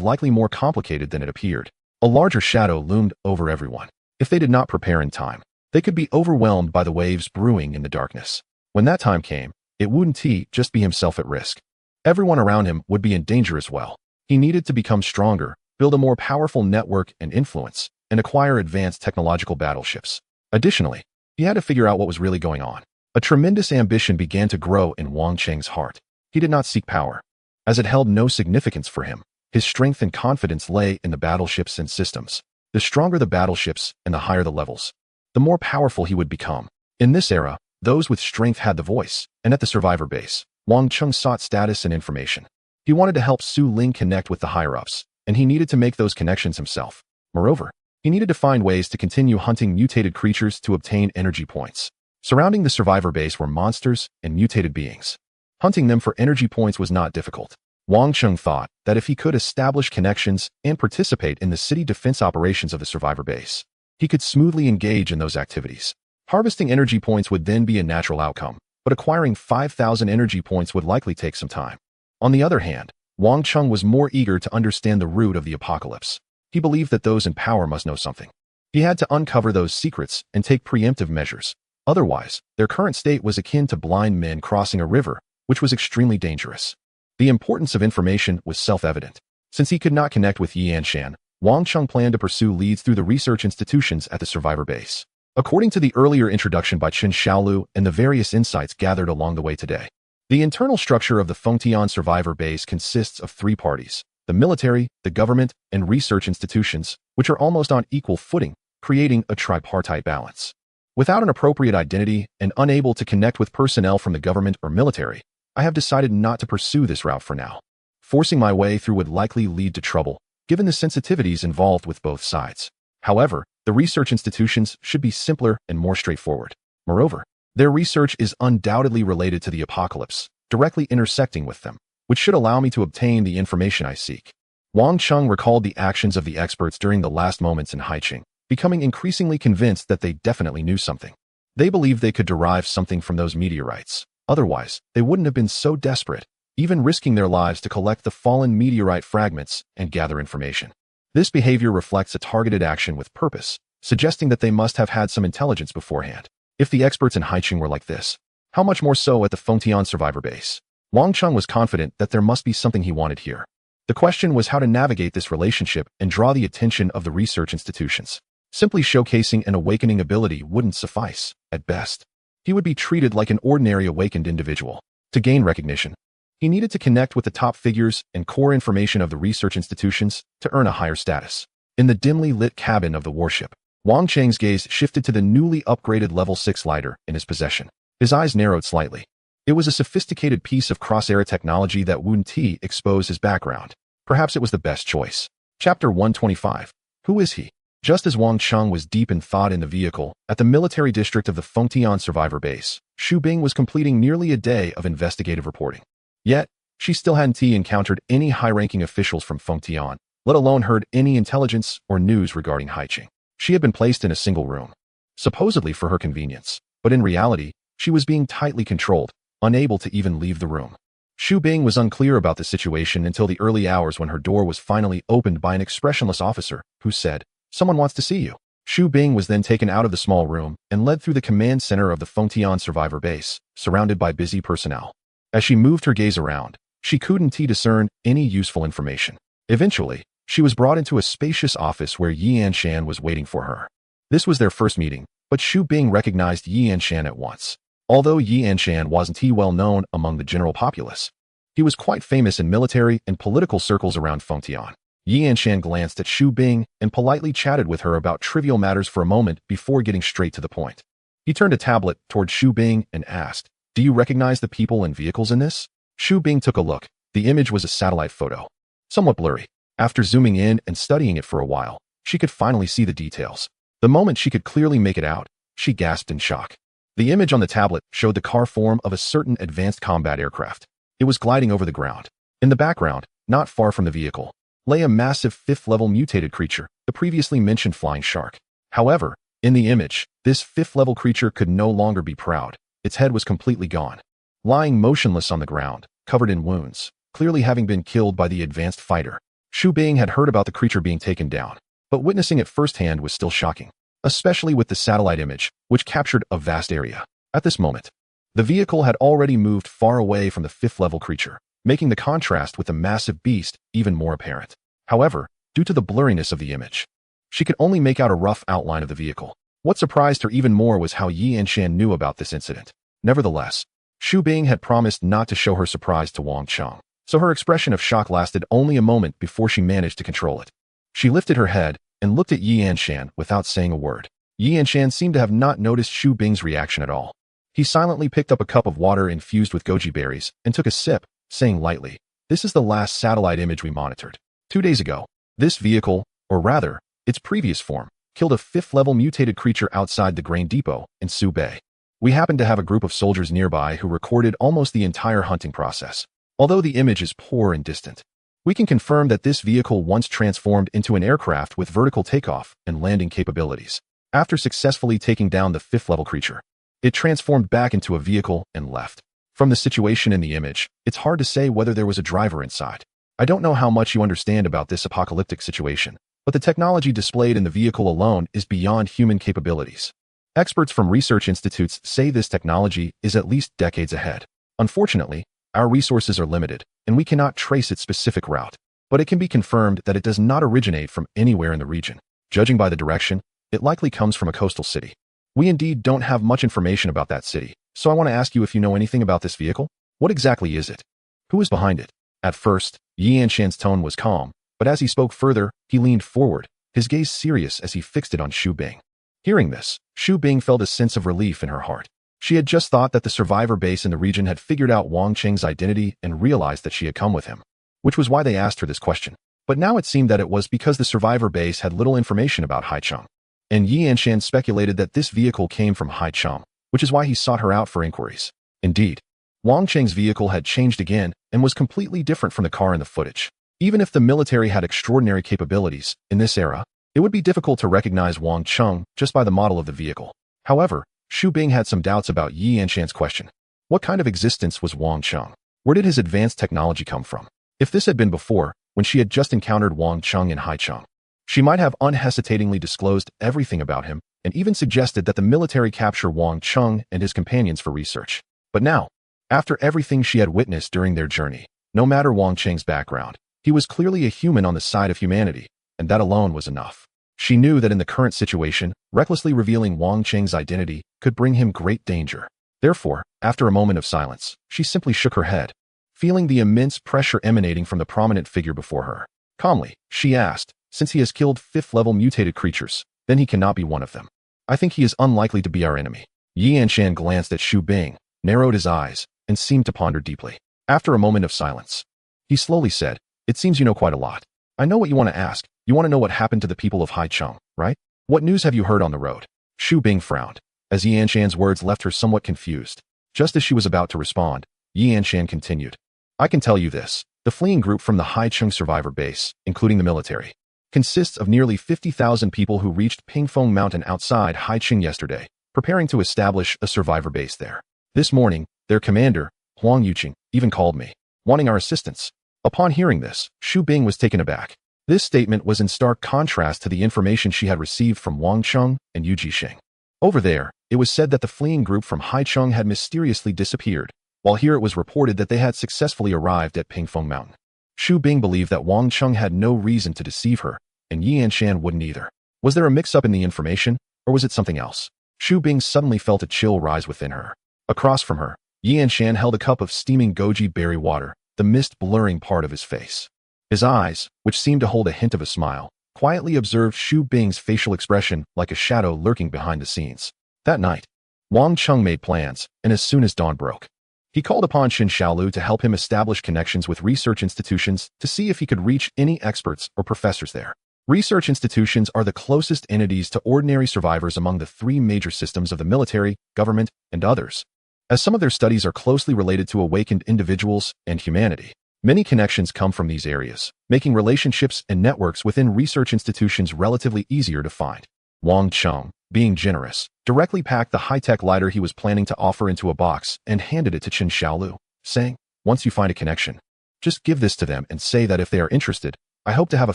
likely more complicated than it appeared. A larger shadow loomed over everyone. If they did not prepare in time, they could be overwhelmed by the waves brewing in the darkness. When that time came, it wouldn't just be himself at risk. Everyone around him would be in danger as well. He needed to become stronger, build a more powerful network and influence, and acquire advanced technological battleships. Additionally, he had to figure out what was really going on. A tremendous ambition began to grow in Wang Cheng's heart. He did not seek power, as it held no significance for him. His strength and confidence lay in the battleships and systems. The stronger the battleships and the higher the levels, the more powerful he would become. In this era, those with strength had the voice, and at the survivor base, Wang Cheng sought status and information. He wanted to help Su Ling connect with the higher-ups, and he needed to make those connections himself. Moreover, he needed to find ways to continue hunting mutated creatures to obtain energy points. Surrounding the survivor base were monsters and mutated beings. Hunting them for energy points was not difficult. Wang Cheng thought that if he could establish connections and participate in the city defense operations of the survivor base, he could smoothly engage in those activities. Harvesting energy points would then be a natural outcome, but acquiring 5,000 energy points would likely take some time. On the other hand, Wang Cheng was more eager to understand the root of the apocalypse. He believed that those in power must know something. He had to uncover those secrets and take preemptive measures. Otherwise, their current state was akin to blind men crossing a river, which was extremely dangerous. The importance of information was self-evident. Since he could not connect with Yi Anshan, Wang Cheng planned to pursue leads through the research institutions at the survivor base. According to the earlier introduction by Chen Xiaolu and the various insights gathered along the way today, the internal structure of the Fengtian survivor base consists of three parties: the military, the government, and research institutions, which are almost on equal footing, creating a tripartite balance. Without an appropriate identity and unable to connect with personnel from the government or military, I have decided not to pursue this route for now. Forcing my way through would likely lead to trouble, given the sensitivities involved with both sides. However, the research institutions should be simpler and more straightforward. Moreover, their research is undoubtedly related to the apocalypse, directly intersecting with them, which should allow me to obtain the information I seek. Wang Cheng recalled the actions of the experts during the last moments in Haiqing, becoming increasingly convinced that they definitely knew something. They believed they could derive something from those meteorites. Otherwise, they wouldn't have been so desperate, even risking their lives to collect the fallen meteorite fragments and gather information. This behavior reflects a targeted action with purpose, suggesting that they must have had some intelligence beforehand. If the experts in Haiqing were like this, how much more so at the Fengtian survivor base? Wang Cheng was confident that there must be something he wanted here. The question was how to navigate this relationship and draw the attention of the research institutions. Simply showcasing an awakening ability wouldn't suffice. At best, he would be treated like an ordinary awakened individual. To gain recognition, he needed to connect with the top figures and core information of the research institutions to earn a higher status. In the dimly lit cabin of the warship, Wang Cheng's gaze shifted to the newly upgraded level 6 lighter in his possession. His eyes narrowed slightly. It was a sophisticated piece of cross-era technology that wouldn't expose his background. Perhaps it was the best choice. Chapter 125. Who is he? Just as Wang Cheng was deep in thought in the vehicle, at the military district of the Fengtian survivor base, Xu Bing was completing nearly a day of investigative reporting. Yet, she still hadn't encountered any high-ranking officials from Fengtian, let alone heard any intelligence or news regarding Haiqing. She had been placed in a single room, supposedly for her convenience, but in reality, she was being tightly controlled, unable to even leave the room. Xu Bing was unclear about the situation until the early hours when her door was finally opened by an expressionless officer who said, "Someone wants to see you." Xu Bing was then taken out of the small room and led through the command center of the Fengtian survivor base, surrounded by busy personnel. As she moved her gaze around, she couldn't discern any useful information. Eventually, she was brought into a spacious office where Yi Anshan was waiting for her. This was their first meeting, but Xu Bing recognized Yi Anshan at once. Although Yi Anshan wasn't well known among the general populace, he was quite famous in military and political circles around Fengtian. Yi Anshan glanced at Xu Bing and politely chatted with her about trivial matters for a moment before getting straight to the point. He turned a tablet toward Xu Bing and asked, "Do you recognize the people and vehicles in this?" Xu Bing took a look. The image was a satellite photo, somewhat blurry. After zooming in and studying it for a while, she could finally see the details. The moment she could clearly make it out, she gasped in shock. The image on the tablet showed the car form of a certain advanced combat aircraft. It was gliding over the ground. In the background, not far from the vehicle, lay a massive fifth-level mutated creature, the previously mentioned flying shark. However, in the image, this fifth-level creature could no longer be proud. Its head was completely gone. Lying motionless on the ground, covered in wounds, clearly having been killed by the advanced fighter. Xu Bing had heard about the creature being taken down, but witnessing it firsthand was still shocking, especially with the satellite image, which captured a vast area. At this moment, the vehicle had already moved far away from the fifth-level creature, making the contrast with the massive beast even more apparent. However, due to the blurriness of the image, she could only make out a rough outline of the vehicle. What surprised her even more was how Yi Anshan knew about this incident. Nevertheless, Xu Bing had promised not to show her surprise to Wang Cheng, so her expression of shock lasted only a moment before she managed to control it. She lifted her head and looked at Yi Anshan without saying a word. Yi Anshan seemed to have not noticed Xu Bing's reaction at all. He silently picked up a cup of water infused with goji berries and took a sip, saying lightly, "This is the last satellite image we monitored. 2 days ago, this vehicle, or rather, its previous form, killed a fifth-level mutated creature outside the grain depot in Su Bay. We happened to have a group of soldiers nearby who recorded almost the entire hunting process. Although the image is poor and distant, we can confirm that this vehicle once transformed into an aircraft with vertical takeoff and landing capabilities. After successfully taking down the fifth-level creature, it transformed back into a vehicle and left. From the situation in the image, it's hard to say whether there was a driver inside. I don't know how much you understand about this apocalyptic situation, but the technology displayed in the vehicle alone is beyond human capabilities. Experts from research institutes say this technology is at least decades ahead. Unfortunately, our resources are limited, and we cannot trace its specific route, but it can be confirmed that it does not originate from anywhere in the region. Judging by the direction, it likely comes from a coastal city. We indeed don't have much information about that city, so I want to ask you if you know anything about this vehicle. What exactly is it? Who is behind it?" At first, Yi Anshan's tone was calm, but as he spoke further, he leaned forward, his gaze serious as he fixed it on Xu Bing. Hearing this, Xu Bing felt a sense of relief in her heart. She had just thought that the survivor base in the region had figured out Wang Cheng's identity and realized that she had come with him, which was why they asked her this question. But now it seemed that it was because the survivor base had little information about Haicheng. And Yi Anshan speculated that this vehicle came from Haicheng, which is why he sought her out for inquiries. Indeed, Wang Cheng's vehicle had changed again and was completely different from the car in the footage. Even if the military had extraordinary capabilities, in this era, it would be difficult to recognize Wang Cheng just by the model of the vehicle. However, Xu Bing had some doubts about Yi Anshan's question. What kind of existence was Wang Cheng? Where did his advanced technology come from? If this had been before, when she had just encountered Wang Cheng in Haicheng, she might have unhesitatingly disclosed everything about him and even suggested that the military capture Wang Cheng and his companions for research. But now, after everything she had witnessed during their journey, no matter Wang Cheng's background, he was clearly a human on the side of humanity, and that alone was enough. She knew that in the current situation, recklessly revealing Wang Cheng's identity could bring him great danger. Therefore, after a moment of silence, she simply shook her head, feeling the immense pressure emanating from the prominent figure before her. Calmly, she asked, "Since he has killed fifth-level mutated creatures, then he cannot be one of them. I think he is unlikely to be our enemy." Yi Anshan glanced at Xu Bing, narrowed his eyes, and seemed to ponder deeply. After a moment of silence, he slowly said, "It seems you know quite a lot. I know what you want to ask. You want to know what happened to the people of Haicheng, right? What news have you heard on the road?" Xu Bing frowned, as Yi Anshan's words left her somewhat confused. Just as she was about to respond, Yi Anshan continued, "I can tell you this. The fleeing group from the Haicheng survivor base, including the military, consists of nearly 50,000 people who reached Pingfeng Mountain outside Haicheng yesterday, preparing to establish a survivor base there. This morning, their commander, Huang Yuqing, even called me, wanting our assistance. Upon hearing this, Xu Bing was taken aback. This statement was in stark contrast to the information she had received from Wang Cheng and Yu Jixing. Over there, it was said that the fleeing group from Haicheng had mysteriously disappeared, while here it was reported that they had successfully arrived at Pingfeng Mountain. Xu Bing believed that Wang Cheng had no reason to deceive her, and Yi Anshan wouldn't either. Was there a mix-up in the information, or was it something else? Xu Bing suddenly felt a chill rise within her. Across from her, Yi Anshan held a cup of steaming goji berry water, the mist blurring part of his face. His eyes, which seemed to hold a hint of a smile, quietly observed Xu Bing's facial expression like a shadow lurking behind the scenes. That night, Wang Cheng made plans, and as soon as dawn broke, he called upon Qin Xiaolu to help him establish connections with research institutions to see if he could reach any experts or professors there. Research institutions are the closest entities to ordinary survivors among the three major systems of the military, government, and others, as some of their studies are closely related to awakened individuals and humanity. Many connections come from these areas, making relationships and networks within research institutions relatively easier to find. Wang Cheng, being generous, directly packed the high-tech lighter he was planning to offer into a box and handed it to Qin Xiaolu, saying, "Once you find a connection, just give this to them and say that if they are interested, I hope to have a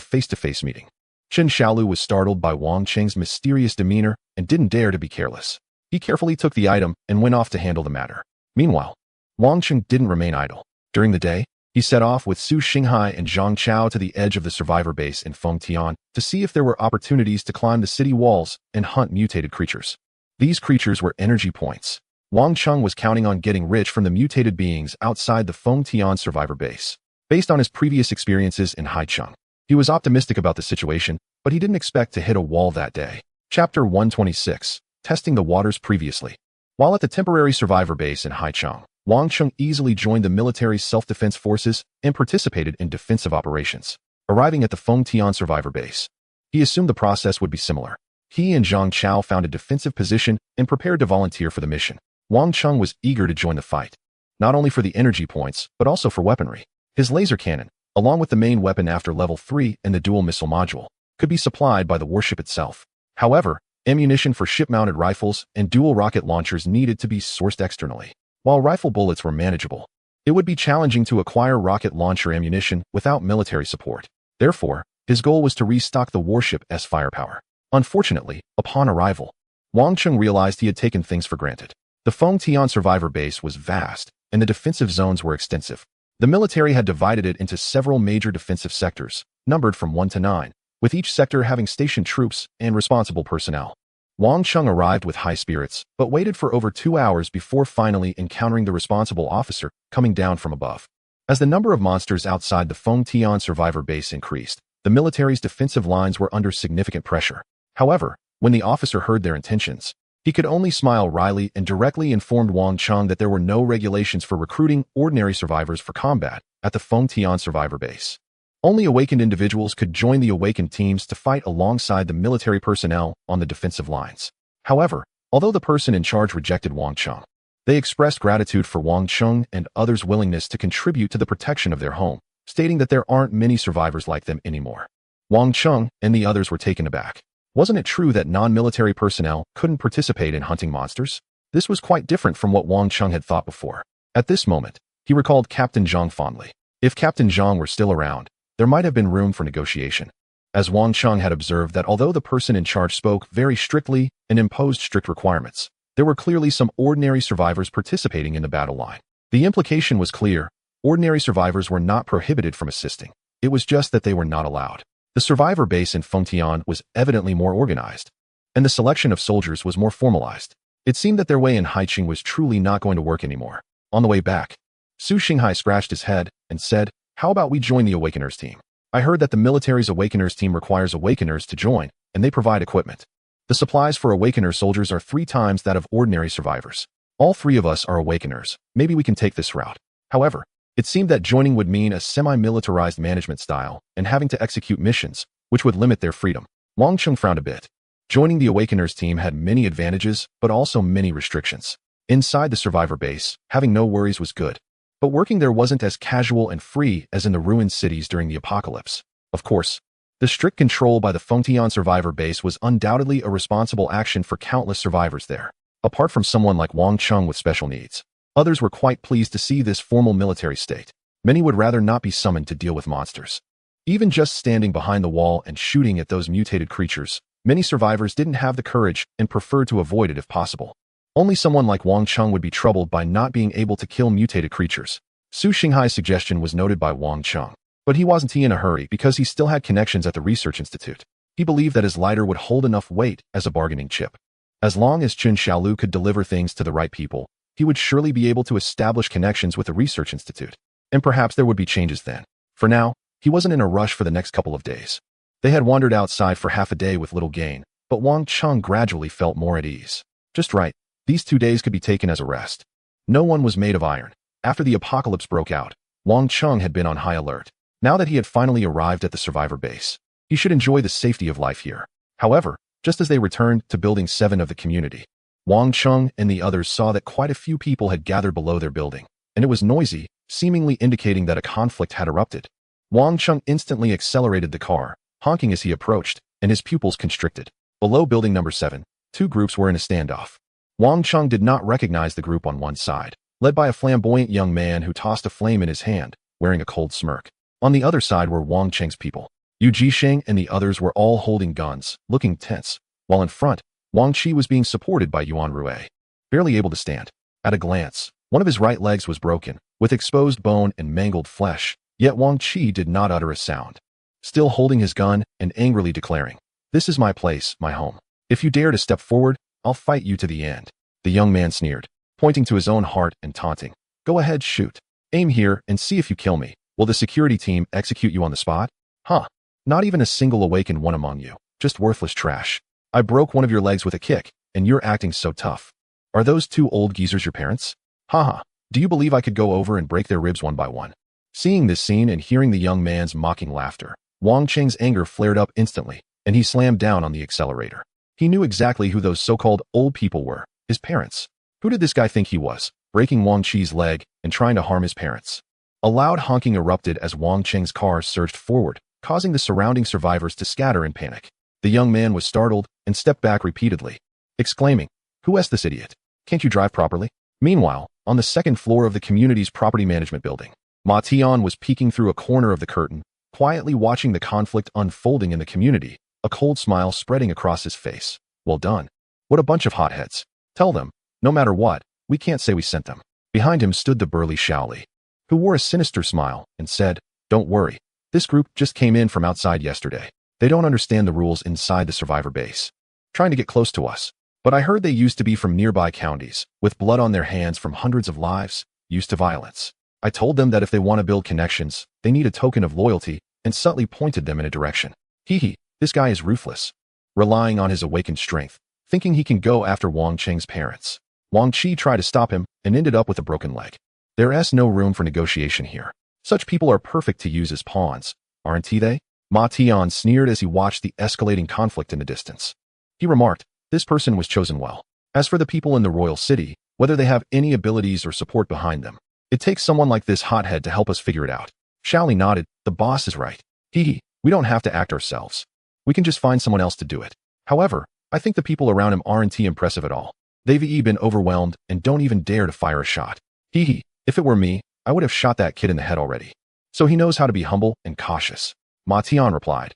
face-to-face meeting." Qin Xiaolu was startled by Wang Cheng's mysterious demeanor and didn't dare to be careless. He carefully took the item and went off to handle the matter. Meanwhile, Wang Cheng didn't remain idle. During the day, he set off with Su Xinghai and Zhang Chao to the edge of the survivor base in Fengtian to see if there were opportunities to climb the city walls and hunt mutated creatures. These creatures were energy points. Wang Cheng was counting on getting rich from the mutated beings outside the Fengtian survivor base. Based on his previous experiences in Haicheng, he was optimistic about the situation, but he didn't expect to hit a wall that day. Chapter 126, Testing the Waters Previously. While at the temporary survivor base in Haicheng, Wang Cheng easily joined the military self-defense forces and participated in defensive operations. Arriving at the Fengtian survivor base, he assumed the process would be similar. He and Zhang Chao found a defensive position and prepared to volunteer for the mission. Wang Cheng was eager to join the fight, not only for the energy points, but also for weaponry. His laser cannon, along with the main weapon after level 3 and the dual missile module, could be supplied by the warship itself. However, ammunition for ship-mounted rifles and dual rocket launchers needed to be sourced externally. While rifle bullets were manageable, it would be challenging to acquire rocket launcher ammunition without military support. Therefore, his goal was to restock the warship's firepower. Unfortunately, upon arrival, Wang Cheng realized he had taken things for granted. The Fengtian survivor base was vast, and the defensive zones were extensive. The military had divided it into several major defensive sectors, numbered from 1 to 9, with each sector having stationed troops and responsible personnel. Wang Cheng arrived with high spirits, but waited for over 2 hours before finally encountering the responsible officer coming down from above. As the number of monsters outside the Fengtian survivor base increased, the military's defensive lines were under significant pressure. However, when the officer heard their intentions, he could only smile wryly and directly informed Wang Cheng that there were no regulations for recruiting ordinary survivors for combat at the Fengtian survivor base. Only awakened individuals could join the awakened teams to fight alongside the military personnel on the defensive lines. However, although the person in charge rejected Wang Cheng, they expressed gratitude for Wang Cheng and others' willingness to contribute to the protection of their home, stating that there aren't many survivors like them anymore. Wang Cheng and the others were taken aback. Wasn't it true that non-military personnel couldn't participate in hunting monsters? This was quite different from what Wang Cheng had thought before. At this moment, he recalled Captain Zhang fondly. If Captain Zhang were still around, there might have been room for negotiation. As Wang Cheng had observed that although the person in charge spoke very strictly and imposed strict requirements, there were clearly some ordinary survivors participating in the battle line. The implication was clear: ordinary survivors were not prohibited from assisting. It was just that they were not allowed. The survivor base in Fengtian was evidently more organized, and the selection of soldiers was more formalized. It seemed that their way in Haicheng was truly not going to work anymore. On the way back, Su Xinghai scratched his head and said, "How about we join the Awakeners team? I heard that the military's Awakeners team requires Awakeners to join, and they provide equipment. The supplies for Awakener soldiers are 3 times that of ordinary survivors. All 3 of us are Awakeners. Maybe we can take this route." However, it seemed that joining would mean a semi-militarized management style and having to execute missions, which would limit their freedom. Wang Cheng frowned a bit. Joining the Awakeners team had many advantages, but also many restrictions. Inside the survivor base, having no worries was good. But working there wasn't as casual and free as in the ruined cities during the apocalypse. Of course, The strict control by the Fengtian survivor base was undoubtedly a responsible action for countless survivors there. Apart from someone like Wang Cheng with special needs, others were quite pleased to see this formal military state. Many would rather not be summoned to deal with monsters. Even just standing behind the wall and shooting at those mutated creatures, many survivors didn't have the courage and preferred to avoid it if possible. Only someone like Wang Cheng would be troubled by not being able to kill mutated creatures. Su Xinghai's suggestion was noted by Wang Cheng, but he wasn't in a hurry because he still had connections at the research institute. He believed that his lighter would hold enough weight as a bargaining chip. As long as Qin Xiaolu could deliver things to the right people, he would surely be able to establish connections with the research institute. And perhaps there would be changes then. For now, he wasn't in a rush for the next couple of days. They had wandered outside for half a day with little gain, but Wang Cheng gradually felt more at ease. Just right, these 2 days could be taken as a rest. No one was made of iron. After the apocalypse broke out, Wang Cheng had been on high alert. Now that he had finally arrived at the survivor base, he should enjoy the safety of life here. However, just as they returned to Building 7 of the community, Wang Cheng and the others saw that quite a few people had gathered below their building, and it was noisy, seemingly indicating that a conflict had erupted. Wang Cheng instantly accelerated the car, honking as he approached, and his pupils constricted. Below Building Number 7, 2 groups were in a standoff. Wang Cheng did not recognize the group on one side, led by a flamboyant young man who tossed a flame in his hand, wearing a cold smirk. On the other side were Wang Cheng's people. Yu Jisheng and the others were all holding guns, looking tense, while in front, Wang Qi was being supported by Yuan Rui. Barely able to stand. At a glance, one of his right legs was broken, with exposed bone and mangled flesh, yet Wang Qi did not utter a sound. Still holding his gun and angrily declaring, "This is my place, my home. If you dare to step forward, I'll fight you to the end." The young man sneered, pointing to his own heart and taunting, "Go ahead, shoot. Aim here and see if you kill me. Will the security team execute you on the spot? Huh. Not even a single awakened one among you. Just worthless trash. I broke one of your legs with a kick, and you're acting so tough. Are those 2 old geezers your parents? Haha. Do you believe I could go over and break their ribs one by one?" Seeing this scene and hearing the young man's mocking laughter, Wang Cheng's anger flared up instantly, and he slammed down on the accelerator. He knew exactly who those so-called old people were, his parents. Who did this guy think he was, breaking Wang Qi's leg and trying to harm his parents? A loud honking erupted as Wang Cheng's car surged forward, causing the surrounding survivors to scatter in panic. The young man was startled and stepped back repeatedly, exclaiming, "Who is this idiot? Can't you drive properly?" Meanwhile, on the second floor of the community's property management building, Ma Tian was peeking through a corner of the curtain, quietly watching the conflict unfolding in the community, a cold smile spreading across his face. "Well done. What a bunch of hotheads. Tell them, no matter what, we can't say we sent them." Behind him stood the burly Shaoli, who wore a sinister smile and said, "Don't worry. This group just came in from outside yesterday. They don't understand the rules inside the survivor base. Trying to get close to us. But I heard they used to be from nearby counties, with blood on their hands from hundreds of lives, used to violence. I told them that if they want to build connections, they need a token of loyalty, and subtly pointed them in a direction. Hee, this guy is ruthless. Relying on his awakened strength, thinking he can go after Wang Cheng's parents. Wang Qi tried to stop him and ended up with a broken leg. There's no room for negotiation here. Such people are perfect to use as pawns, aren't they? Ma Tian sneered as he watched the escalating conflict in the distance. He remarked, this person was chosen well. As for the people in the royal city, whether they have any abilities or support behind them, it takes someone like this hothead to help us figure it out. Shaoli nodded, the boss is right. We don't have to act ourselves. We can just find someone else to do it. However, I think the people around him aren't impressive at all. They've been overwhelmed and don't even dare to fire a shot. If it were me, I would have shot that kid in the head already. So he knows how to be humble and cautious. Ma Tian replied.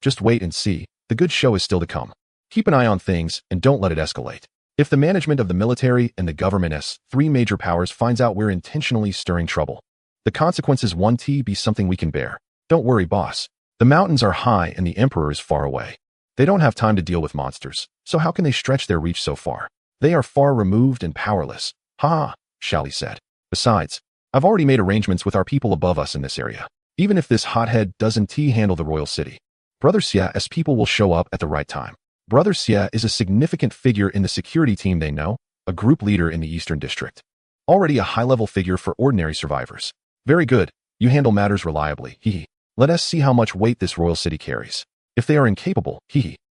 Just wait and see. The good show is still to come. Keep an eye on things and don't let it escalate. If the management of the military and the government's 3 major powers finds out we're intentionally stirring trouble, the consequences won't be something we can bear. Don't worry, boss. The mountains are high and the emperor is far away. They don't have time to deal with monsters, so how can they stretch their reach so far? They are far removed and powerless. Shaoli said. Besides, I've already made arrangements with our people above us in this area. Even if this hothead doesn't handle the royal city, Brother Xia's people will show up at the right time. Brother Xia is a significant figure in the security team they know, a group leader in the Eastern District. Already a high-level figure for ordinary survivors. Very good, you handle matters reliably, Let us see how much weight this royal city carries. If they are incapable,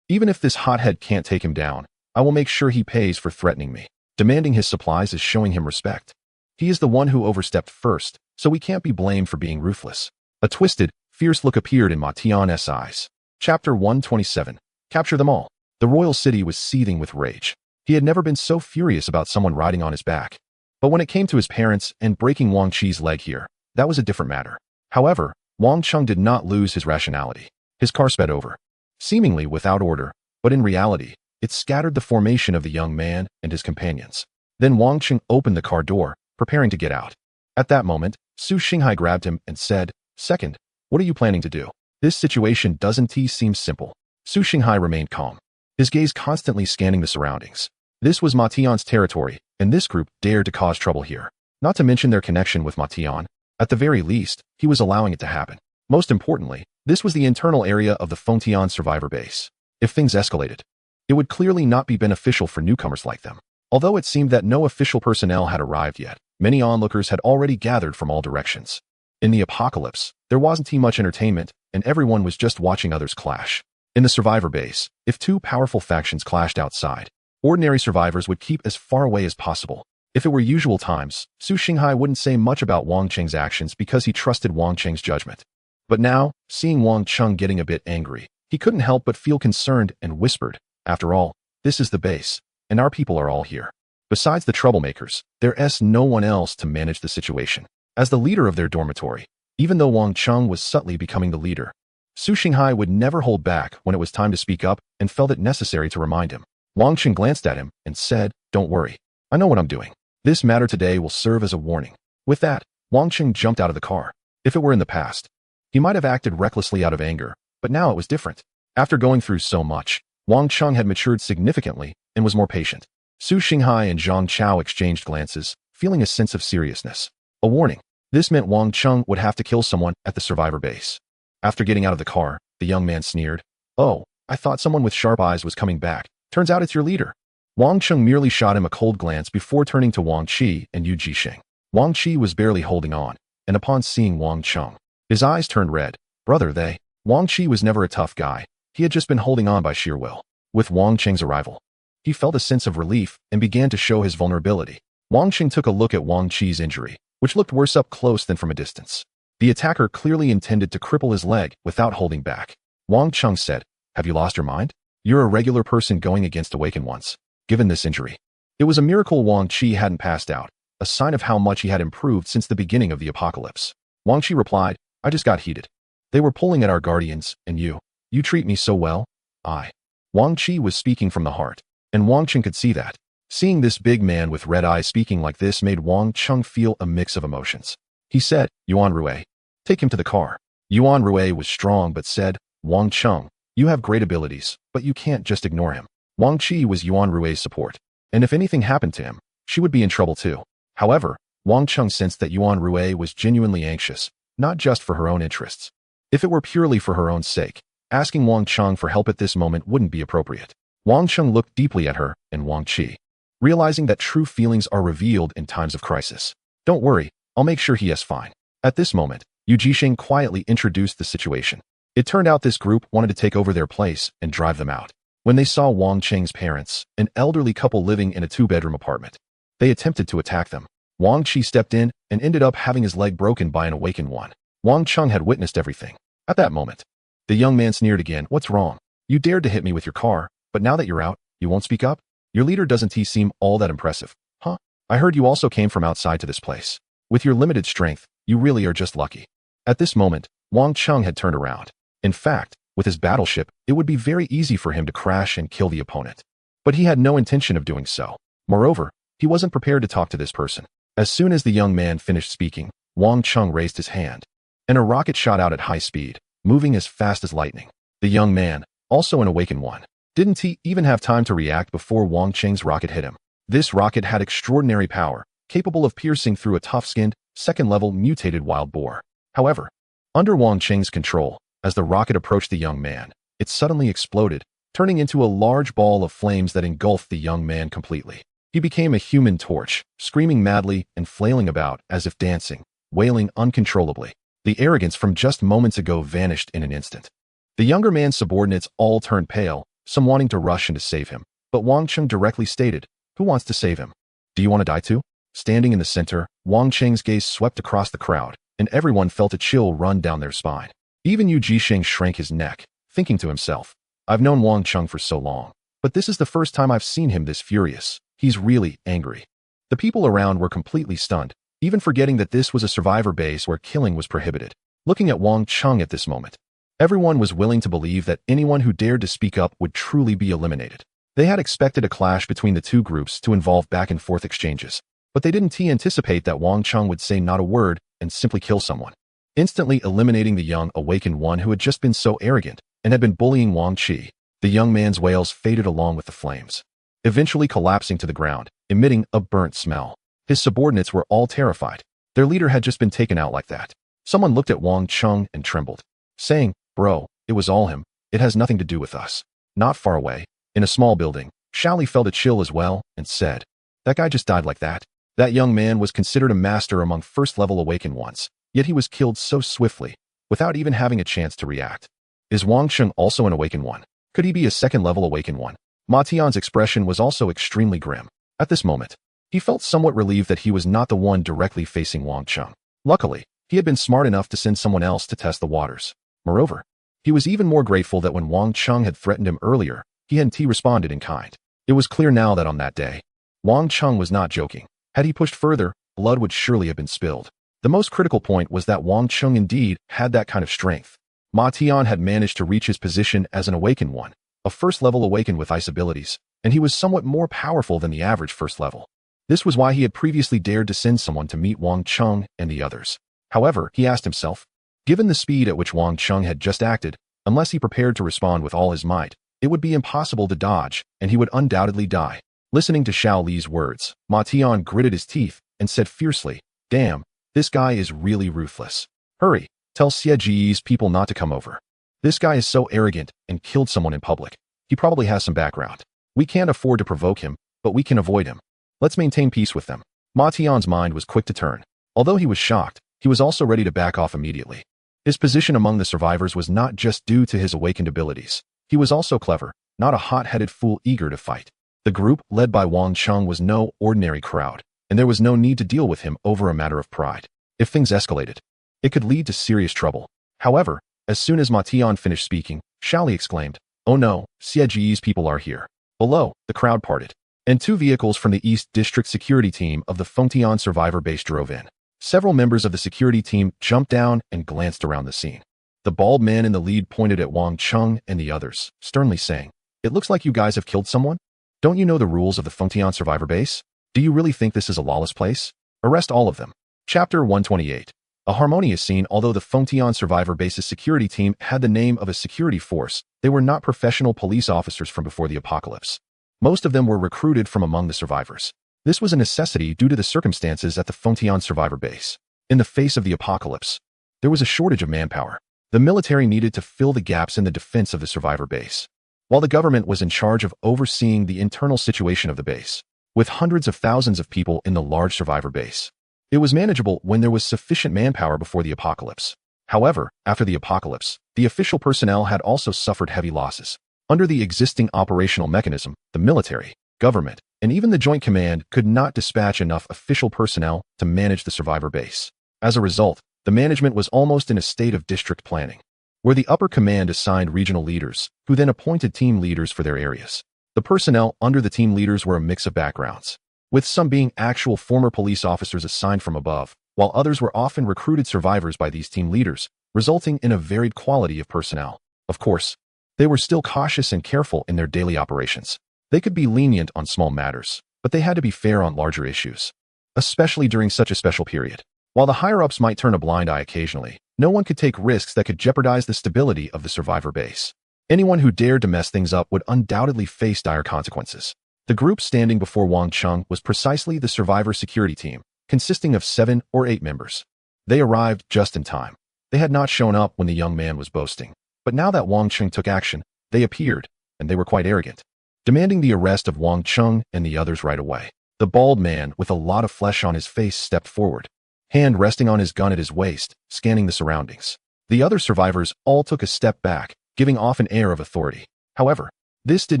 even if this hothead can't take him down, I will make sure he pays for threatening me. Demanding his supplies is showing him respect. He is the one who overstepped first, so we can't be blamed for being ruthless. A twisted, fierce look appeared in Ma Tian's eyes. Chapter 127. Capture them all. The royal city was seething with rage. He had never been so furious about someone riding on his back. But when it came to his parents and breaking Wang Qi's leg here, that was a different matter. However, Wang Cheng did not lose his rationality. His car sped over, seemingly without order, but in reality, it scattered the formation of the young man and his companions. Then Wang Cheng opened the car door, preparing to get out. At that moment, Su Xinghai grabbed him and said, "Second, what are you planning to do? This situation doesn't seem simple." Su Xinghai remained calm, his gaze constantly scanning the surroundings. This was Ma Tian's territory, and this group dared to cause trouble here. Not to mention their connection with Ma Tian. At the very least, he was allowing it to happen. Most importantly, this was the internal area of the Fengtian survivor base. If things escalated, it would clearly not be beneficial for newcomers like them. Although it seemed that no official personnel had arrived yet, many onlookers had already gathered from all directions. In the apocalypse, there wasn't much entertainment, and everyone was just watching others clash. In the survivor base, if two powerful factions clashed outside, ordinary survivors would keep as far away as possible. If it were usual times, Su Xinghai wouldn't say much about Wang Cheng's actions because he trusted Wang Cheng's judgment. But now, seeing Wang Cheng getting a bit angry, he couldn't help but feel concerned and whispered, "After all, this is the base, and our people are all here. Besides the troublemakers, there's no one else to manage the situation." As the leader of their dormitory, even though Wang Cheng was subtly becoming the leader, Su Xinghai would never hold back when it was time to speak up and felt it necessary to remind him. Wang Cheng glanced at him and said, "Don't worry, I know what I'm doing. This matter today will serve as a warning." With that, Wang Cheng jumped out of the car. If it were in the past, he might have acted recklessly out of anger, but now it was different. After going through so much, Wang Cheng had matured significantly and was more patient. Su Xinghai and Zhang Chao exchanged glances, feeling a sense of seriousness. A warning. This meant Wang Cheng would have to kill someone at the survivor base. After getting out of the car, the young man sneered, "Oh, I thought someone with sharp eyes was coming back. Turns out it's your leader." Wang Cheng merely shot him a cold glance before turning to Wang Qi and Yu Jisheng. Wang Qi was barely holding on, and upon seeing Wang Cheng, his eyes turned red. Wang Qi was never a tough guy. He had just been holding on by sheer will. With Wang Cheng's arrival, he felt a sense of relief and began to show his vulnerability. Wang Cheng took a look at Wang Qi's injury, which looked worse up close than from a distance. The attacker clearly intended to cripple his leg without holding back. Wang Cheng said, "Have you lost your mind? You're a regular person going against awakened ones." Given this injury, it was a miracle Wang Qi hadn't passed out, a sign of how much he had improved since the beginning of the apocalypse. Wang Qi replied, "I just got heated. They were pulling at our guardians, and you treat me so well." Wang Qi was speaking from the heart, and Wang Cheng could see that. Seeing this big man with red eyes speaking like this made Wang Cheng feel a mix of emotions. He said, "Yuan Rui, take him to the car." Yuan Rui was strong but said, "Wang Cheng, you have great abilities, but you can't just ignore him." Wang Qi was Yuan Rui's support, and if anything happened to him, she would be in trouble too. However, Wang Cheng sensed that Yuan Rui was genuinely anxious, not just for her own interests. If it were purely for her own sake, asking Wang Cheng for help at this moment wouldn't be appropriate. Wang Cheng looked deeply at her and Wang Qi, realizing that true feelings are revealed in times of crisis. "Don't worry, I'll make sure he is fine." At this moment, Yu Jisheng quietly introduced the situation. It turned out this group wanted to take over their place and drive them out. When they saw Wang Cheng's parents, an elderly couple living in a two-bedroom apartment, they attempted to attack them. Wang Qi stepped in and ended up having his leg broken by an awakened one. Wang Cheng had witnessed everything. At that moment, the young man sneered again. "What's wrong? You dared to hit me with your car, but now that you're out, you won't speak up? Your leader doesn't seem all that impressive, huh? I heard you also came from outside to this place. With your limited strength, you really are just lucky." At this moment, Wang Cheng had turned around. In fact, with his battleship, it would be very easy for him to crash and kill the opponent. But he had no intention of doing so. Moreover, he wasn't prepared to talk to this person. As soon as the young man finished speaking, Wang Cheng raised his hand, and a rocket shot out at high speed, moving as fast as lightning. The young man, also an awakened one, didn't even have time to react before Wang Cheng's rocket hit him. This rocket had extraordinary power, capable of piercing through a tough-skinned, second-level mutated wild boar. However, under Wang Cheng's control, as the rocket approached the young man, it suddenly exploded, turning into a large ball of flames that engulfed the young man completely. He became a human torch, screaming madly and flailing about as if dancing, wailing uncontrollably. The arrogance from just moments ago vanished in an instant. The younger man's subordinates all turned pale, some wanting to rush in to save him, but Wang Cheng directly stated, "Who wants to save him? Do you want to die too?" Standing in the center, Wang Cheng's gaze swept across the crowd, and everyone felt a chill run down their spine. Even Yu Jisheng shrank his neck, thinking to himself, I've known Wang Chung for so long, but this is the first time I've seen him this furious. He's really angry. The people around were completely stunned, even forgetting that this was a survivor base where killing was prohibited. Looking at Wang Chung at this moment, everyone was willing to believe that anyone who dared to speak up would truly be eliminated. They had expected a clash between the two groups to involve back-and-forth exchanges, but they didn't anticipate that Wang Chung would say not a word and simply kill someone, instantly eliminating the young awakened one who had just been so arrogant and had been bullying Wang Qi. The young man's wails faded along with the flames, eventually collapsing to the ground, emitting a burnt smell. His subordinates were all terrified. Their leader had just been taken out like that. Someone looked at Wang Chung and trembled, saying, Bro, it was all him. It has nothing to do with us. Not far away, in a small building, Shaoli felt a chill as well and said, That guy just died like that. That young man was considered a master among first-level awakened ones, yet he was killed so swiftly, without even having a chance to react. Is Wang Chung also an awakened one? Could he be a second-level awakened one? Ma Tian's expression was also extremely grim. At this moment, he felt somewhat relieved that he was not the one directly facing Wang Chung. Luckily, he had been smart enough to send someone else to test the waters. Moreover, he was even more grateful that when Wang Chung had threatened him earlier, he hadn't responded in kind. It was clear now that on that day, Wang Chung was not joking. Had he pushed further, blood would surely have been spilled. The most critical point was that Wang Chung indeed had that kind of strength. Ma Tian had managed to reach his position as an awakened one, a first-level awakened with ice abilities, and he was somewhat more powerful than the average first level. This was why he had previously dared to send someone to meet Wang Chung and the others. However, he asked himself, given the speed at which Wang Chung had just acted, unless he prepared to respond with all his might, it would be impossible to dodge, and he would undoubtedly die. Listening to Xiao Li's words, Ma Tian gritted his teeth and said fiercely, Damn, this guy is really ruthless. Hurry, tell Xie Ji's people not to come over. This guy is so arrogant and killed someone in public. He probably has some background. We can't afford to provoke him, but we can avoid him. Let's maintain peace with them. Ma Tian's mind was quick to turn. Although he was shocked, he was also ready to back off immediately. His position among the survivors was not just due to his awakened abilities. He was also clever, not a hot-headed fool eager to fight. The group, led by Wang Chung, was no ordinary crowd, and there was no need to deal with him over a matter of pride. If things escalated, it could lead to serious trouble. However, as soon as Ma Tian finished speaking, Shaoli exclaimed, Oh no, Xie Ji's people are here. Below, the crowd parted, and two vehicles from the East District security team of the Fengtian survivor base drove in. Several members of the security team jumped down and glanced around the scene. The bald man in the lead pointed at Wang Chung and the others, sternly saying, It looks like you guys have killed someone? Don't you know the rules of the Fengtian survivor base? Do you really think this is a lawless place? Arrest all of them. Chapter 128. A harmonious scene. Although the Fengtian survivor base's security team had the name of a security force, they were not professional police officers from before the apocalypse. Most of them were recruited from among the survivors. This was a necessity due to the circumstances at the Fengtian survivor base. In the face of the apocalypse, there was a shortage of manpower. The military needed to fill the gaps in the defense of the survivor base, while the government was in charge of overseeing the internal situation of the base. With hundreds of thousands of people in the large survivor base, it was manageable when there was sufficient manpower before the apocalypse. However, after the apocalypse, the official personnel had also suffered heavy losses. Under the existing operational mechanism, the military, government, and even the Joint Command could not dispatch enough official personnel to manage the survivor base. As a result, the management was almost in a state of district planning, where the upper command assigned regional leaders, who then appointed team leaders for their areas. The personnel under the team leaders were a mix of backgrounds, with some being actual former police officers assigned from above, while others were often recruited survivors by these team leaders, resulting in a varied quality of personnel. Of course, they were still cautious and careful in their daily operations. They could be lenient on small matters, but they had to be fair on larger issues, especially during such a special period. While the higher-ups might turn a blind eye occasionally, no one could take risks that could jeopardize the stability of the survivor base. Anyone who dared to mess things up would undoubtedly face dire consequences. The group standing before Wang Chung was precisely the survivor security team, consisting of 7 or 8 members. They arrived just in time. They had not shown up when the young man was boasting, but now that Wang Chung took action, they appeared, and they were quite arrogant, demanding the arrest of Wang Chung and the others right away. The bald man, with a lot of flesh on his face, stepped forward, hand resting on his gun at his waist, scanning the surroundings. The other survivors all took a step back, giving off an air of authority. However, this did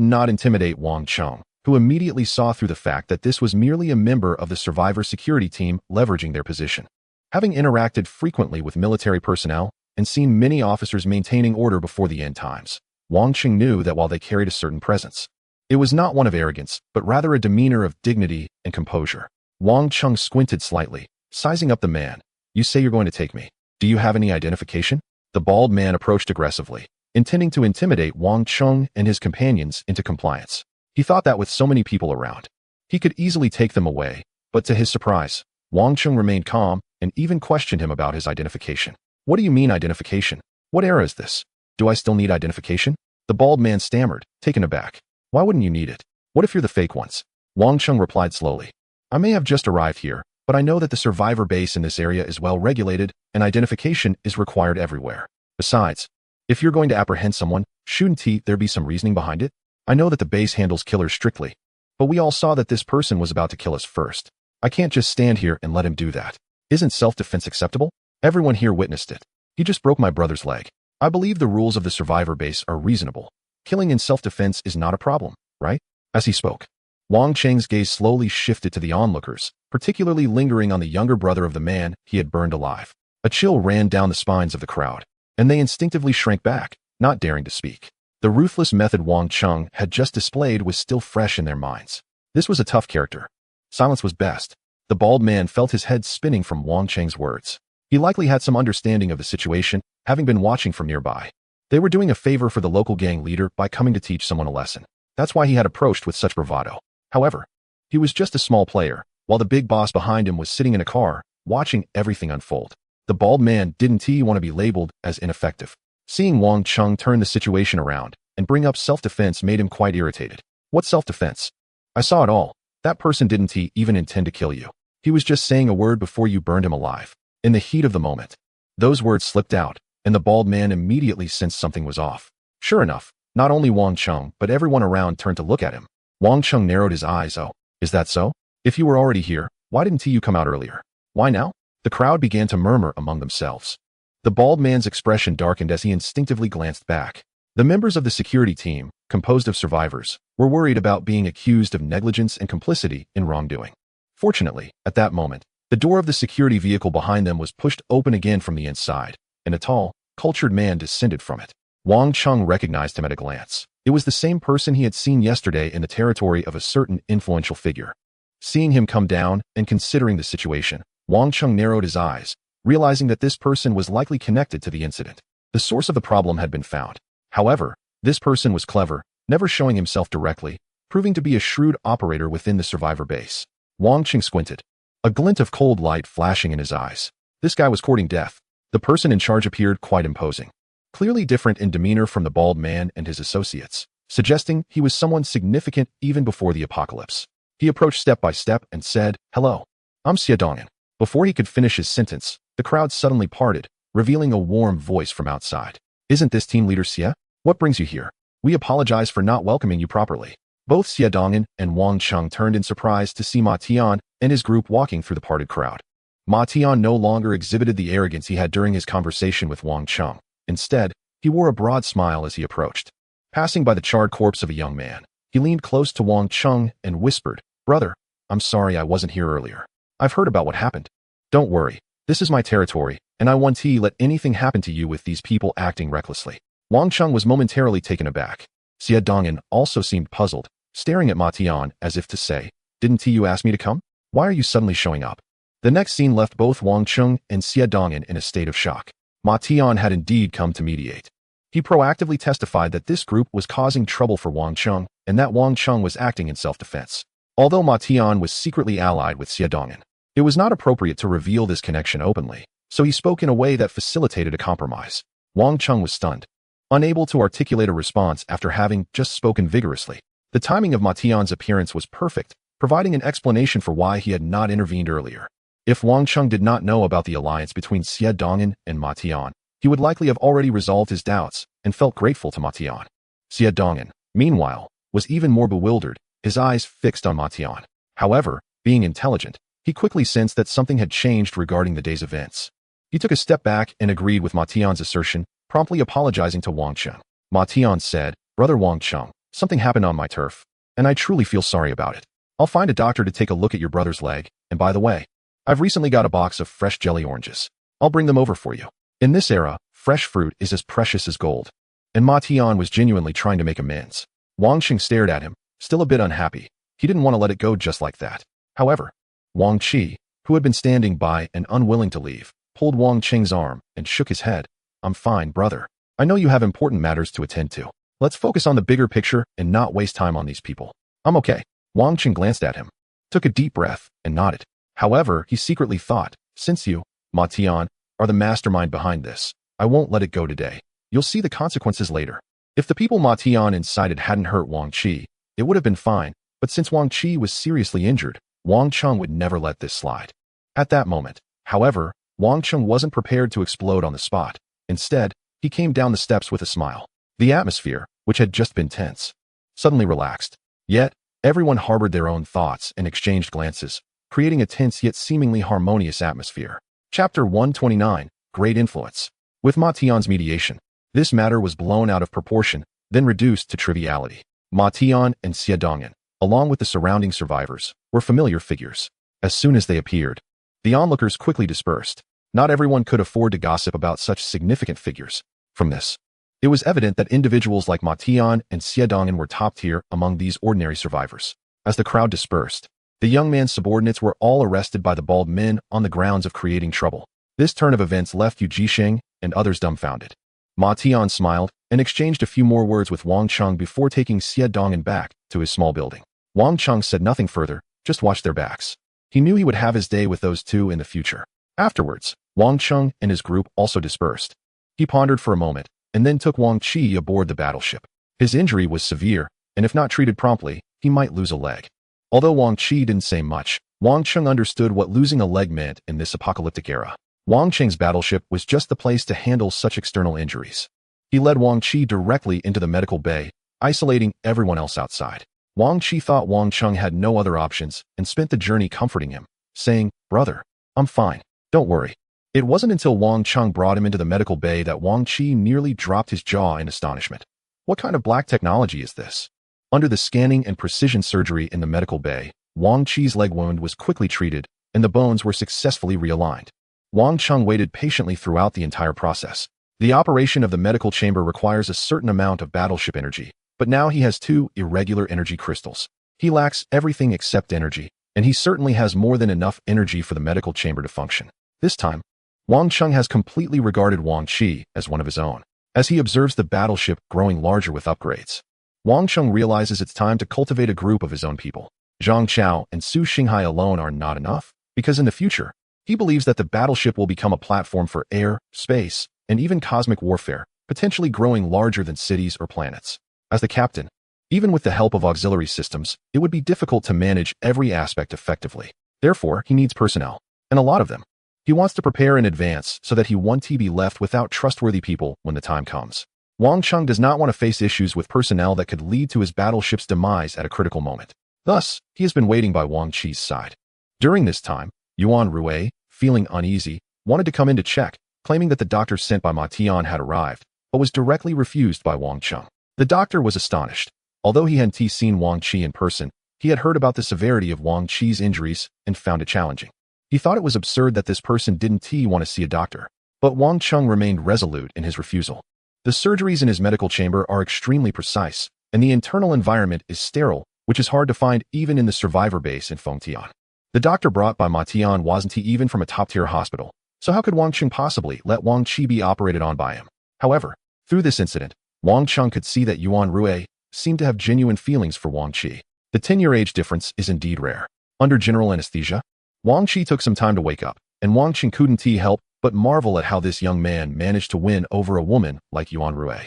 not intimidate Wang Chung, who immediately saw through the fact that this was merely a member of the survivor security team leveraging their position. Having interacted frequently with military personnel, and seen many officers maintaining order before the end times. Wang Qing knew that while they carried a certain presence, it was not one of arrogance, but rather a demeanor of dignity and composure. Wang Qing squinted slightly, sizing up the man. You say you're going to take me. Do you have any identification? The bald man approached aggressively, intending to intimidate Wang Qing and his companions into compliance. He thought that with so many people around, he could easily take them away, but to his surprise, Wang Qing remained calm and even questioned him about his identification. What do you mean identification? What era is this? Do I still need identification? The bald man stammered, taken aback. Why wouldn't you need it? What if you're the fake ones? Wang Qing replied slowly. I may have just arrived here, but I know that the survivor base in this area is well regulated and identification is required everywhere. Besides, if you're going to apprehend someone, shouldn't there be some reasoning behind it? I know that the base handles killers strictly, but we all saw that this person was about to kill us first. I can't just stand here and let him do that. Isn't self-defense acceptable? Everyone here witnessed it. He just broke my brother's leg. I believe the rules of the survivor base are reasonable. Killing in self-defense is not a problem, right? As he spoke, Wang Qing's gaze slowly shifted to the onlookers, particularly lingering on the younger brother of the man he had burned alive. A chill ran down the spines of the crowd, and they instinctively shrank back, not daring to speak. The ruthless method Wang Qing had just displayed was still fresh in their minds. This was a tough character. Silence was best. The bald man felt his head spinning from Wang Qing's words. He likely had some understanding of the situation, having been watching from nearby. They were doing a favor for the local gang leader by coming to teach someone a lesson. That's why he had approached with such bravado. However, he was just a small player, while the big boss behind him was sitting in a car, watching everything unfold. The bald man didn't want to be labeled as ineffective. Seeing Wang Qing turn the situation around and bring up self-defense made him quite irritated. What self-defense? I saw it all. That person didn't even intend to kill you. He was just saying a word before you burned him alive. In the heat of the moment, those words slipped out, and the bald man immediately sensed something was off. Sure enough, not only Wang Qing, but everyone around turned to look at him. Wang Qing narrowed his eyes. Oh, is that so? If you were already here, why didn't you come out earlier? Why now? The crowd began to murmur among themselves. The bald man's expression darkened as he instinctively glanced back. The members of the security team, composed of survivors, were worried about being accused of negligence and complicity in wrongdoing. Fortunately, at that moment, the door of the security vehicle behind them was pushed open again from the inside, and a tall, cultured man descended from it. Wang Qing recognized him at a glance. It was the same person he had seen yesterday in the territory of a certain influential figure. Seeing him come down and considering the situation, Wang Qing narrowed his eyes, realizing that this person was likely connected to the incident. The source of the problem had been found. However, this person was clever, never showing himself directly, proving to be a shrewd operator within the survivor base. Wang Qing squinted, a glint of cold light flashing in his eyes. This guy was courting death. The person in charge appeared quite imposing, clearly different in demeanor from the bald man and his associates, suggesting he was someone significant even before the apocalypse. He approached step by step and said, "Hello, I'm Xie Dongyan." Before he could finish his sentence, the crowd suddenly parted, revealing a warm voice from outside. "Isn't this team leader Xie? What brings you here? We apologize for not welcoming you properly." Both Xie Dongyan and Wang Qing turned in surprise to see Ma Tian and his group walking through the parted crowd. Ma Tian no longer exhibited the arrogance he had during his conversation with Wang Qing. Instead, he wore a broad smile as he approached. Passing by the charred corpse of a young man, he leaned close to Wang Qing and whispered, "Brother, I'm sorry I wasn't here earlier. I've heard about what happened. Don't worry, this is my territory, and I won't let anything happen to you with these people acting recklessly." Wang Qing was momentarily taken aback. Xie Dongyan also seemed puzzled, staring at Ma Tian as if to say, "Didn't you ask me to come? Why are you suddenly showing up?" The next scene left both Wang Qing and Xie Dongyan in a state of shock. Ma Tian had indeed come to mediate. He proactively testified that this group was causing trouble for Wang Qing and that Wang Qing was acting in self-defense. Although Ma Tian was secretly allied with Xie Dongyan, it was not appropriate to reveal this connection openly, so he spoke in a way that facilitated a compromise. Wang Qing was stunned, unable to articulate a response after having just spoken vigorously. The timing of Ma Tian's appearance was perfect, providing an explanation for why he had not intervened earlier. If Wang Qing did not know about the alliance between Xie Dongyan and Ma Tian, he would likely have already resolved his doubts and felt grateful to Ma Tian. Xie Dongyan, meanwhile, was even more bewildered, his eyes fixed on Ma Tian. However, being intelligent, he quickly sensed that something had changed regarding the day's events. He took a step back and agreed with Ma Tian's assertion, promptly apologizing to Wang Qing. Ma Tian said, "Brother Wang Qing, something happened on my turf, and I truly feel sorry about it. I'll find a doctor to take a look at your brother's leg, and by the way, I've recently got a box of fresh jelly oranges. I'll bring them over for you." In this era, Fresh fruit is as precious as gold. And Ma Tian was genuinely trying to make amends. Wang Qing stared at him, still a bit unhappy. He didn't want to let it go just like that. However, Wang Qi, who had been standing by and unwilling to leave, pulled Wang Qing's arm and shook his head. I'm fine, brother. I know you have important matters to attend to. Let's focus on the bigger picture and not waste time on these people. I'm okay. Wang Qing glanced at him, took a deep breath, and nodded. However, he secretly thought, since you, Ma Tian, are the mastermind behind this, I won't let it go today. You'll see the consequences later. If the people Ma Tian incited hadn't hurt Wang Qi, it would have been fine, but since Wang Qi was seriously injured, Wang Cheng would never let this slide. At that moment, however, Wang Cheng wasn't prepared to explode on the spot. Instead, he came down the steps with a smile. The atmosphere, which had just been tense, suddenly relaxed. Yet, everyone harbored their own thoughts and exchanged glances, creating a tense yet seemingly harmonious atmosphere. Chapter 129, Great Influence. With Ma Tian's mediation, this matter was blown out of proportion, then reduced to triviality. Ma Tian and Xie Dongyan, along with the surrounding survivors, were familiar figures. As soon as they appeared, the onlookers quickly dispersed. Not everyone could afford to gossip about such significant figures. From this, it was evident that individuals like Ma Tian and Xie Dongyan were top tier among these ordinary survivors. As the crowd dispersed, the young man's subordinates were all arrested by the bald men on the grounds of creating trouble. This turn of events left Yu Jisheng and others dumbfounded. Ma Tian smiled and exchanged a few more words with Wang Cheng before taking Xie Dongyan back to his small building. Wang Cheng said nothing further, just watched their backs. He knew he would have his day with those two in the future. Afterwards, Wang Cheng and his group also dispersed. He pondered for a moment, and then took Wang Qi aboard the battleship. His injury was severe, and if not treated promptly, he might lose a leg. Although Wang Qi didn't say much, Wang Cheng understood what losing a leg meant in this apocalyptic era. Wang Cheng's battleship was just the place to handle such external injuries. He led Wang Qi directly into the medical bay, isolating everyone else outside. Wang Qi thought Wang Cheng had no other options and spent the journey comforting him, saying, "Brother, I'm fine. Don't worry." It wasn't until Wang Cheng brought him into the medical bay that Wang Qi nearly dropped his jaw in astonishment. What kind of black technology is this? Under the scanning and precision surgery in the medical bay, Wang Qi's leg wound was quickly treated, and the bones were successfully realigned. Wang Cheng waited patiently throughout the entire process. The operation of the medical chamber requires a certain amount of battleship energy, but now he has 2 irregular energy crystals. He lacks everything except energy, and he certainly has more than enough energy for the medical chamber to function. This time, Wang Cheng has completely regarded Wang Qi as one of his own. As he observes the battleship growing larger with upgrades, Wang Cheng realizes it's time to cultivate a group of his own people. Zhang Chao and Su Xinghai alone are not enough, because in the future, he believes that the battleship will become a platform for air, space, and even cosmic warfare, potentially growing larger than cities or planets. As the captain, even with the help of auxiliary systems, it would be difficult to manage every aspect effectively. Therefore, he needs personnel, and a lot of them. He wants to prepare in advance so that he won't be left without trustworthy people when the time comes. Wang Cheng does not want to face issues with personnel that could lead to his battleship's demise at a critical moment. Thus, he has been waiting by Wang Qi's side. During this time, Yuan Rui, feeling uneasy, wanted to come in to check, claiming that the doctor sent by Ma Tian had arrived, but was directly refused by Wang Cheng. The doctor was astonished. Although he hadn't seen Wang Qi in person, he had heard about the severity of Wang Qi's injuries and found it challenging. He thought it was absurd that this person didn't want to see a doctor, but Wang Cheng remained resolute in his refusal. The surgeries in his medical chamber are extremely precise, and the internal environment is sterile, which is hard to find even in the survivor base in Fengtian. The doctor brought by Ma Tian wasn't even from a top-tier hospital, so how could Wang Cheng possibly let Wang Qi be operated on by him? However, through this incident, Wang Cheng could see that Yuan Rui seemed to have genuine feelings for Wang Qi. The 10-year age difference is indeed rare. Under general anesthesia, Wang Qi took some time to wake up, and Wang Cheng couldn't help but marvel at how this young man managed to win over a woman like Yuan Rui.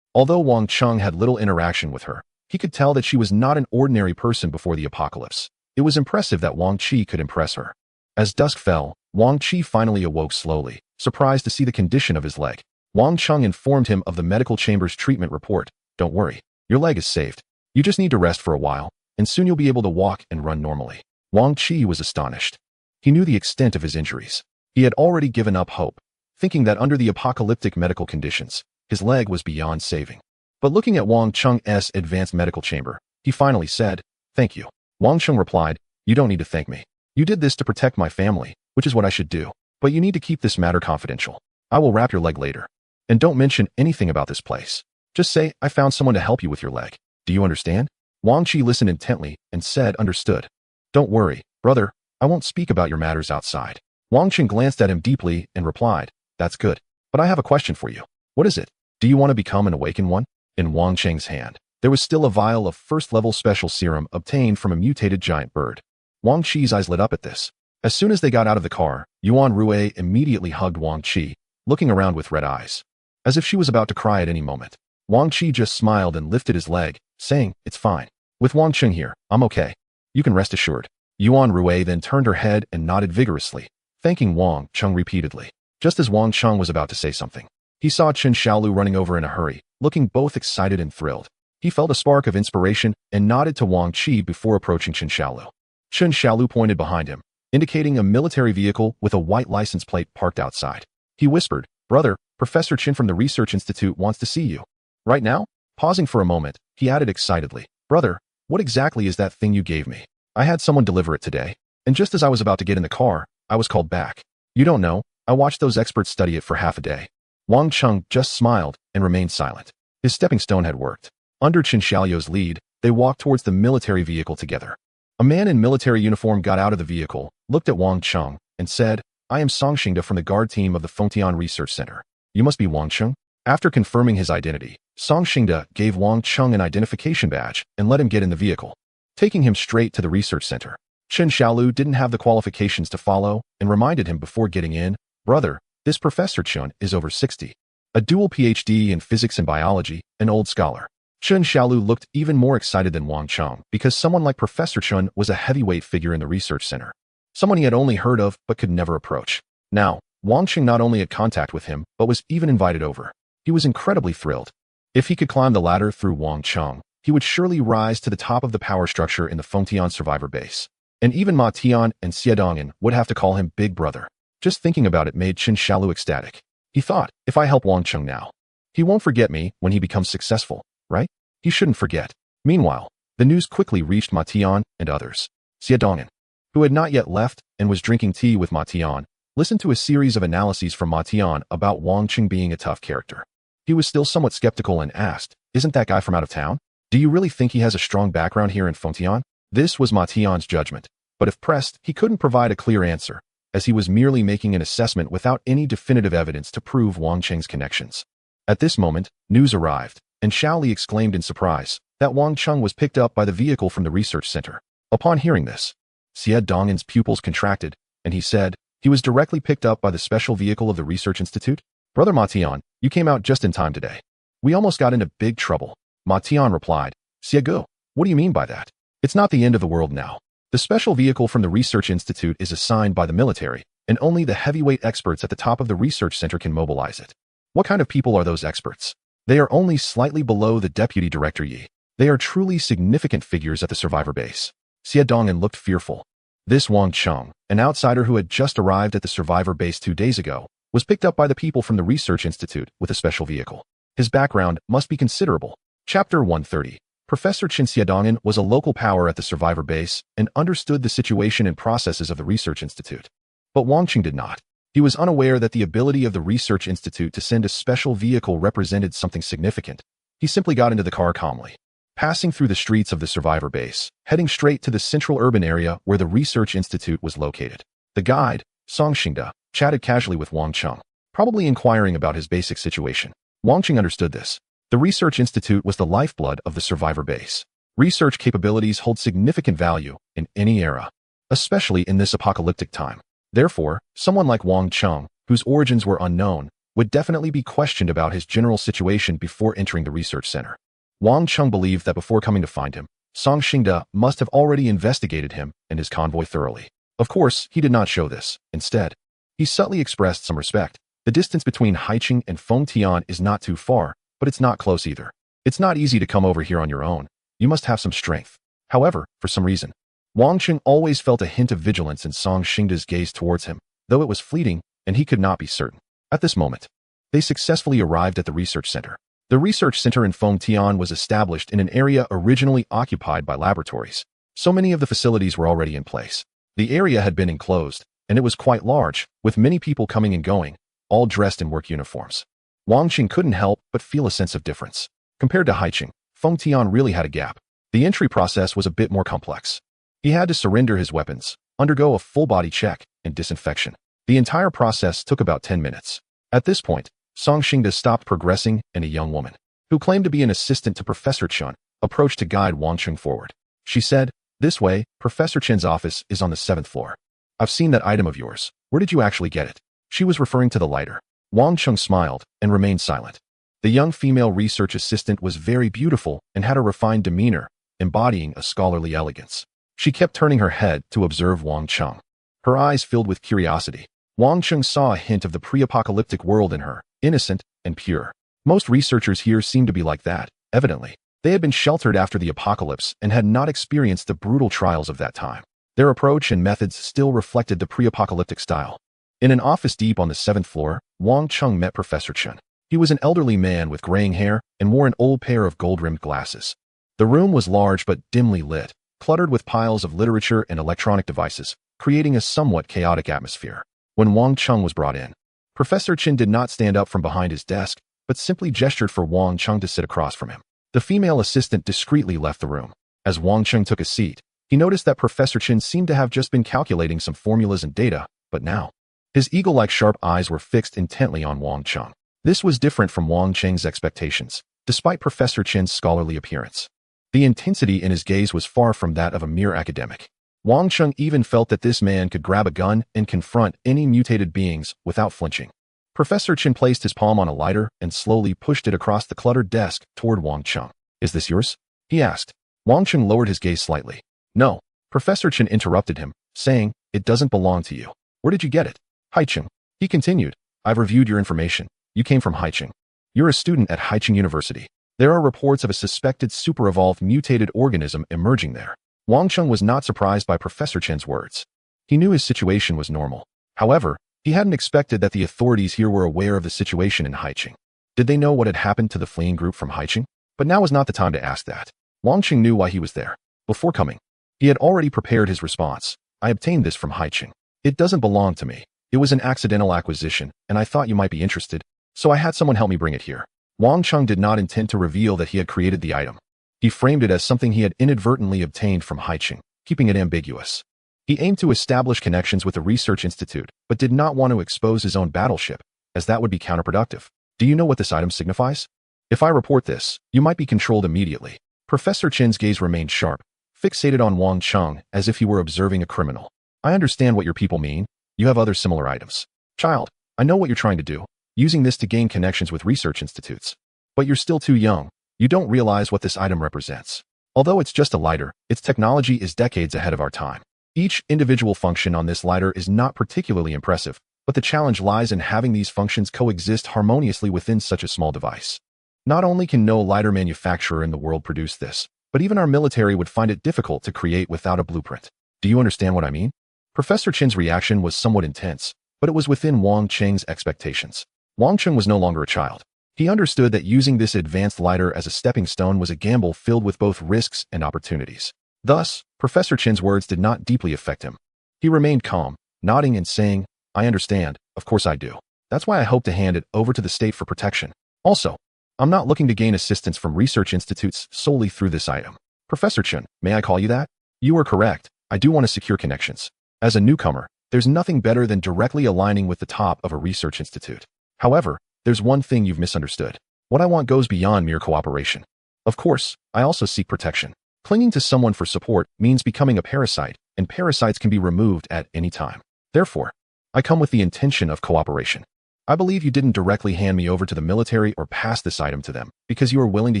Although Wang Cheng had little interaction with her, he could tell that she was not an ordinary person before the apocalypse. It was impressive that Wang Qi could impress her. As dusk fell, Wang Qi finally awoke slowly, surprised to see the condition of his leg. Wang Cheng informed him of the medical chamber's treatment report. "Don't worry, your leg is saved. You just need to rest for a while, and soon you'll be able to walk and run normally." Wang Qi was astonished. He knew the extent of his injuries. He had already given up hope, thinking that under the apocalyptic medical conditions, his leg was beyond saving. But looking at Wang Cheng's advanced medical chamber, he finally said, "Thank you." Wang Cheng replied, "You don't need to thank me. You did this to protect my family, which is what I should do. But you need to keep this matter confidential. I will wrap your leg later." And don't mention anything about this place. Just say, I found someone to help you with your leg. Do you understand? Wang Qi listened intently and said, understood. Don't worry, brother, I won't speak about your matters outside. Wang Qing glanced at him deeply and replied, that's good. But I have a question for you. What is it? Do you want to become an awakened one? In Wang Qing's hand, there was still a vial of first-level special serum obtained from a mutated giant bird. Wang Qi's eyes lit up at this. As soon as they got out of the car, Yuan Rui immediately hugged Wang Qi, looking around with red eyes, as if she was about to cry at any moment. Wang Qi just smiled and lifted his leg, saying, it's fine. With Wang Qing here, I'm okay. You can rest assured. Yuan Rui then turned her head and nodded vigorously, thanking Wang Qing repeatedly. Just as Wang Qing was about to say something, he saw Chen Xiaolu running over in a hurry, looking both excited and thrilled. He felt a spark of inspiration and nodded to Wang Qi before approaching Chen Xiaolu. Chen Xiaolu pointed behind him, indicating a military vehicle with a white license plate parked outside. He whispered, brother, Professor Chen from the Research Institute wants to see you. Right now? Pausing for a moment, he added excitedly, brother, what exactly is that thing you gave me? I had someone deliver it today, and just as I was about to get in the car, I was called back. You don't know, I watched those experts study it for half a day. Wang Qing just smiled and remained silent. His stepping stone had worked. Under Chen Xiaoyu's lead, they walked towards the military vehicle together. A man in military uniform got out of the vehicle, looked at Wang Qing, and said, I am Song Xingde from the guard team of the Fengtian Research Center. You must be Wang Qing? After confirming his identity, Song Xingde gave Wang Qing an identification badge and let him get in the vehicle, taking him straight to the research center. Chen Xiaolu didn't have the qualifications to follow and reminded him before getting in, brother, this Professor Chen is over 60. A dual PhD in physics and biology, an old scholar. Chen Xiaolu looked even more excited than Wang Qing because someone like Professor Chen was a heavyweight figure in the research center. Someone he had only heard of but could never approach. Now, Wang Qing not only had contact with him but was even invited over. He was incredibly thrilled. If he could climb the ladder through Wang Qing, he would surely rise to the top of the power structure in the Fengtian survivor base. And even Ma Tian and Xie Dongyan would have to call him Big Brother. Just thinking about it made Chen Xiaolu ecstatic. He thought, if I help Wang Qing now, he won't forget me when he becomes successful, right? He shouldn't forget. Meanwhile, the news quickly reached Ma Tian and others. Xie Dongyan, who had not yet left and was drinking tea with Ma Tian, listened to a series of analyses from Ma Tian about Wang Qing being a tough character. He was still somewhat skeptical and asked, isn't that guy from out of town? Do you really think he has a strong background here in Fengtian? This was Ma Tian's judgment, but if pressed, he couldn't provide a clear answer, as he was merely making an assessment without any definitive evidence to prove Wang Qing's connections. At this moment, news arrived, and Xiaoli exclaimed in surprise that Wang Qing was picked up by the vehicle from the research center. Upon hearing this, Xie Dongyan's pupils contracted, and he said, he was directly picked up by the special vehicle of the Research Institute? Brother Ma Tian, you came out just in time today. We almost got into big trouble. Ma Tian replied, Xie Gu, what do you mean by that? It's not the end of the world now. The special vehicle from the Research Institute is assigned by the military, and only the heavyweight experts at the top of the research center can mobilize it. What kind of people are those experts? They are only slightly below the Deputy Director Yi. They are truly significant figures at the survivor base. Xie Dongyan looked fearful. This Wang Qing, an outsider who had just arrived at the survivor base 2 days ago, was picked up by the people from the Research Institute with a special vehicle. His background must be considerable. Chapter 130. Professor Chen Xie Dongyan was a local power at the survivor base and understood the situation and processes of the Research Institute. But Wang Qing did not. He was unaware that the ability of the Research Institute to send a special vehicle represented something significant. He simply got into the car calmly, passing through the streets of the survivor base, heading straight to the central urban area where the Research Institute was located. The guide, Song Xingde, chatted casually with Wang Qing, probably inquiring about his basic situation. Wang Qing understood this. The Research Institute was the lifeblood of the survivor base. Research capabilities hold significant value in any era, especially in this apocalyptic time. Therefore, someone like Wang Qing, whose origins were unknown, would definitely be questioned about his general situation before entering the research center. Wang Qing believed that before coming to find him, Song Xingde must have already investigated him and his convoy thoroughly. Of course, he did not show this. Instead, he subtly expressed some respect. The distance between Haiqing and Fengtian is not too far, but it's not close either. It's not easy to come over here on your own. You must have some strength. However, for some reason, Wang Qing always felt a hint of vigilance in Song Xingde's gaze towards him, though it was fleeting, and he could not be certain. At this moment, they successfully arrived at the research center. The research center in Fengtian was established in an area originally occupied by laboratories. So many of the facilities were already in place. The area had been enclosed, and it was quite large, with many people coming and going, all dressed in work uniforms. Wang Qing couldn't help but feel a sense of difference. Compared to Haiqing, Feng Tian really had a gap. The entry process was a bit more complex. He had to surrender his weapons, undergo a full-body check, and disinfection. The entire process took about 10 minutes. At this point, Song Xingda stopped progressing, and a young woman, who claimed to be an assistant to Professor Chen, approached to guide Wang Qing forward. She said, "This way, Professor Chen's office is on the 7th floor. I've seen that item of yours. Where did you actually get it?" She was referring to the lighter. Wang Qing smiled and remained silent. The young female research assistant was very beautiful and had a refined demeanor, embodying a scholarly elegance. She kept turning her head to observe Wang Qing. Her eyes filled with curiosity. Wang Qing saw a hint of the pre-apocalyptic world in her, innocent and pure. Most researchers here seemed to be like that, evidently. They had been sheltered after the apocalypse and had not experienced the brutal trials of that time. Their approach and methods still reflected the pre-apocalyptic style. In an office deep on the 7th floor, Wang Qing met Professor Chen. He was an elderly man with graying hair and wore an old pair of gold-rimmed glasses. The room was large but dimly lit, cluttered with piles of literature and electronic devices, creating a somewhat chaotic atmosphere. When Wang Qing was brought in, Professor Chen did not stand up from behind his desk, but simply gestured for Wang Qing to sit across from him. The female assistant discreetly left the room. As Wang Qing took a seat, he noticed that Professor Chen seemed to have just been calculating some formulas and data, but now, his eagle-like sharp eyes were fixed intently on Wang Qing. This was different from Wang Qing's expectations, despite Professor Chen's scholarly appearance. The intensity in his gaze was far from that of a mere academic. Wang Qing even felt that this man could grab a gun and confront any mutated beings without flinching. Professor Chen placed his palm on a lighter and slowly pushed it across the cluttered desk toward Wang Qing. "Is this yours?" he asked. Wang Qing lowered his gaze slightly. "No." Professor Chen interrupted him, saying, "It doesn't belong to you. Where did you get it?" "Haiqing." He continued, "I've reviewed your information. You came from Haiqing. You're a student at Haiqing University. There are reports of a suspected super-evolved mutated organism emerging there." Wang Qing was not surprised by Professor Chen's words. He knew his situation was normal. However, he hadn't expected that the authorities here were aware of the situation in Haiqing. Did they know what had happened to the fleeing group from Haiqing? But now was not the time to ask that. Wang Qing knew why he was there. Before coming, he had already prepared his response. "I obtained this from Haiqing. It doesn't belong to me. It was an accidental acquisition, and I thought you might be interested, so I had someone help me bring it here." Wang Qing did not intend to reveal that he had created the item. He framed it as something he had inadvertently obtained from Haiqing, keeping it ambiguous. He aimed to establish connections with the research institute, but did not want to expose his own battleship, as that would be counterproductive. "Do you know what this item signifies? If I report this, you might be controlled immediately." Professor Chen's gaze remained sharp, fixated on Wang Qing as if he were observing a criminal. "I understand what your people mean. You have other similar items. Child, I know what you're trying to do, using this to gain connections with research institutes. But you're still too young. You don't realize what this item represents. Although it's just a lighter, its technology is decades ahead of our time. Each individual function on this lighter is not particularly impressive, but the challenge lies in having these functions coexist harmoniously within such a small device. Not only can no lighter manufacturer in the world produce this, but even our military would find it difficult to create without a blueprint. Do you understand what I mean?" Professor Chen's reaction was somewhat intense, but it was within Wang Qing's expectations. Wang Qing was no longer a child. He understood that using this advanced lighter as a stepping stone was a gamble filled with both risks and opportunities. Thus, Professor Chen's words did not deeply affect him. He remained calm, nodding and saying, "I understand, of course I do. That's why I hope to hand it over to the state for protection. Also, I'm not looking to gain assistance from research institutes solely through this item." "Professor Chen, may I call you that?" "You are correct. I do want to secure connections. As a newcomer, there's nothing better than directly aligning with the top of a research institute. However, there's one thing you've misunderstood. What I want goes beyond mere cooperation. Of course, I also seek protection. Clinging to someone for support means becoming a parasite, and parasites can be removed at any time. Therefore, I come with the intention of cooperation. I believe you didn't directly hand me over to the military or pass this item to them because you were willing to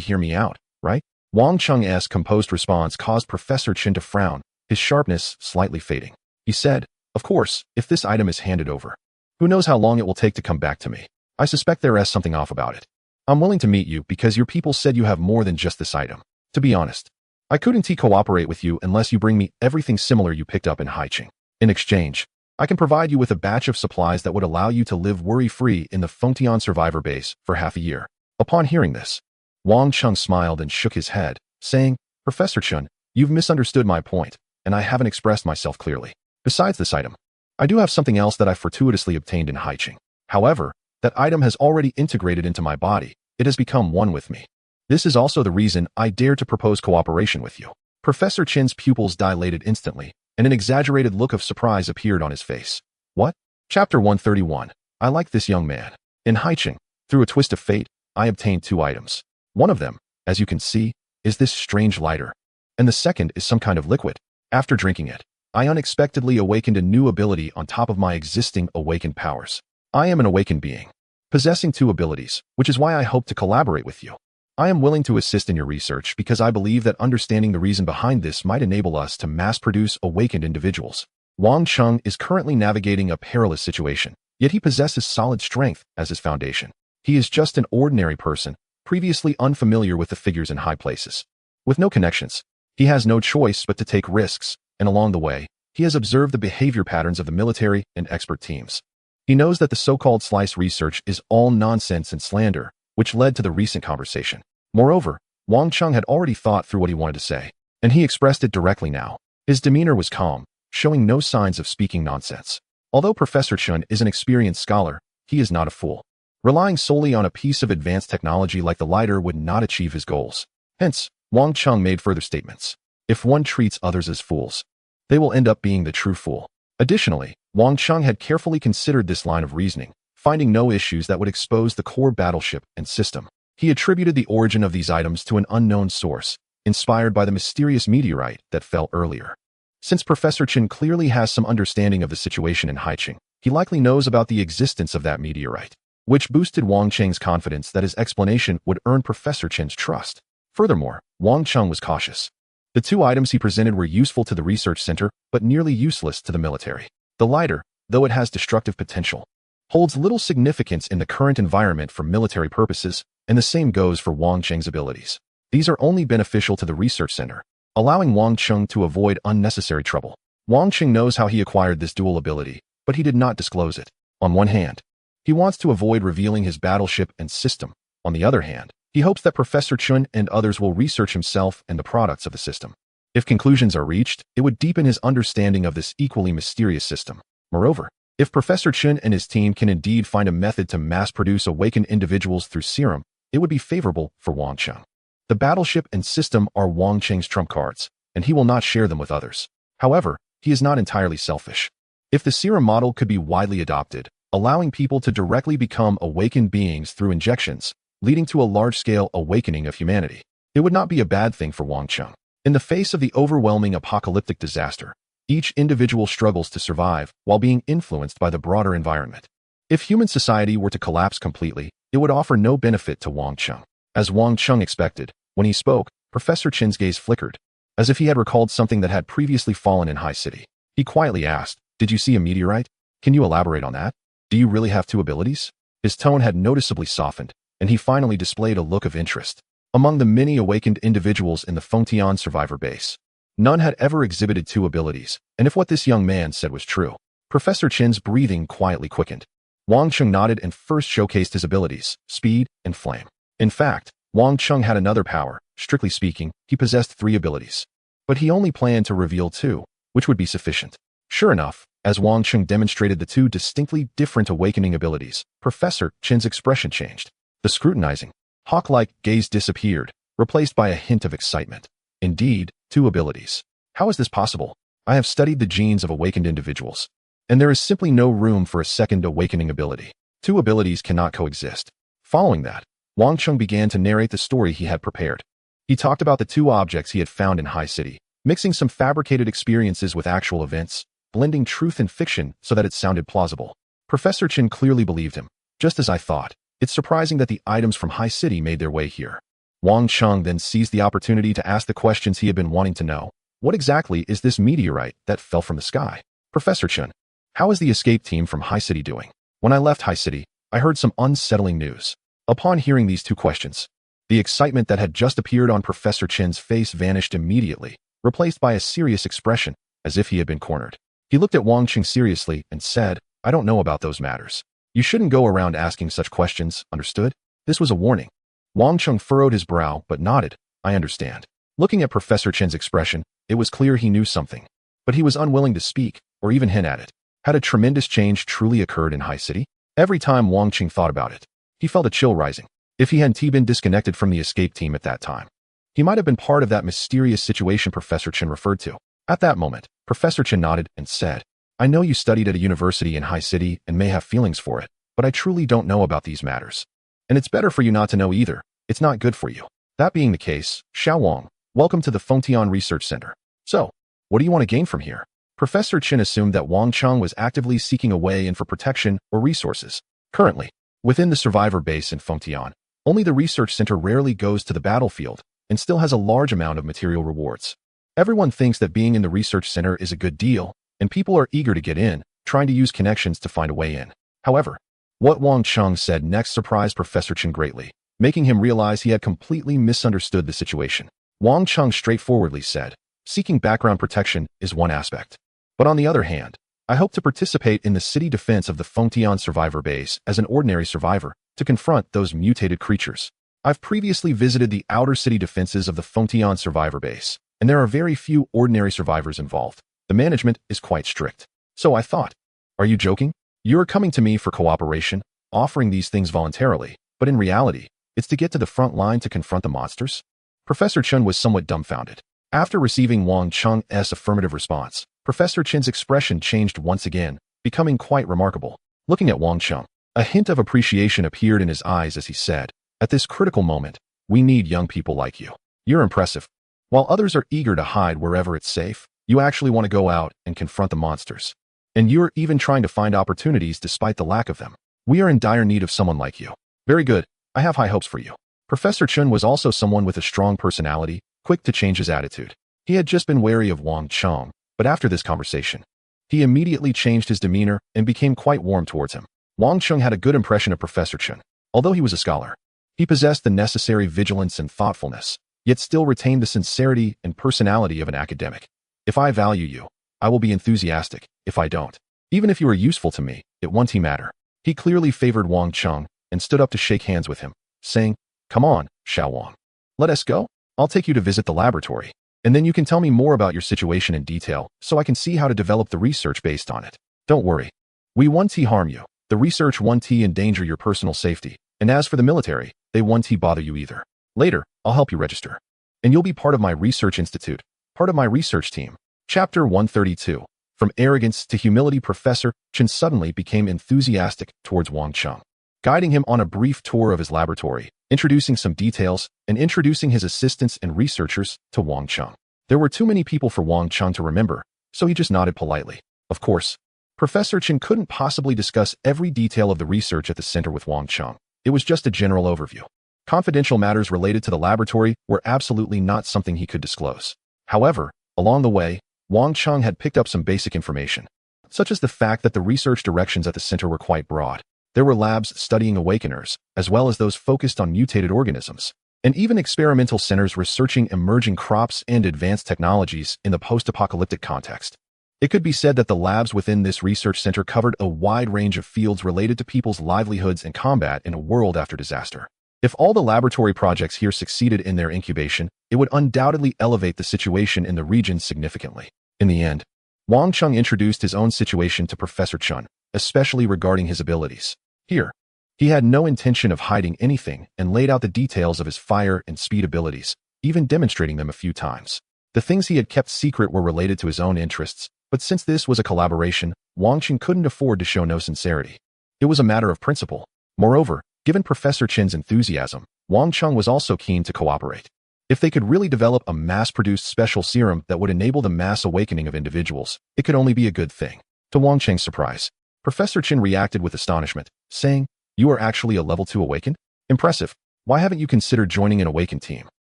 hear me out, right?" Wang Qing's composed response caused Professor Chen to frown, his sharpness slightly fading. He said, "Of course, if this item is handed over, who knows how long it will take to come back to me. I suspect there is something off about it. I'm willing to meet you because your people said you have more than just this item. To be honest, I couldn't cooperate with you unless you bring me everything similar you picked up in Haiqing. In exchange, I can provide you with a batch of supplies that would allow you to live worry-free in the Fengtian survivor base for half a year." Upon hearing this, Wang Qing smiled and shook his head, saying, "Professor Chen, you've misunderstood my point, and I haven't expressed myself clearly. Besides this item, I do have something else that I fortuitously obtained in Haiqing. However, That item has already integrated into my body. It has become one with me. This is also the reason I dare to propose cooperation with you. Professor Chin's pupils dilated instantly, and an exaggerated look of surprise appeared on his face. What? Chapter 131. I like this young man. In Haicheng, through a twist of fate, I obtained 2 items. One of them, as you can see, is this strange lighter, and the second is some kind of liquid. After drinking it, I unexpectedly awakened a new ability on top of my existing awakened powers. I am an awakened being, possessing 2 abilities, which is why I hope to collaborate with you. I am willing to assist in your research because I believe that understanding the reason behind this might enable us to mass-produce awakened individuals. Wang Cheng is currently navigating a perilous situation, yet he possesses solid strength as his foundation. He is just an ordinary person, previously unfamiliar with the figures in high places. With no connections, he has no choice but to take risks, and along the way, he has observed the behavior patterns of the military and expert teams. He knows that the so-called slice research is all nonsense and slander, which led to the recent conversation. Moreover, Wang Cheng had already thought through what he wanted to say, and he expressed it directly now. His demeanor was calm, showing no signs of speaking nonsense. Although Professor Chen is an experienced scholar, he is not a fool. Relying solely on a piece of advanced technology like the lighter would not achieve his goals. Hence, Wang Cheng made further statements. If one treats others as fools, they will end up being the true fool. Additionally, Wang Cheng had carefully considered this line of reasoning, finding no issues that would expose the core battleship and system. He attributed the origin of these items to an unknown source, inspired by the mysterious meteorite that fell earlier. Since Professor Chen clearly has some understanding of the situation in Haicheng, he likely knows about the existence of that meteorite, which boosted Wang Cheng's confidence that his explanation would earn Professor Chen's trust. Furthermore, Wang Cheng was cautious. The 2 items he presented were useful to the research center, but nearly useless to the military. The lighter, though it has destructive potential, holds little significance in the current environment for military purposes, and the same goes for Wang Cheng's abilities. These are only beneficial to the research center, allowing Wang Cheng to avoid unnecessary trouble. Wang Cheng knows how he acquired this dual ability, but he did not disclose it. On one hand, he wants to avoid revealing his battleship and system. On the other hand, he hopes that Professor Chen and others will research himself and the products of the system. If conclusions are reached, it would deepen his understanding of this equally mysterious system. Moreover, if Professor Chen and his team can indeed find a method to mass-produce awakened individuals through serum, it would be favorable for Wang Cheng. The battleship and system are Wang Cheng's trump cards, and he will not share them with others. However, he is not entirely selfish. If the serum model could be widely adopted, allowing people to directly become awakened beings through injections, leading to a large-scale awakening of humanity, it would not be a bad thing for Wang Cheng. In the face of the overwhelming apocalyptic disaster, each individual struggles to survive while being influenced by the broader environment. If human society were to collapse completely, it would offer no benefit to Wang Cheng. As Wang Cheng expected, when he spoke, Professor Chen's gaze flickered, as if he had recalled something that had previously fallen in High City. He quietly asked, "Did you see a meteorite? Can you elaborate on that? Do you really have 2 abilities?" His tone had noticeably softened, and he finally displayed a look of interest. Among the many awakened individuals in the Fengtian survivor base, none had ever exhibited 2 abilities, and if what this young man said was true, Professor Chen's breathing quietly quickened. Wang Cheng nodded and first showcased his abilities, speed and flame. In fact, Wang Cheng had another power. Strictly speaking, he possessed 3 abilities. But he only planned to reveal 2, which would be sufficient. Sure enough, as Wang Cheng demonstrated the 2 distinctly different awakening abilities, Professor Chen's expression changed. The scrutinizing, hawk-like gaze disappeared, replaced by a hint of excitement. Indeed, 2 abilities. How is this possible? I have studied the genes of awakened individuals, and there is simply no room for a second awakening ability. 2 abilities cannot coexist. Following that, Wang Cheng began to narrate the story he had prepared. He talked about the 2 objects he had found in High City, mixing some fabricated experiences with actual events, blending truth and fiction so that it sounded plausible. Professor Chen clearly believed him. Just as I thought, it's surprising that the items from High City made their way here. Wang Cheng then seized the opportunity to ask the questions he had been wanting to know. What exactly is this meteorite that fell from the sky? Professor Chen, how is the escape team from High City doing? When I left High City, I heard some unsettling news. Upon hearing these 2 questions, the excitement that had just appeared on Professor Chen's face vanished immediately, replaced by a serious expression, as if he had been cornered. He looked at Wang Cheng seriously and said, "I don't know about those matters. You shouldn't go around asking such questions, understood?" This was a warning. Wang Cheng furrowed his brow but nodded, "I understand." Looking at Professor Chen's expression, it was clear he knew something, but he was unwilling to speak or even hint at it. Had a tremendous change truly occurred in High City? Every time Wang Qing thought about it, he felt a chill rising. If he hadn't been disconnected from the escape team at that time, he might have been part of that mysterious situation Professor Chen referred to. At that moment, Professor Chen nodded and said, I know you studied at a university in High City and may have feelings for it, but I truly don't know about these matters. And it's better for you not to know either. It's not good for you. That being the case, Xiao Wang, welcome to the Fengtian Research Center. So, what do you want to gain from here? Professor Chen assumed that Wang Cheng was actively seeking a way in for protection or resources. Currently, within the survivor base in Fengtian, only the research center rarely goes to the battlefield and still has a large amount of material rewards. Everyone thinks that being in the research center is a good deal, and people are eager to get in, trying to use connections to find a way in. However, what Wang Cheng said next surprised Professor Chen greatly, making him realize he had completely misunderstood the situation. Wang Cheng straightforwardly said, seeking background protection is one aspect. But on the other hand, I hope to participate in the city defense of the Fengtian survivor base as an ordinary survivor to confront those mutated creatures. I've previously visited the outer city defenses of the Fengtian survivor base, and there are very few ordinary survivors involved. The management is quite strict. So I thought, are you joking? You're coming to me for cooperation, offering these things voluntarily, but in reality, it's to get to the front line to confront the monsters? Professor Chen was somewhat dumbfounded. After receiving Wang Cheng's affirmative response, Professor Chen's expression changed once again, becoming quite remarkable. Looking at Wang Cheng, a hint of appreciation appeared in his eyes as he said, at this critical moment, we need young people like you. You're impressive. While others are eager to hide wherever it's safe, you actually want to go out and confront the monsters. And you're even trying to find opportunities despite the lack of them. We are in dire need of someone like you. Very good. I have high hopes for you. Professor Chen was also someone with a strong personality, quick to change his attitude. He had just been wary of Wang Cheng, but after this conversation, he immediately changed his demeanor and became quite warm towards him. Wang Cheng had a good impression of Professor Chen. Although he was a scholar, he possessed the necessary vigilance and thoughtfulness, yet still retained the sincerity and personality of an academic. If I value you, I will be enthusiastic. If I don't, even if you are useful to me, it won't matter. He clearly favored Wang Cheng and stood up to shake hands with him, saying, come on, Xiao Wang. Let us go. I'll take you to visit the laboratory, and then you can tell me more about your situation in detail so I can see how to develop the research based on it. Don't worry. We won't harm you. The research won't endanger your personal safety, and as for the military, they won't bother you either. Later, I'll help you register, and you'll be part of my research institute, part of my research team. Chapter 132. From arrogance to humility, Professor Chen suddenly became enthusiastic towards Wang Cheng, guiding him on a brief tour of his laboratory, introducing some details, and introducing his assistants and researchers to Wang Cheng. There were too many people for Wang Cheng to remember, so he just nodded politely. Of course, Professor Chen couldn't possibly discuss every detail of the research at the center with Wang Cheng. It was just a general overview. Confidential matters related to the laboratory were absolutely not something he could disclose. However, along the way, Wang Cheng had picked up some basic information, such as the fact that the research directions at the center were quite broad. There were labs studying awakeners, as well as those focused on mutated organisms, and even experimental centers researching emerging crops and advanced technologies in the post-apocalyptic context. It could be said that the labs within this research center covered a wide range of fields related to people's livelihoods and combat in a world after disaster. If all the laboratory projects here succeeded in their incubation, it would undoubtedly elevate the situation in the region significantly. In the end, Wang Cheng introduced his own situation to Professor Chen, especially regarding his abilities. Here, he had no intention of hiding anything and laid out the details of his fire and speed abilities, even demonstrating them a few times. The things he had kept secret were related to his own interests, but since this was a collaboration, Wang Cheng couldn't afford to show no sincerity. It was a matter of principle. Moreover, given Professor Chen's enthusiasm, Wang Cheng was also keen to cooperate. If they could really develop a mass-produced special serum that would enable the mass awakening of individuals, it could only be a good thing. To Wang Cheng's surprise, Professor Chen reacted with astonishment, saying, "You are actually a level 2 awakened? Impressive. Why haven't you considered joining an awakened team?"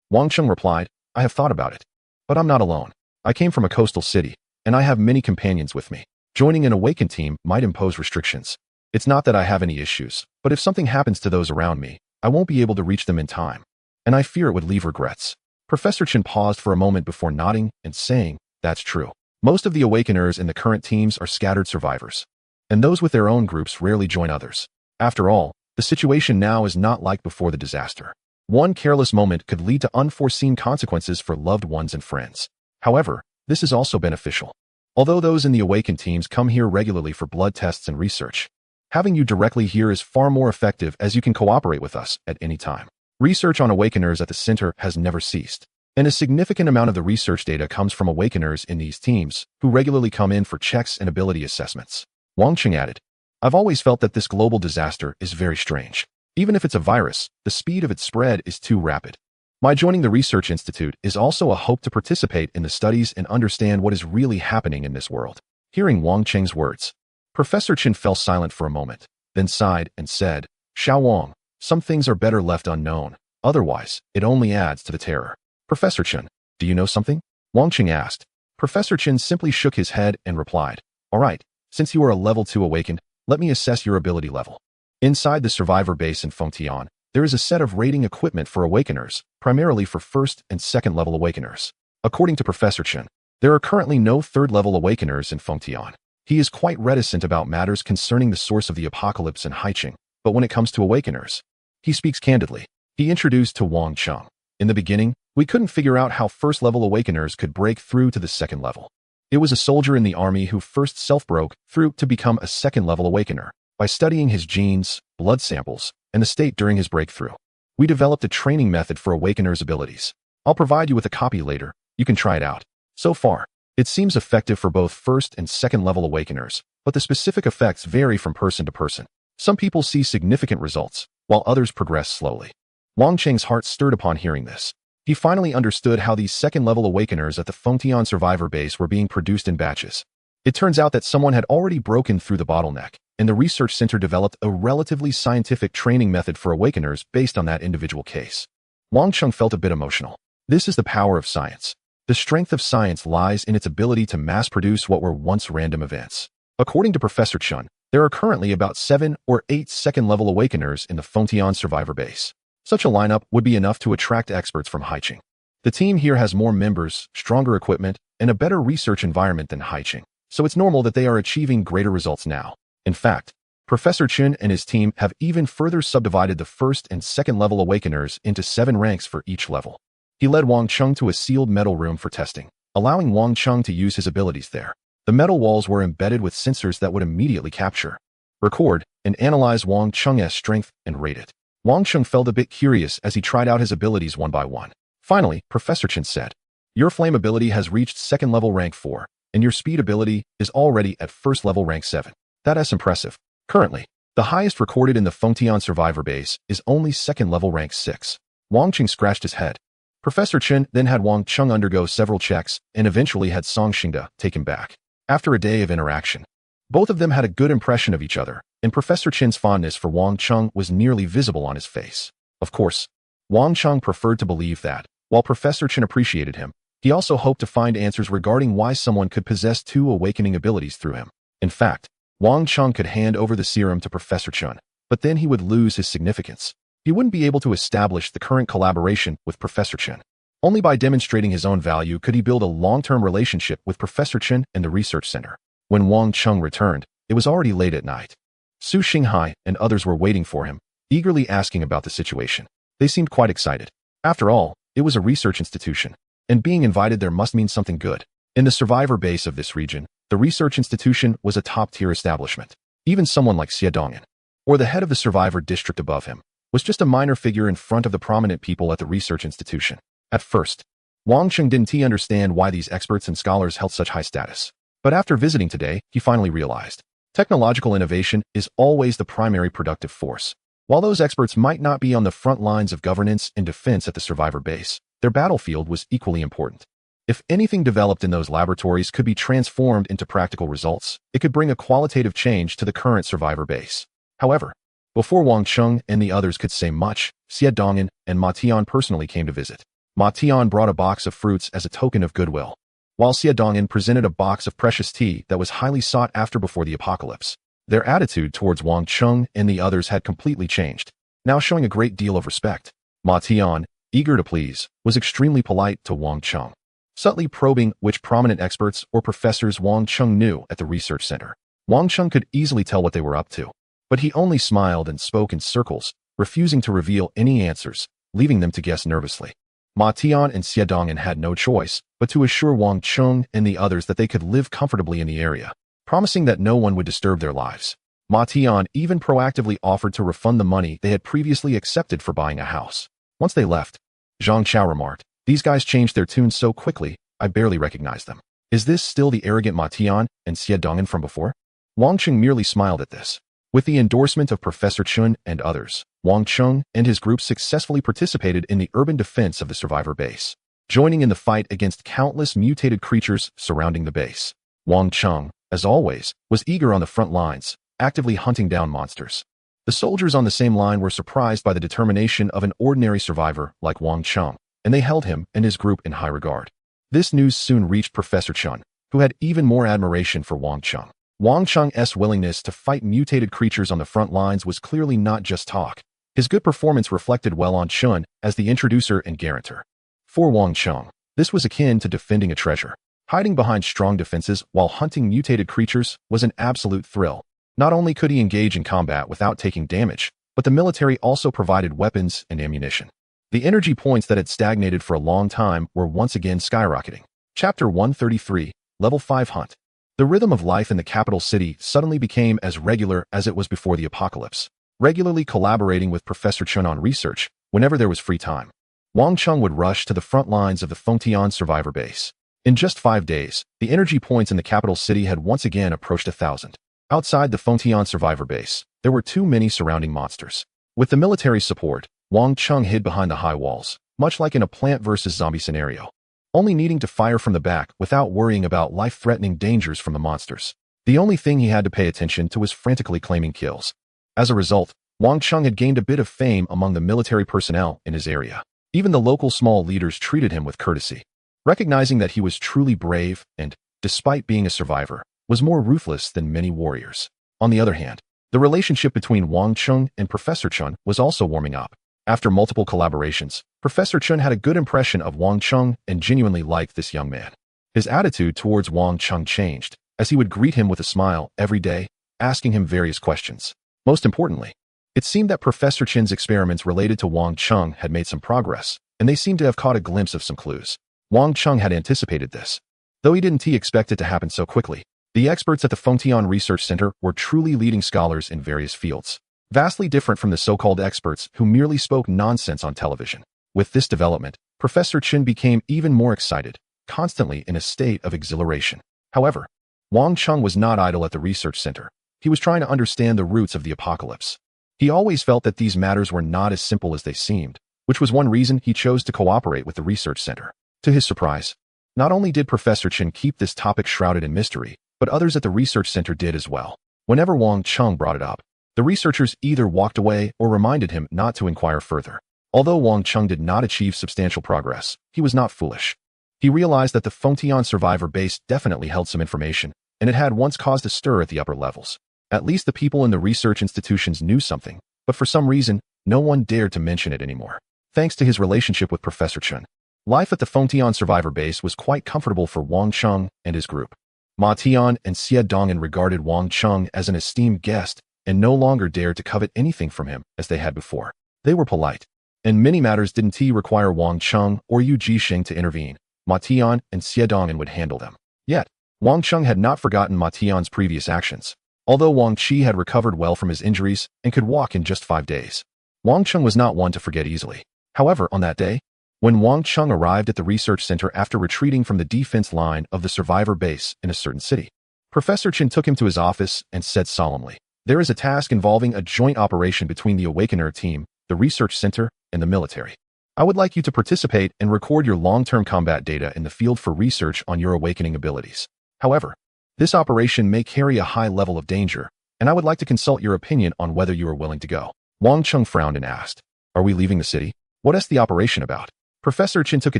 Wang Cheng replied, "I have thought about it. But I'm not alone. I came from a coastal city, and I have many companions with me. Joining an awakened team might impose restrictions. It's not that I have any issues, but if something happens to those around me, I won't be able to reach them in time. And I fear it would leave regrets." Professor Chen paused for a moment before nodding and saying, "That's true. Most of the awakeners in the current teams are scattered survivors, and those with their own groups rarely join others. After all, the situation now is not like before the disaster. One careless moment could lead to unforeseen consequences for loved ones and friends. However, this is also beneficial. Although those in the awakened teams come here regularly for blood tests and research, Having you directly here is far more effective as you can cooperate with us at any time. Research on awakeners at the center has never ceased, and a significant amount of the research data comes from awakeners in these teams, who regularly come in for checks and ability assessments. Wang Qing added, I've always felt that this global disaster is very strange. Even if it's a virus, the speed of its spread is too rapid. My joining the research institute is also a hope to participate in the studies and understand what is really happening in this world. Hearing Wang Qing's words, Professor Chen fell silent for a moment, then sighed and said, Xiao Wang, some things are better left unknown. Otherwise, it only adds to the terror. Professor Chen, do you know something? Wang Qing asked. Professor Chen simply shook his head and replied, All right, since you are a level 2 awakened, let me assess your ability level. Inside the survivor base in Fengtian, there is a set of rating equipment for awakeners, primarily for first and second level awakeners. According to Professor Chen, there are currently no third level awakeners in Fengtian. He is quite reticent about matters concerning the source of the apocalypse and Haiqing, but when it comes to awakeners, he speaks candidly. He introduced to Wang Cheng. In the beginning, we couldn't figure out how first-level awakeners could break through to the second level. It was a soldier in the army who first self-broke through to become a second-level awakener by studying his genes, blood samples, and the state during his breakthrough. We developed a training method for awakeners' abilities. I'll provide you with a copy later. You can try it out. So far, it seems effective for both first and second-level awakeners, but the specific effects vary from person to person. Some people see significant results, while others progress slowly. Wang Cheng's heart stirred upon hearing this. He finally understood how these second-level awakeners at the Fengtian survivor base were being produced in batches. It turns out that someone had already broken through the bottleneck, and the research center developed a relatively scientific training method for awakeners based on that individual case. Wang Cheng felt a bit emotional. This is the power of science. The strength of science lies in its ability to mass-produce what were once random events. According to Professor Chen, there are currently about 7 or 8 second-level awakeners in the Fengtian survivor base. Such a lineup would be enough to attract experts from Haiqing. The team here has more members, stronger equipment, and a better research environment than Haiqing, so it's normal that they are achieving greater results now. In fact, Professor Chen and his team have even further subdivided the first and second level awakeners into 7 ranks for each level. He led Wang Cheng to a sealed metal room for testing, allowing Wang Cheng to use his abilities there. The metal walls were embedded with sensors that would immediately capture, record, and analyze Wang Cheng's strength and rate it. Wang Cheng felt a bit curious as he tried out his abilities one by one. Finally, Professor Chen said, Your flame ability has reached second level rank 4, and your speed ability is already at first level rank 7. That's impressive. Currently, the highest recorded in the Fengtian survivor base is only second level rank 6. Wang Cheng scratched his head. Professor Chen then had Wang Cheng undergo several checks and eventually had Song Xingda take him back. After a day of interaction, both of them had a good impression of each other, and Professor Chen's fondness for Wang Cheng was nearly visible on his face. Of course, Wang Cheng preferred to believe that, while Professor Chen appreciated him, he also hoped to find answers regarding why someone could possess 2 awakening abilities through him. In fact, Wang Cheng could hand over the serum to Professor Chen, but then he would lose his significance. He wouldn't be able to establish the current collaboration with Professor Chen. Only by demonstrating his own value could he build a long-term relationship with Professor Chen and the research center. When Wang Cheng returned, it was already late at night. Su Xinghai and others were waiting for him, eagerly asking about the situation. They seemed quite excited. After all, it was a research institution, and being invited there must mean something good. In the survivor base of this region, the research institution was a top-tier establishment. Even someone like Xie Dongyan, or the head of the survivor district above him, was just a minor figure in front of the prominent people at the research institution. At first, Wang Cheng didn't understand why these experts and scholars held such high status. But after visiting today, he finally realized. Technological innovation is always the primary productive force. While those experts might not be on the front lines of governance and defense at the survivor base, their battlefield was equally important. If anything developed in those laboratories could be transformed into practical results, it could bring a qualitative change to the current survivor base. However, before Wang Cheng and the others could say much, Xie Dongyan and Ma Tian personally came to visit. Ma Tian brought a box of fruits as a token of goodwill, while Xie Dongyan presented a box of precious tea that was highly sought after before the apocalypse. Their attitude towards Wang Cheng and the others had completely changed, now showing a great deal of respect. Ma Tian, eager to please, was extremely polite to Wang Cheng, subtly probing which prominent experts or professors Wang Cheng knew at the research center. Wang Cheng could easily tell what they were up to, but he only smiled and spoke in circles, refusing to reveal any answers, leaving them to guess nervously. Ma Tian and Xie Dongyan had no choice but to assure Wang Cheng and the others that they could live comfortably in the area, promising that no one would disturb their lives. Ma Tian even proactively offered to refund the money they had previously accepted for buying a house. Once they left, Zhang Chao remarked, "These guys changed their tune so quickly, I barely recognized them. Is this still the arrogant Ma Tian and Xie Dongan from before?" Wang Cheng merely smiled at this. With the endorsement of Professor Chun and others, Wang Cheng and his group successfully participated in the urban defense of the survivor base, joining in the fight against countless mutated creatures surrounding the base. Wang Cheng, as always, was eager on the front lines, actively hunting down monsters. The soldiers on the same line were surprised by the determination of an ordinary survivor like Wang Cheng, and they held him and his group in high regard. This news soon reached Professor Chun, who had even more admiration for Wang Cheng. Wang Cheng's willingness to fight mutated creatures on the front lines was clearly not just talk. His good performance reflected well on Chun as the introducer and guarantor. For Wang Cheng, this was akin to defending a treasure. Hiding behind strong defenses while hunting mutated creatures was an absolute thrill. Not only could he engage in combat without taking damage, but the military also provided weapons and ammunition. The energy points that had stagnated for a long time were once again skyrocketing. Chapter 133, Level 5 Hunt. The rhythm of life in the capital city suddenly became as regular as it was before the apocalypse. Regularly collaborating with Professor Chun on research, whenever there was free time, Wang Cheng would rush to the front lines of the Fengtian survivor base. In just 5 days, the energy points in the capital city had once again approached 1,000. Outside the Fengtian survivor base, there were too many surrounding monsters. With the military support, Wang Cheng hid behind the high walls, much like in a plant versus zombie scenario, only needing to fire from the back without worrying about life-threatening dangers from the monsters. The only thing he had to pay attention to was frantically claiming kills. As a result, Wang Cheng had gained a bit of fame among the military personnel in his area. Even the local small leaders treated him with courtesy, recognizing that he was truly brave and, despite being a survivor, was more ruthless than many warriors. On the other hand, the relationship between Wang Cheng and Professor Chun was also warming up. After multiple collaborations, Professor Chun had a good impression of Wang Cheng and genuinely liked this young man. His attitude towards Wang Cheng changed, as he would greet him with a smile every day, asking him various questions. Most importantly, it seemed that Professor Chin's experiments related to Wang Cheng had made some progress, and they seemed to have caught a glimpse of some clues. Wang Cheng had anticipated this, though he didn't expect it to happen so quickly. The experts at the Fengtian Research Center were truly leading scholars in various fields, vastly different from the so-called experts who merely spoke nonsense on television. With this development, Professor Chin became even more excited, constantly in a state of exhilaration. However, Wang Cheng was not idle at the research center. He was trying to understand the roots of the apocalypse. He always felt that these matters were not as simple as they seemed, which was one reason he chose to cooperate with the research center. To his surprise, not only did Professor Chin keep this topic shrouded in mystery, but others at the research center did as well. Whenever Wang Cheng brought it up, the researchers either walked away or reminded him not to inquire further. Although Wang Cheng did not achieve substantial progress, he was not foolish. He realized that the Fengtian survivor base definitely held some information, and it had once caused a stir at the upper levels. At least the people in the research institutions knew something, but for some reason, no one dared to mention it anymore. Thanks to his relationship with Professor Chun, life at the Fengtian survivor base was quite comfortable for Wang Cheng and his group. Ma Tian and Xie Dongan regarded Wang Cheng as an esteemed guest and no longer dared to covet anything from him as they had before. They were polite, and many matters didn't require Wang Cheng or Yu Jixing to intervene. Ma Tian and Xie Dongan would handle them. Yet, Wang Cheng had not forgotten Ma Tian's previous actions. Although Wang Qi had recovered well from his injuries and could walk in just 5 days, Wang Cheng was not one to forget easily. However, on that day, when Wang Cheng arrived at the research center after retreating from the defense line of the survivor base in a certain city, Professor Chin took him to his office and said solemnly, "There is a task involving a joint operation between the Awakener team, the research center, and the military. I would like you to participate and record your long-term combat data in the field for research on your awakening abilities. However, this operation may carry a high level of danger, and I would like to consult your opinion on whether you are willing to go." Wang Cheng frowned and asked, "Are we leaving the city? What is the operation about?" Professor Chin took a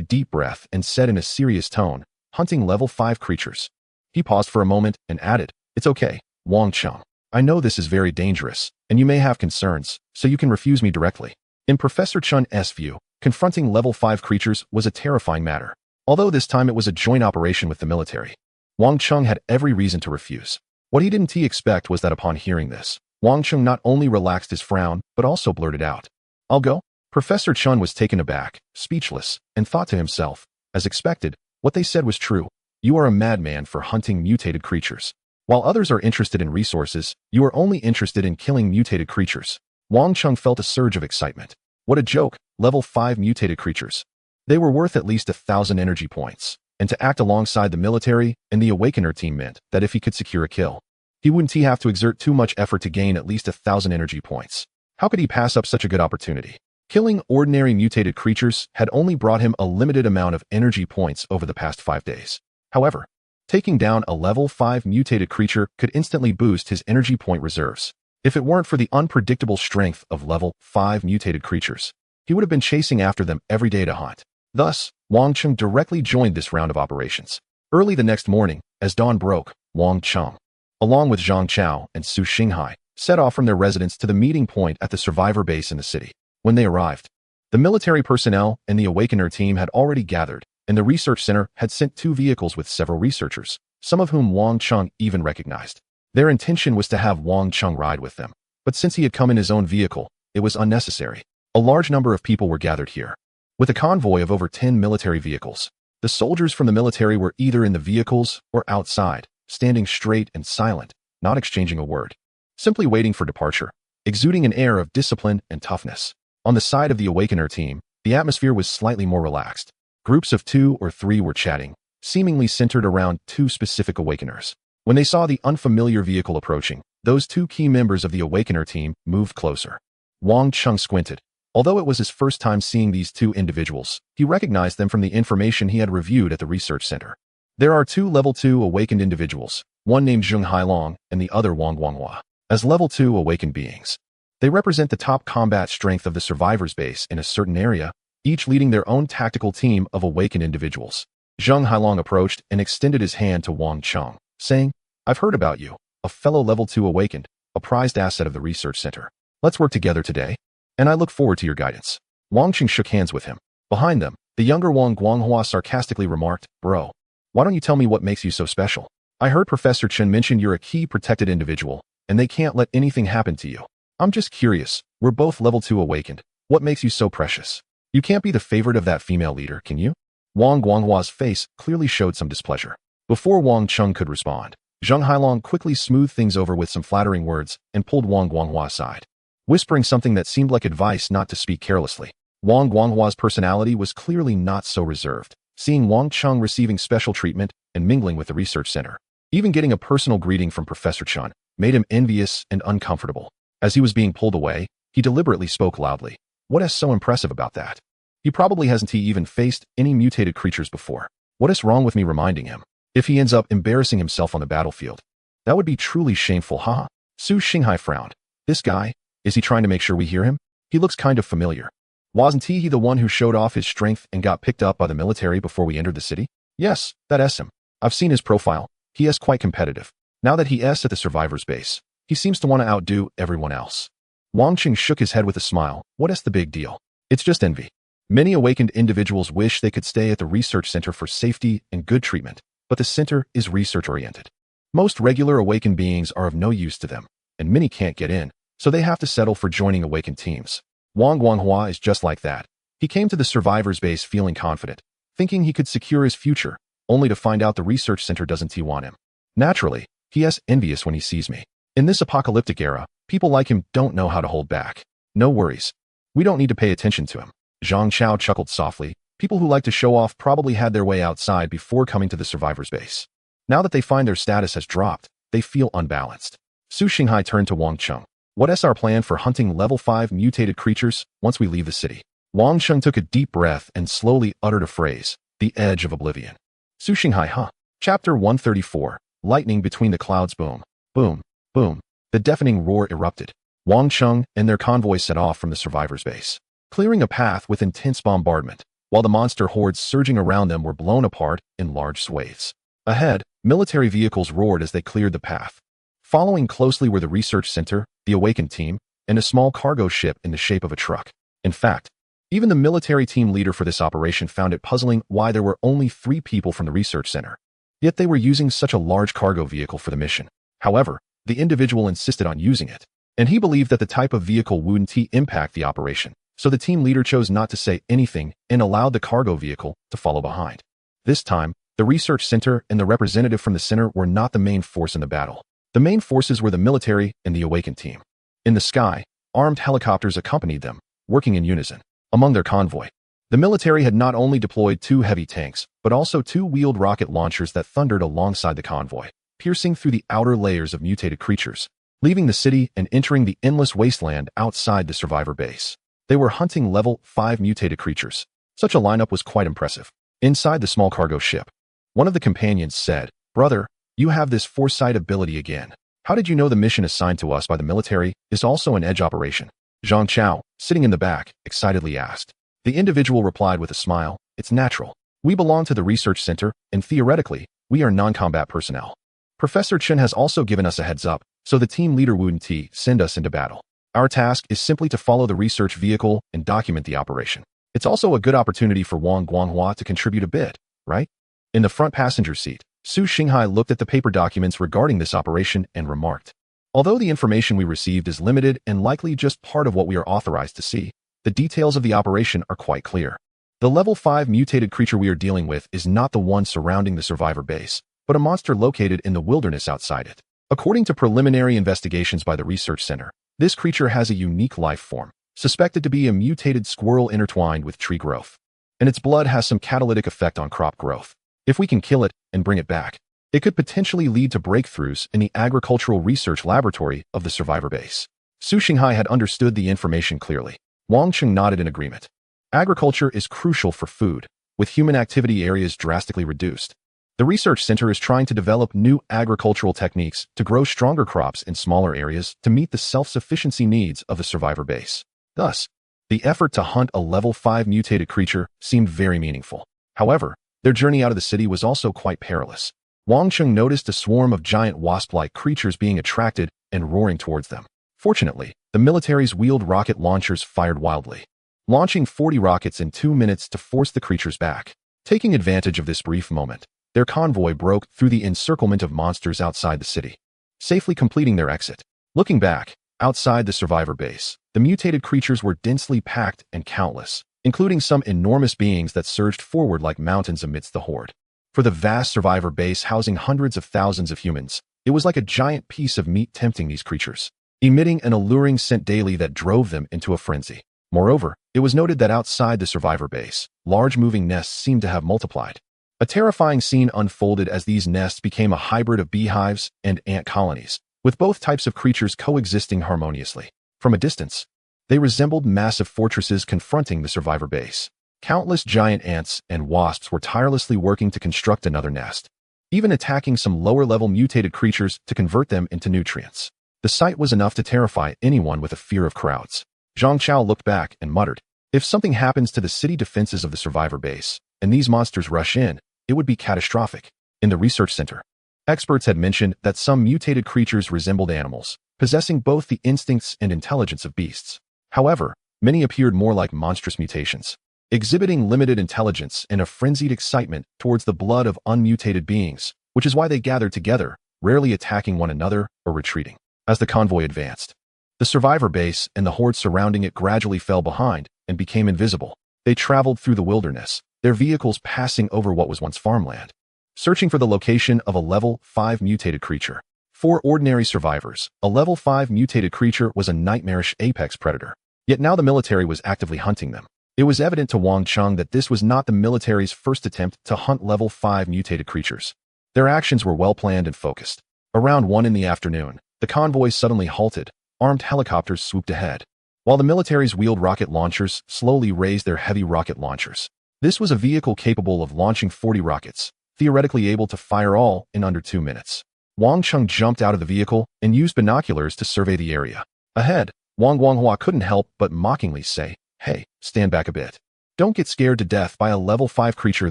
deep breath and said in a serious tone, "Hunting level 5 creatures." He paused for a moment and added, "It's okay, Wang Cheng. I know this is very dangerous, and you may have concerns, so you can refuse me directly." In Professor Chun's view, confronting level 5 creatures was a terrifying matter. Although this time it was a joint operation with the military, Wang Cheng had every reason to refuse. What he didn't expect was that upon hearing this, Wang Cheng not only relaxed his frown, but also blurted out, "I'll go." Professor Chun was taken aback, speechless, and thought to himself, as expected, what they said was true. You are a madman for hunting mutated creatures. While others are interested in resources, you are only interested in killing mutated creatures. Wang Chung felt a surge of excitement. What a joke, level 5 mutated creatures. They were worth at least 1,000 energy points, and to act alongside the military and the Awakener team meant that if he could secure a kill, he wouldn't have to exert too much effort to gain at least 1,000 energy points. How could he pass up such a good opportunity? Killing ordinary mutated creatures had only brought him a limited amount of energy points over the past 5 days. However, taking down a level 5 mutated creature could instantly boost his energy point reserves. If it weren't for the unpredictable strength of level 5 mutated creatures, he would have been chasing after them every day to hunt. Thus, Wang Chung directly joined this round of operations. Early the next morning, as dawn broke, Wang Chung, along with Zhang Chao and Su Xinghai, set off from their residence to the meeting point at the survivor base in the city. When they arrived, the military personnel and the Awakener team had already gathered, and the research center had sent 2 vehicles with several researchers, some of whom Wang Chung even recognized. Their intention was to have Wang Chung ride with them, but since he had come in his own vehicle, it was unnecessary. A large number of people were gathered here. With a convoy of over 10 military vehicles, the soldiers from the military were either in the vehicles or outside, standing straight and silent, not exchanging a word, simply waiting for departure, exuding an air of discipline and toughness. On the side of the Awakener team, the atmosphere was slightly more relaxed. Groups of 2 or 3 were chatting, seemingly centered around 2 specific Awakeners. When they saw the unfamiliar vehicle approaching, those 2 key members of the Awakener team moved closer. Wang Chung squinted. Although it was his first time seeing these 2 individuals, he recognized them from the information he had reviewed at the research center. There are 2 level 2 awakened individuals, one named Zheng Hailong and the other Wang Guanghua, as level 2 awakened beings. They represent the top combat strength of the survivors base in a certain area, each leading their own tactical team of awakened individuals. Zheng Hailong approached and extended his hand to Wang Chung, saying, "I've heard about you, a fellow level 2 awakened, a prized asset of the research center. Let's work together today, and I look forward to your guidance." Wang Chung shook hands with him. Behind them, the younger Wang Guanghua sarcastically remarked, "Bro, why don't you tell me what makes you so special? I heard Professor Chen mention you're a key protected individual, and they can't let anything happen to you. I'm just curious, we're both level 2 awakened. What makes you so precious? You can't be the favorite of that female leader, can you?" Wang Guanghua's face clearly showed some displeasure. Before Wang Chung could respond, Zheng Hailong quickly smoothed things over with some flattering words and pulled Wang Guanghua aside, whispering something that seemed like advice not to speak carelessly. Wang Guanghua's personality was clearly not so reserved, seeing Wang Chung receiving special treatment and mingling with the research center. Even getting a personal greeting from Professor Chen made him envious and uncomfortable. As he was being pulled away, he deliberately spoke loudly. What is so impressive about that? He probably hasn't even faced any mutated creatures before. What is wrong with me reminding him? If he ends up embarrassing himself on the battlefield, that would be truly shameful, haha. Su Xinghai frowned. This guy, is he trying to make sure we hear him? He looks kind of familiar. Wasn't he the one who showed off his strength and got picked up by the military before we entered the city? Yes, that's him. I've seen his profile. He is quite competitive. Now that he is at the survivor's base, he seems to want to outdo everyone else. Wang Chung shook his head with a smile. What is the big deal? It's just envy. Many awakened individuals wish they could stay at the research center for safety and good treatment, but the center is research-oriented. Most regular awakened beings are of no use to them, and many can't get in, so they have to settle for joining awakened teams. Wang Guanghua is just like that. He came to the survivor's base feeling confident, thinking he could secure his future, only to find out the research center doesn't want him. Naturally, he is envious when he sees me. In this apocalyptic era, people like him don't know how to hold back. No worries. We don't need to pay attention to him. Zhang Chao chuckled softly. People who like to show off probably had their way outside before coming to the survivor's base. Now that they find their status has dropped, they feel unbalanced. Su Xinghai turned to Wang Chung. What is our plan for hunting level 5 mutated creatures once we leave the city? Wang Chung took a deep breath and slowly uttered a phrase, the edge of oblivion. Su Xinghai, huh? Chapter 134, Lightning between the clouds. Boom, boom, boom. The deafening roar erupted. Wang Chung and their convoy set off from the survivor's base, clearing a path with intense bombardment, while the monster hordes surging around them were blown apart in large swathes. Ahead, military vehicles roared as they cleared the path. Following closely were the research center, the awakened team, and a small cargo ship in the shape of a truck. In fact, even the military team leader for this operation found it puzzling why there were only 3 people from the research center. Yet they were using such a large cargo vehicle for the mission. However, the individual insisted on using it, and he believed that the type of vehicle wouldn't impact the operation, so the team leader chose not to say anything and allowed the cargo vehicle to follow behind. This time, The research center and the representative from the center were not the main force in the battle. The main forces were the military and the awakened team. In the sky, armed helicopters accompanied them, working in unison. Among their convoy, the military had not only deployed 2 heavy tanks, but also 2 wheeled rocket launchers that thundered alongside the convoy, piercing through the outer layers of mutated creatures, leaving the city and entering the endless wasteland outside the survivor base. They were hunting level 5 mutated creatures. Such a lineup was quite impressive. Inside the small cargo ship, one of the companions said, "Brother, you have this foresight ability again. How did you know the mission assigned to us by the military is also an edge operation?" Zhang Chao, sitting in the back, excitedly asked. The individual replied with a smile, "It's natural. We belong to the research center, and theoretically, we are non-combat personnel. Professor Chen has also given us a heads up, so the team leader Wu Ti send us into battle. Our task is simply to follow the research vehicle and document the operation. It's also a good opportunity for Wang Guanghua to contribute a bit, right?" In the front passenger seat, Su Xinghai looked at the paper documents regarding this operation and remarked, "Although the information we received is limited and likely just part of what we are authorized to see, the details of the operation are quite clear. The level 5 mutated creature we are dealing with is not the one surrounding the survivor base, but a monster located in the wilderness outside it. According to preliminary investigations by the research center, this creature has a unique life form, suspected to be a mutated squirrel intertwined with tree growth, and its blood has some catalytic effect on crop growth. If we can kill it and bring it back, it could potentially lead to breakthroughs in the agricultural research laboratory of the survivor base." Su Xinghai had understood the information clearly. Wang Cheng nodded in agreement. Agriculture is crucial for food, with human activity areas drastically reduced. The research center is trying to develop new agricultural techniques to grow stronger crops in smaller areas to meet the self-sufficiency needs of the survivor base. Thus, the effort to hunt a level 5 mutated creature seemed very meaningful. However, their journey out of the city was also quite perilous. Wang Cheng noticed a swarm of giant wasp-like creatures being attracted and roaring towards them. Fortunately, the military's wheeled rocket launchers fired wildly, launching 40 rockets in 2 minutes to force the creatures back. Taking advantage of this brief moment, their convoy broke through the encirclement of monsters outside the city, safely completing their exit. Looking back, outside the survivor base, the mutated creatures were densely packed and countless, including some enormous beings that surged forward like mountains amidst the horde. For the vast survivor base housing hundreds of thousands of humans, it was like a giant piece of meat tempting these creatures, emitting an alluring scent daily that drove them into a frenzy. Moreover, it was noted that outside the survivor base, large moving nests seemed to have multiplied. A terrifying scene unfolded as these nests became a hybrid of beehives and ant colonies, with both types of creatures coexisting harmoniously. From a distance, they resembled massive fortresses confronting the survivor base. Countless giant ants and wasps were tirelessly working to construct another nest, even attacking some lower-level mutated creatures to convert them into nutrients. The sight was enough to terrify anyone with a fear of crowds. Zhang Chao looked back and muttered, "If something happens to the city defenses of the survivor base, and these monsters rush in, it would be catastrophic." In the research center, experts had mentioned that some mutated creatures resembled animals, possessing both the instincts and intelligence of beasts. However, many appeared more like monstrous mutations, exhibiting limited intelligence and a frenzied excitement towards the blood of unmutated beings, which is why they gathered together, rarely attacking one another or retreating. As the convoy advanced, the survivor base and the horde surrounding it gradually fell behind and became invisible. They traveled through the wilderness, their vehicles passing over what was once farmland, searching for the location of a level 5 mutated creature. For ordinary survivors, a level 5 mutated creature was a nightmarish apex predator. Yet now the military was actively hunting them. It was evident to Wang Cheng that this was not the military's first attempt to hunt level 5 mutated creatures. Their actions were well planned and focused. Around 1 in the afternoon, the convoy suddenly halted. Armed helicopters swooped ahead, while the military's wheeled rocket launchers slowly raised their heavy rocket launchers. This was a vehicle capable of launching 40 rockets, theoretically able to fire all in under 2 minutes. Wang Cheng jumped out of the vehicle and used binoculars to survey the area. Ahead, Wang Guanghua couldn't help but mockingly say, "Hey, stand back a bit. Don't get scared to death by a level 5 creature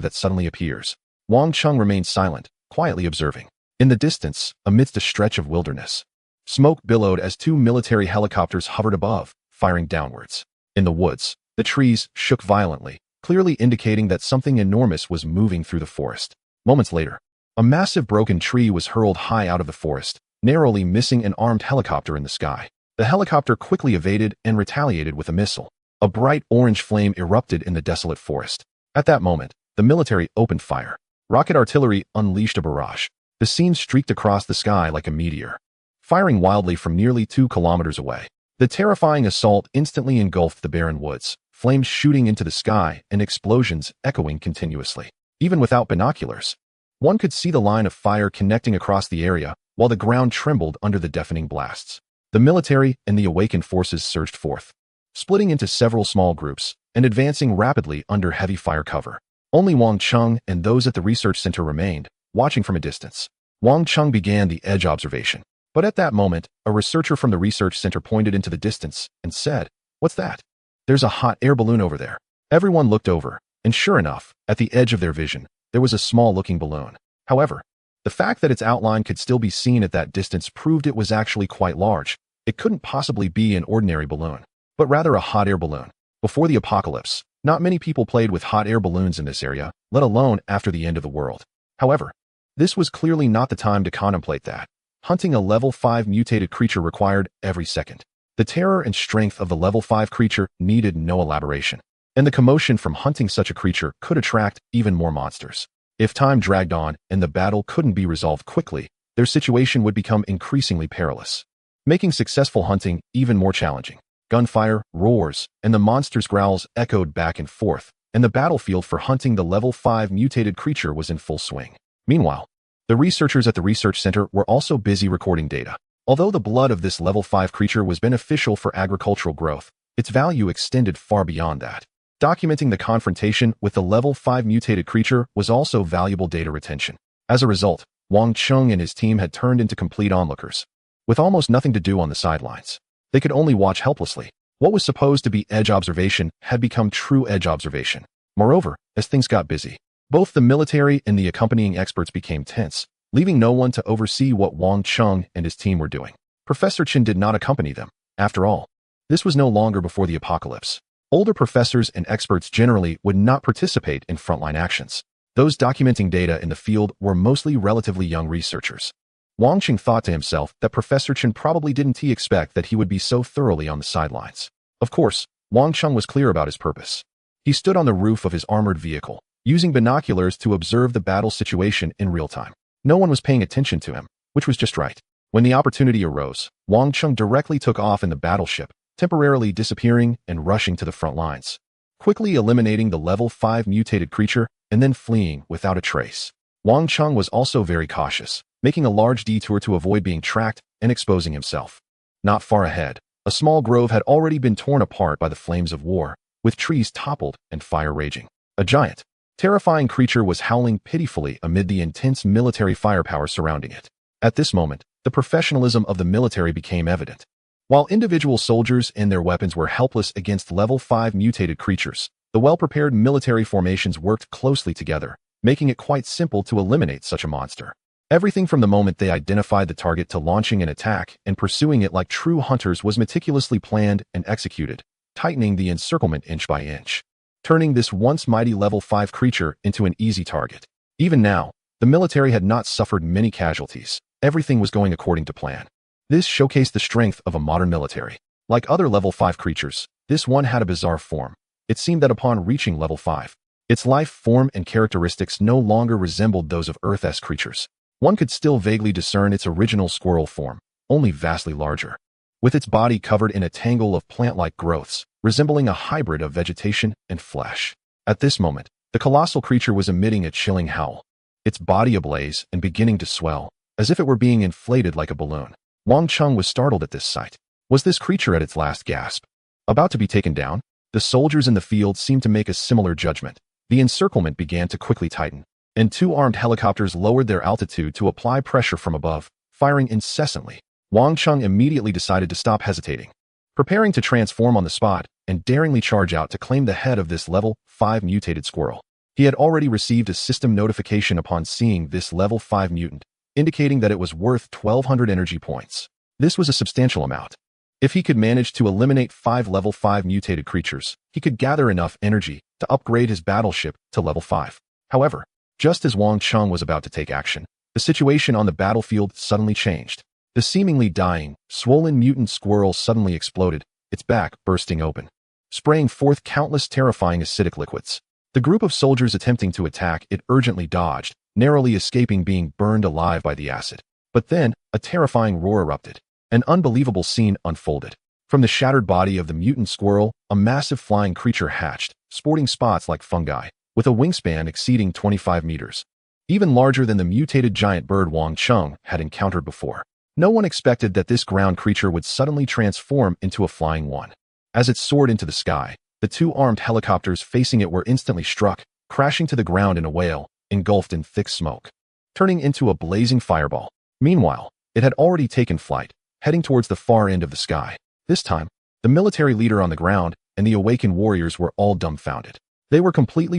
that suddenly appears." Wang Cheng remained silent, quietly observing. In the distance, amidst a stretch of wilderness, smoke billowed as 2 military helicopters hovered above, firing downwards. In the woods, the trees shook violently, clearly indicating that something enormous was moving through the forest. Moments later, a massive broken tree was hurled high out of the forest, narrowly missing an armed helicopter in the sky. The helicopter quickly evaded and retaliated with a missile. A bright orange flame erupted in the desolate forest. At that moment, the military opened fire. Rocket artillery unleashed a barrage. The scene streaked across the sky like a meteor, firing wildly from nearly 2 kilometers away. The terrifying assault instantly engulfed the barren woods, flames shooting into the sky and explosions echoing continuously. Even without binoculars, one could see the line of fire connecting across the area, while the ground trembled under the deafening blasts. The military and the awakened forces surged forth, splitting into several small groups and advancing rapidly under heavy fire cover. Only Wang Cheng and those at the research center remained, watching from a distance. Wang Cheng began the edge observation. But at that moment, a researcher from the research center pointed into the distance and said, "What's that?" "There's a hot air balloon over there." Everyone looked over, and sure enough, at the edge of their vision, there was a small-looking balloon. However, the fact that its outline could still be seen at that distance proved it was actually quite large. It couldn't possibly be an ordinary balloon, but rather a hot air balloon. Before the apocalypse, not many people played with hot air balloons in this area, let alone after the end of the world. However, this was clearly not the time to contemplate that. Hunting a level 5 mutated creature required every second. The terror and strength of the level 5 creature needed no elaboration, and the commotion from hunting such a creature could attract even more monsters. If time dragged on and the battle couldn't be resolved quickly, their situation would become increasingly perilous, making successful hunting even more challenging. Gunfire, roars, and the monster's growls echoed back and forth, and the battlefield for hunting the level 5 mutated creature was in full swing. Meanwhile, the researchers at the research center were also busy recording data. Although the blood of this level 5 creature was beneficial for agricultural growth, its value extended far beyond that. Documenting the confrontation with the level 5 mutated creature was also valuable data retention. As a result, Wang Cheng and his team had turned into complete onlookers, with almost nothing to do on the sidelines. They could only watch helplessly. What was supposed to be edge observation had become true edge observation. Moreover, as things got busy, both the military and the accompanying experts became tense, leaving no one to oversee what Wang Cheng and his team were doing. Professor Chen did not accompany them. After all, this was no longer before the apocalypse. Older professors and experts generally would not participate in frontline actions. Those documenting data in the field were mostly relatively young researchers. Wang Cheng thought to himself that Professor Chen probably didn't expect that he would be so thoroughly on the sidelines. Of course, Wang Cheng was clear about his purpose. He stood on the roof of his armored vehicle, using binoculars to observe the battle situation in real time. No one was paying attention to him, which was just right. When the opportunity arose, Wang Cheng directly took off in the battleship, temporarily disappearing and rushing to the front lines, quickly eliminating the level 5 mutated creature and then fleeing without a trace. Wang Cheng was also very cautious, making a large detour to avoid being tracked and exposing himself. Not far ahead, a small grove had already been torn apart by the flames of war, with trees toppled and fire raging. A giant, terrifying creature was howling pitifully amid the intense military firepower surrounding it. At this moment, the professionalism of the military became evident. While individual soldiers and their weapons were helpless against level 5 mutated creatures, the well-prepared military formations worked closely together, making it quite simple to eliminate such a monster. Everything from the moment they identified the target to launching an attack and pursuing it like true hunters was meticulously planned and executed, tightening the encirclement inch by inch, turning this once mighty level 5 creature into an easy target. Even now, the military had not suffered many casualties. Everything was going according to plan. This showcased the strength of a modern military. Like other level 5 creatures, this one had a bizarre form. It seemed that upon reaching level 5, its life form and characteristics no longer resembled those of Earth-esque creatures. One could still vaguely discern its original squirrel form, only vastly larger, with its body covered in a tangle of plant-like growths, resembling a hybrid of vegetation and flesh. At this moment, the colossal creature was emitting a chilling howl, its body ablaze and beginning to swell, as if it were being inflated like a balloon. Wang Cheng was startled at this sight. Was this creature at its last gasp, about to be taken down? The soldiers in the field seemed to make a similar judgment. The encirclement began to quickly tighten, and 2 armed helicopters lowered their altitude to apply pressure from above, firing incessantly. Wang Cheng immediately decided to stop hesitating, preparing to transform on the spot and daringly charge out to claim the head of this level 5 mutated squirrel. He had already received a system notification upon seeing this level 5 mutant, indicating that it was worth 1,200 energy points. This was a substantial amount. If he could manage to eliminate 5 level 5 mutated creatures, he could gather enough energy to upgrade his battleship to level 5. However, just as Wang Cheng was about to take action, the situation on the battlefield suddenly changed. The seemingly dying, swollen mutant squirrel suddenly exploded, its back bursting open, spraying forth countless terrifying acidic liquids. The group of soldiers attempting to attack it urgently dodged, narrowly escaping being burned alive by the acid. But then, a terrifying roar erupted. An unbelievable scene unfolded. From the shattered body of the mutant squirrel, a massive flying creature hatched, sporting spots like fungi, with a wingspan exceeding 25 meters. Even larger than the mutated giant bird Wang Cheng had encountered before. No one expected that this ground creature would suddenly transform into a flying one. As it soared into the sky, the two armed helicopters facing it were instantly struck, crashing to the ground in a wail, engulfed in thick smoke, turning into a blazing fireball. Meanwhile, it had already taken flight, heading towards the far end of the sky. This time, the military leader on the ground and the awakened warriors were all dumbfounded. They were completely